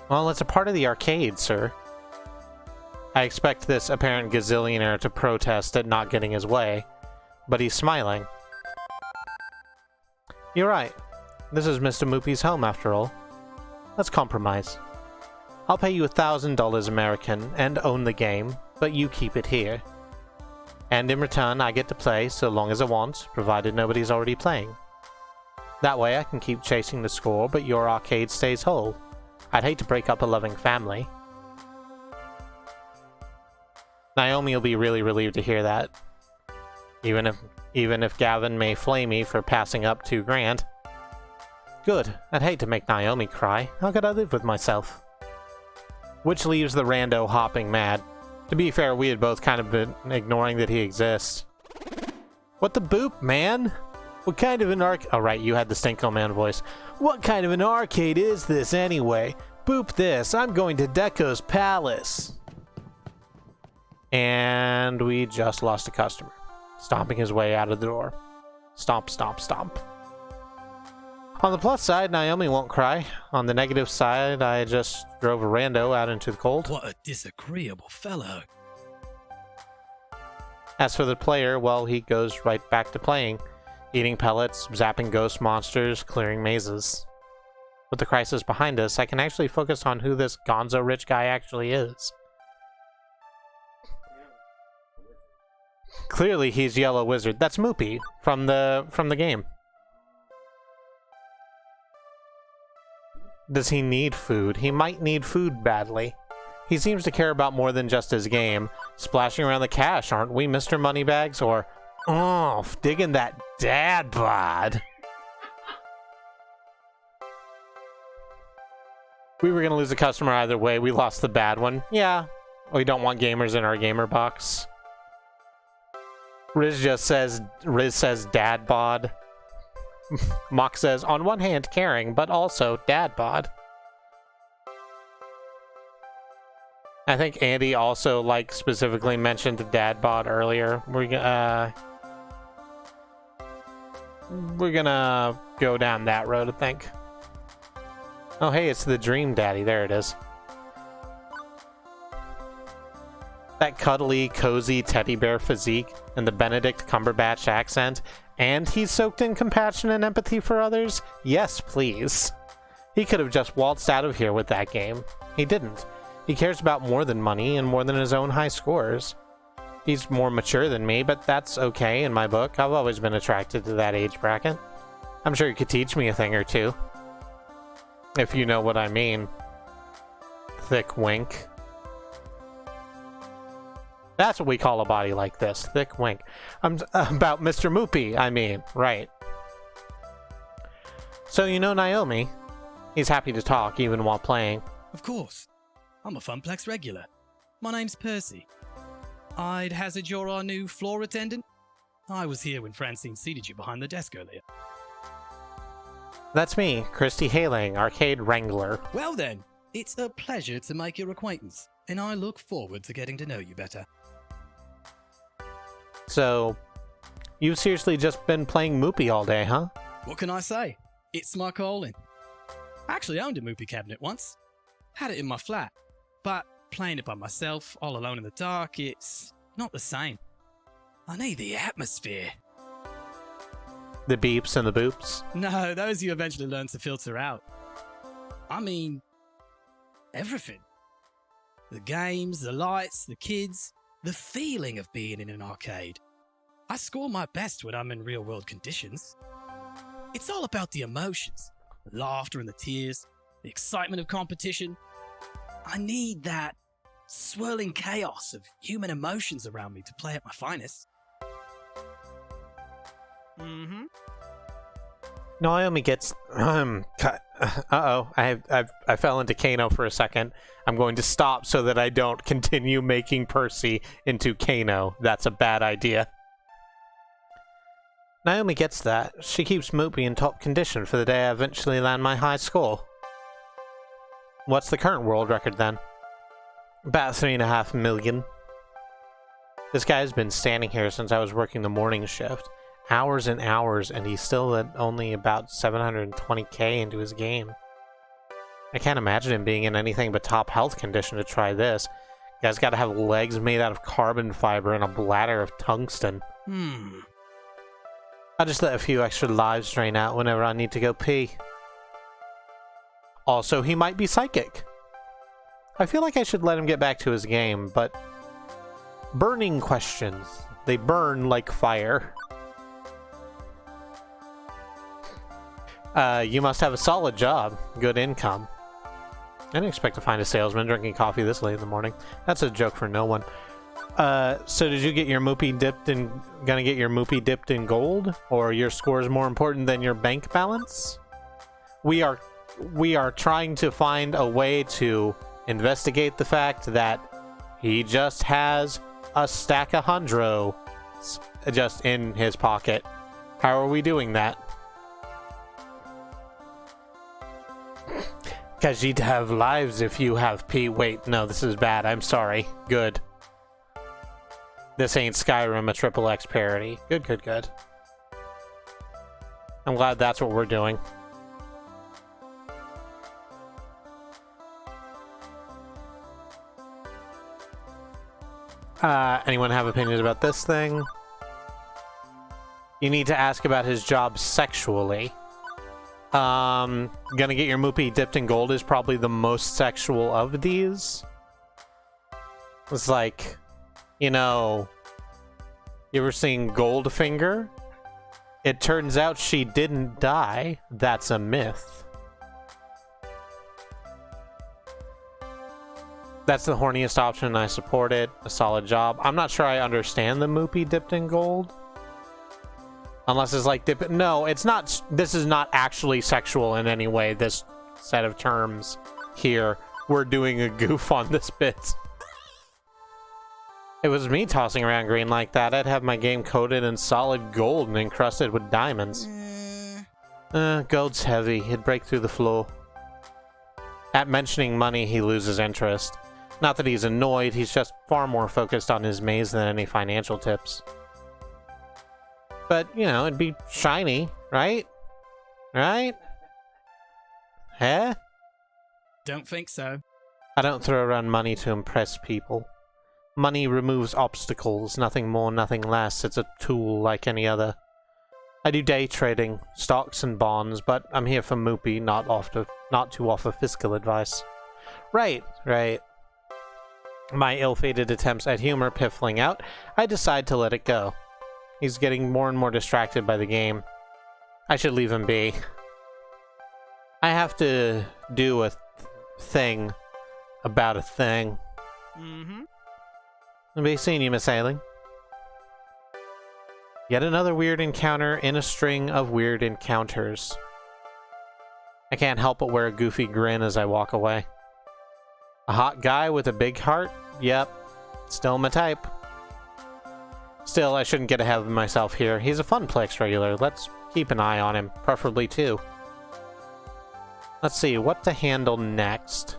well, it's a part of the arcade, sir. I expect this apparent gazillionaire to protest at not getting his way, but he's smiling. You're right. This is Mr. Moopy's home, after all. Let's compromise. I'll pay you $1,000 American and own the game, but you keep it here. And in return, I get to play so long as I want, provided nobody's already playing. That way I can keep chasing the score, but your arcade stays whole. I'd hate to break up a loving family. Naomi will be really relieved to hear that. Even if Gavin may flay me for passing up $2,000. Good. I'd hate to make Naomi cry. How could I live with myself? Which leaves the rando hopping mad. To be fair, we had both kind of been ignoring that he exists. What the boop, man? What kind of an Oh, right, you had the Stinko Man voice. What kind of an arcade is this, anyway? Boop this. I'm going to Deco's Palace. And we just lost a customer. Stomping his way out of the door. Stomp, stomp, stomp. On the plus side, Naomi won't cry. On the negative side, I just drove a rando out into the cold. What a disagreeable fellow. As for the player, well, he goes right back to playing. Eating pellets, zapping ghost monsters, clearing mazes. With the crisis behind us, I can actually focus on who this gonzo rich guy actually is. Clearly, he's Yellow Wizard. That's Moopy from the game. Does he need food? He might need food badly. He seems to care about more than just his game. Splashing around the cash, aren't we, Mr. Moneybags? Or, oh, digging that dad bod. We were going to lose a customer either way. We lost the bad one. Yeah, we don't want gamers in our gamer box. Riz says dad bod. Mock says, on one hand, caring, but also dad bod. I think Andy also, like, specifically mentioned the dad bod earlier. We're gonna go down that road, I think. Oh, hey, it's the Dream Daddy. There it is. That cuddly, cozy teddy bear physique and the Benedict Cumberbatch accent, and he's soaked in compassion and empathy for others? Yes, please. He could have just waltzed out of here with that game. He didn't. He cares about more than money and more than his own high scores. He's more mature than me, but that's okay in my book. I've always been attracted to that age bracket. I'm sure he could teach me a thing or two. If you know what I mean. Thick wink. That's what we call a body like this. Thick wink. I'm about Mr. Moopy, I mean. Right. So you know Naomi. He's happy to talk even while playing. Of course. I'm a Funplex regular. My name's Percy. I'd hazard you're our new floor attendant? I was here when Francine seated you behind the desk earlier. That's me, Kristi Hayling, Arcade Wrangler. Well then, it's a pleasure to make your acquaintance, and I look forward to getting to know you better. So, you've seriously just been playing Moopy all day, huh? What can I say? It's my calling. I actually owned a Moopy cabinet once. Had it in my flat. But playing it by myself, all alone in the dark, it's not the same. I need the atmosphere. The beeps and the boops? No, those you eventually learn to filter out. I mean, everything. The games, the lights, the kids, the feeling of being in an arcade. I score my best when I'm in real-world conditions. It's all about the emotions, the laughter and the tears, the excitement of competition. I need that swirling chaos of human emotions around me to play at my finest. Mm-hmm. Naomi gets uh-oh, I fell into Kano for a second. I'm going to stop so that I don't continue making Percy into Kano. That's a bad idea. Naomi gets that. She keeps Moopy in top condition for the day I eventually land my high score. What's the current world record then? About 3.5 million. This guy's been standing here since I was working the morning shift. Hours and hours, and he's still at only about 720k into his game. I can't imagine him being in anything but top health condition to try this. Guy's gotta have legs made out of carbon fiber and a bladder of tungsten. I'll just let a few extra lives drain out whenever I need to go pee. Also, he might be psychic. I feel like I should let him get back to his game, but... burning questions. They burn like fire. You must have a solid job. Good income. I didn't expect to find a salesman drinking coffee this late in the morning. That's a joke for no one. So did you get your moopy dipped in... Gonna get your moopy dipped in gold? Or your score is more important than your bank balance? We are trying to find a way to investigate the fact that he just has a stack of hundro just in his pocket. How are we doing that? Because you'd have lives if you have P. Wait, no, this is bad. I'm sorry. Good. This ain't Skyrim, a triple X parody. Good, good, good. I'm glad that's what we're doing. Anyone have opinions about this thing? You need to ask about his job sexually. Gonna get your moopy dipped in gold is probably the most sexual of these. It's like, you know, you ever seen Goldfinger? It turns out she didn't die. That's a myth. That's the horniest option, and I support it. A solid job. I'm not sure I understand the moopy dipped in gold. Unless it's like dip. No, it's not. This is not actually sexual in any way. This set of terms here. We're doing a goof on this bit. It was me tossing around green like that. I'd have my game coated in solid gold and encrusted with diamonds. Gold's heavy. It'd break through the floor. At mentioning money, he loses interest. Not that he's annoyed. He's just far more focused on his maze than any financial tips. But, you know, it'd be shiny, right? Right? Huh? Don't think so. I don't throw around money to impress people. Money removes obstacles, nothing more, nothing less. It's a tool like any other. I do day trading, stocks and bonds, but I'm here for Moopy, not to offer fiscal advice. Right. My ill-fated attempts at humor piffling out, I decide to let it go. He's getting more and more distracted by the game. I should leave him be. I have to do a thing about a thing. I'll be seeing you, Miss Hayling. Yet another weird encounter in a string of weird encounters. I can't help but wear a goofy grin as I walk away. A hot guy with a big heart? Yep. Still my type. Still, I shouldn't get ahead of myself here. He's a Funplex regular. Let's keep an eye on him. Preferably two. Let's see, what to handle next.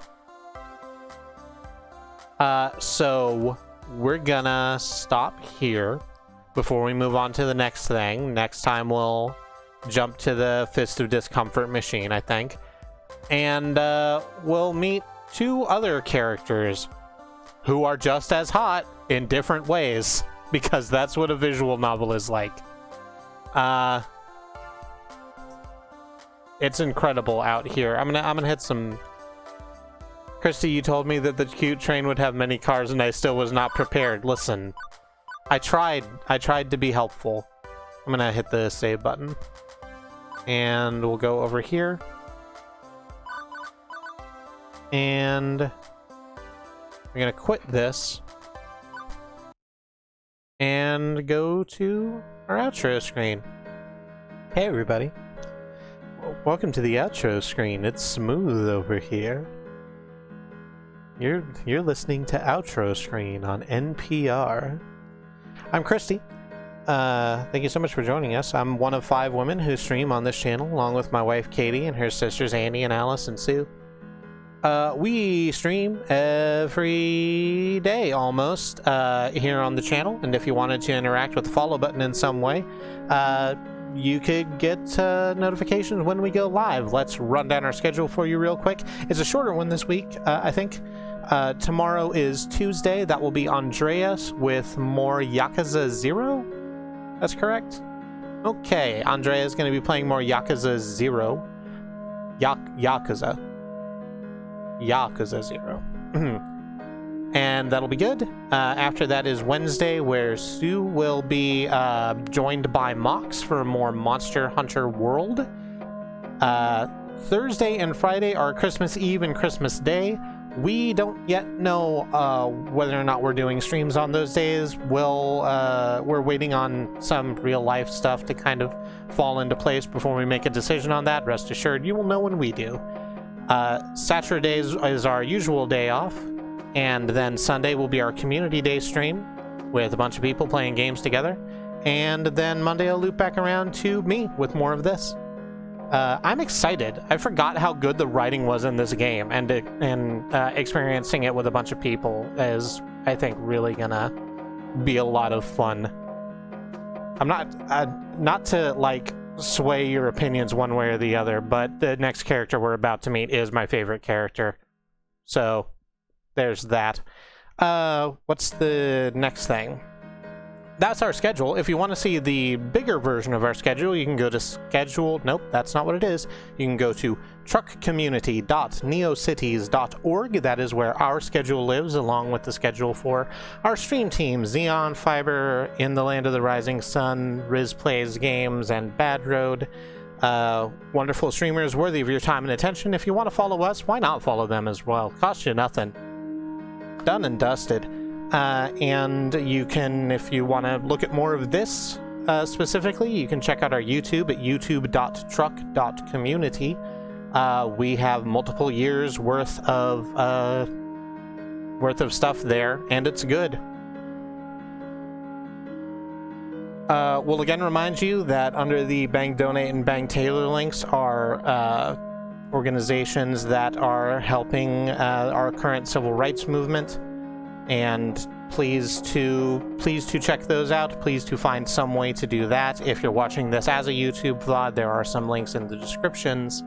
So we're gonna stop here before we move on to the next thing. Next time we'll jump to the Fist of Discomfort machine, I think. And we'll meet two other characters who are just as hot in different ways, because that's what a visual novel is like. It's incredible out here. I'm gonna hit some... Kristi, you told me that the cute train would have many cars and I still was not prepared. Listen, I tried to be helpful. I'm gonna hit the save button. And we'll go over here. And we're gonna quit this. And go to our outro screen. Hey everybody. Welcome to the outro screen. It's smooth over here. You're listening to Outro Screen on NPR. I'm Kristi. Thank you so much for joining us. I'm one of 5 women who stream on this channel, along with my wife Katie and her sisters Annie and Alice and Sue. We stream every day almost here on the channel, and if you wanted to interact with the follow button in some way, you could get notifications when we go live. Let's run down our schedule for you real quick. It's a shorter one this week, I think. Tomorrow is Tuesday. That will be Andreas with more Yakuza 0. That's correct? Okay, Andrea is going to be playing more Yakuza 0. Yakuza 0. and that'll be good. After that is Wednesday, where Sue will be joined by Mox for more Monster Hunter World. Thursday and Friday are Christmas Eve and Christmas Day. We don't yet know whether or not we're doing streams on those days. We're waiting on some real life stuff to kind of fall into place before we make a decision on that. Rest assured, you will know when we do. Saturday is our usual day off, and then Sunday will be our community day stream with a bunch of people playing games together, and then Monday I'll loop back around to me with more of this. I'm excited. I forgot how good the writing was in this game, and experiencing it with a bunch of people is, I think, really gonna be a lot of fun. I'm not to like sway your opinions one way or the other, but the next character we're about to meet is my favorite character, so there's that. What's the next thing? That's our schedule. If you want to see the bigger version of our schedule, you can go to schedule. Nope, that's not what it is. You can go to truckcommunity.neocities.org. That is where our schedule lives, along with the schedule for our stream teams: Xeon, Fiber, In the Land of the Rising Sun, Riz Plays Games, and Bad Road. Wonderful streamers worthy of your time and attention. If you want to follow us, why not follow them as well? Cost you nothing. Done and dusted. And you can, if you want to look at more of this specifically, you can check out our YouTube at youtube.truck.community. We have multiple years worth of stuff there, and it's good. We'll again remind you that under the Bang Donate and Bang Taylor links are organizations that are helping our current civil rights movement. And please to check those out. Please to find some way to do that. If you're watching this as a YouTube VOD, there are some links in the descriptions.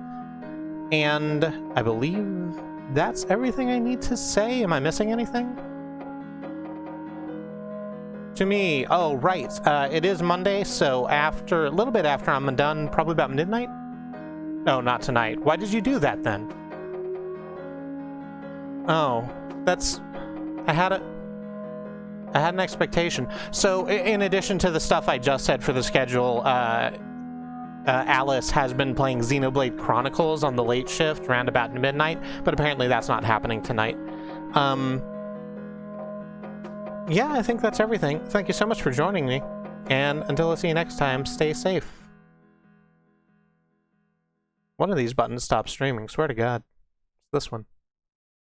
And I believe that's everything I need to say. Am I missing anything? To me, oh right, it is Monday, so a little bit after I'm done, probably about midnight? No, not tonight. Why did you do that then? Oh, that's... I had an expectation. So, in addition to the stuff I just said for the schedule, Alice has been playing Xenoblade Chronicles on the late shift, around about midnight, but apparently that's not happening tonight. Yeah, I think that's everything. Thank you so much for joining me, and until I see you next time, stay safe. One of these buttons stopped streaming, swear to God. It's this one.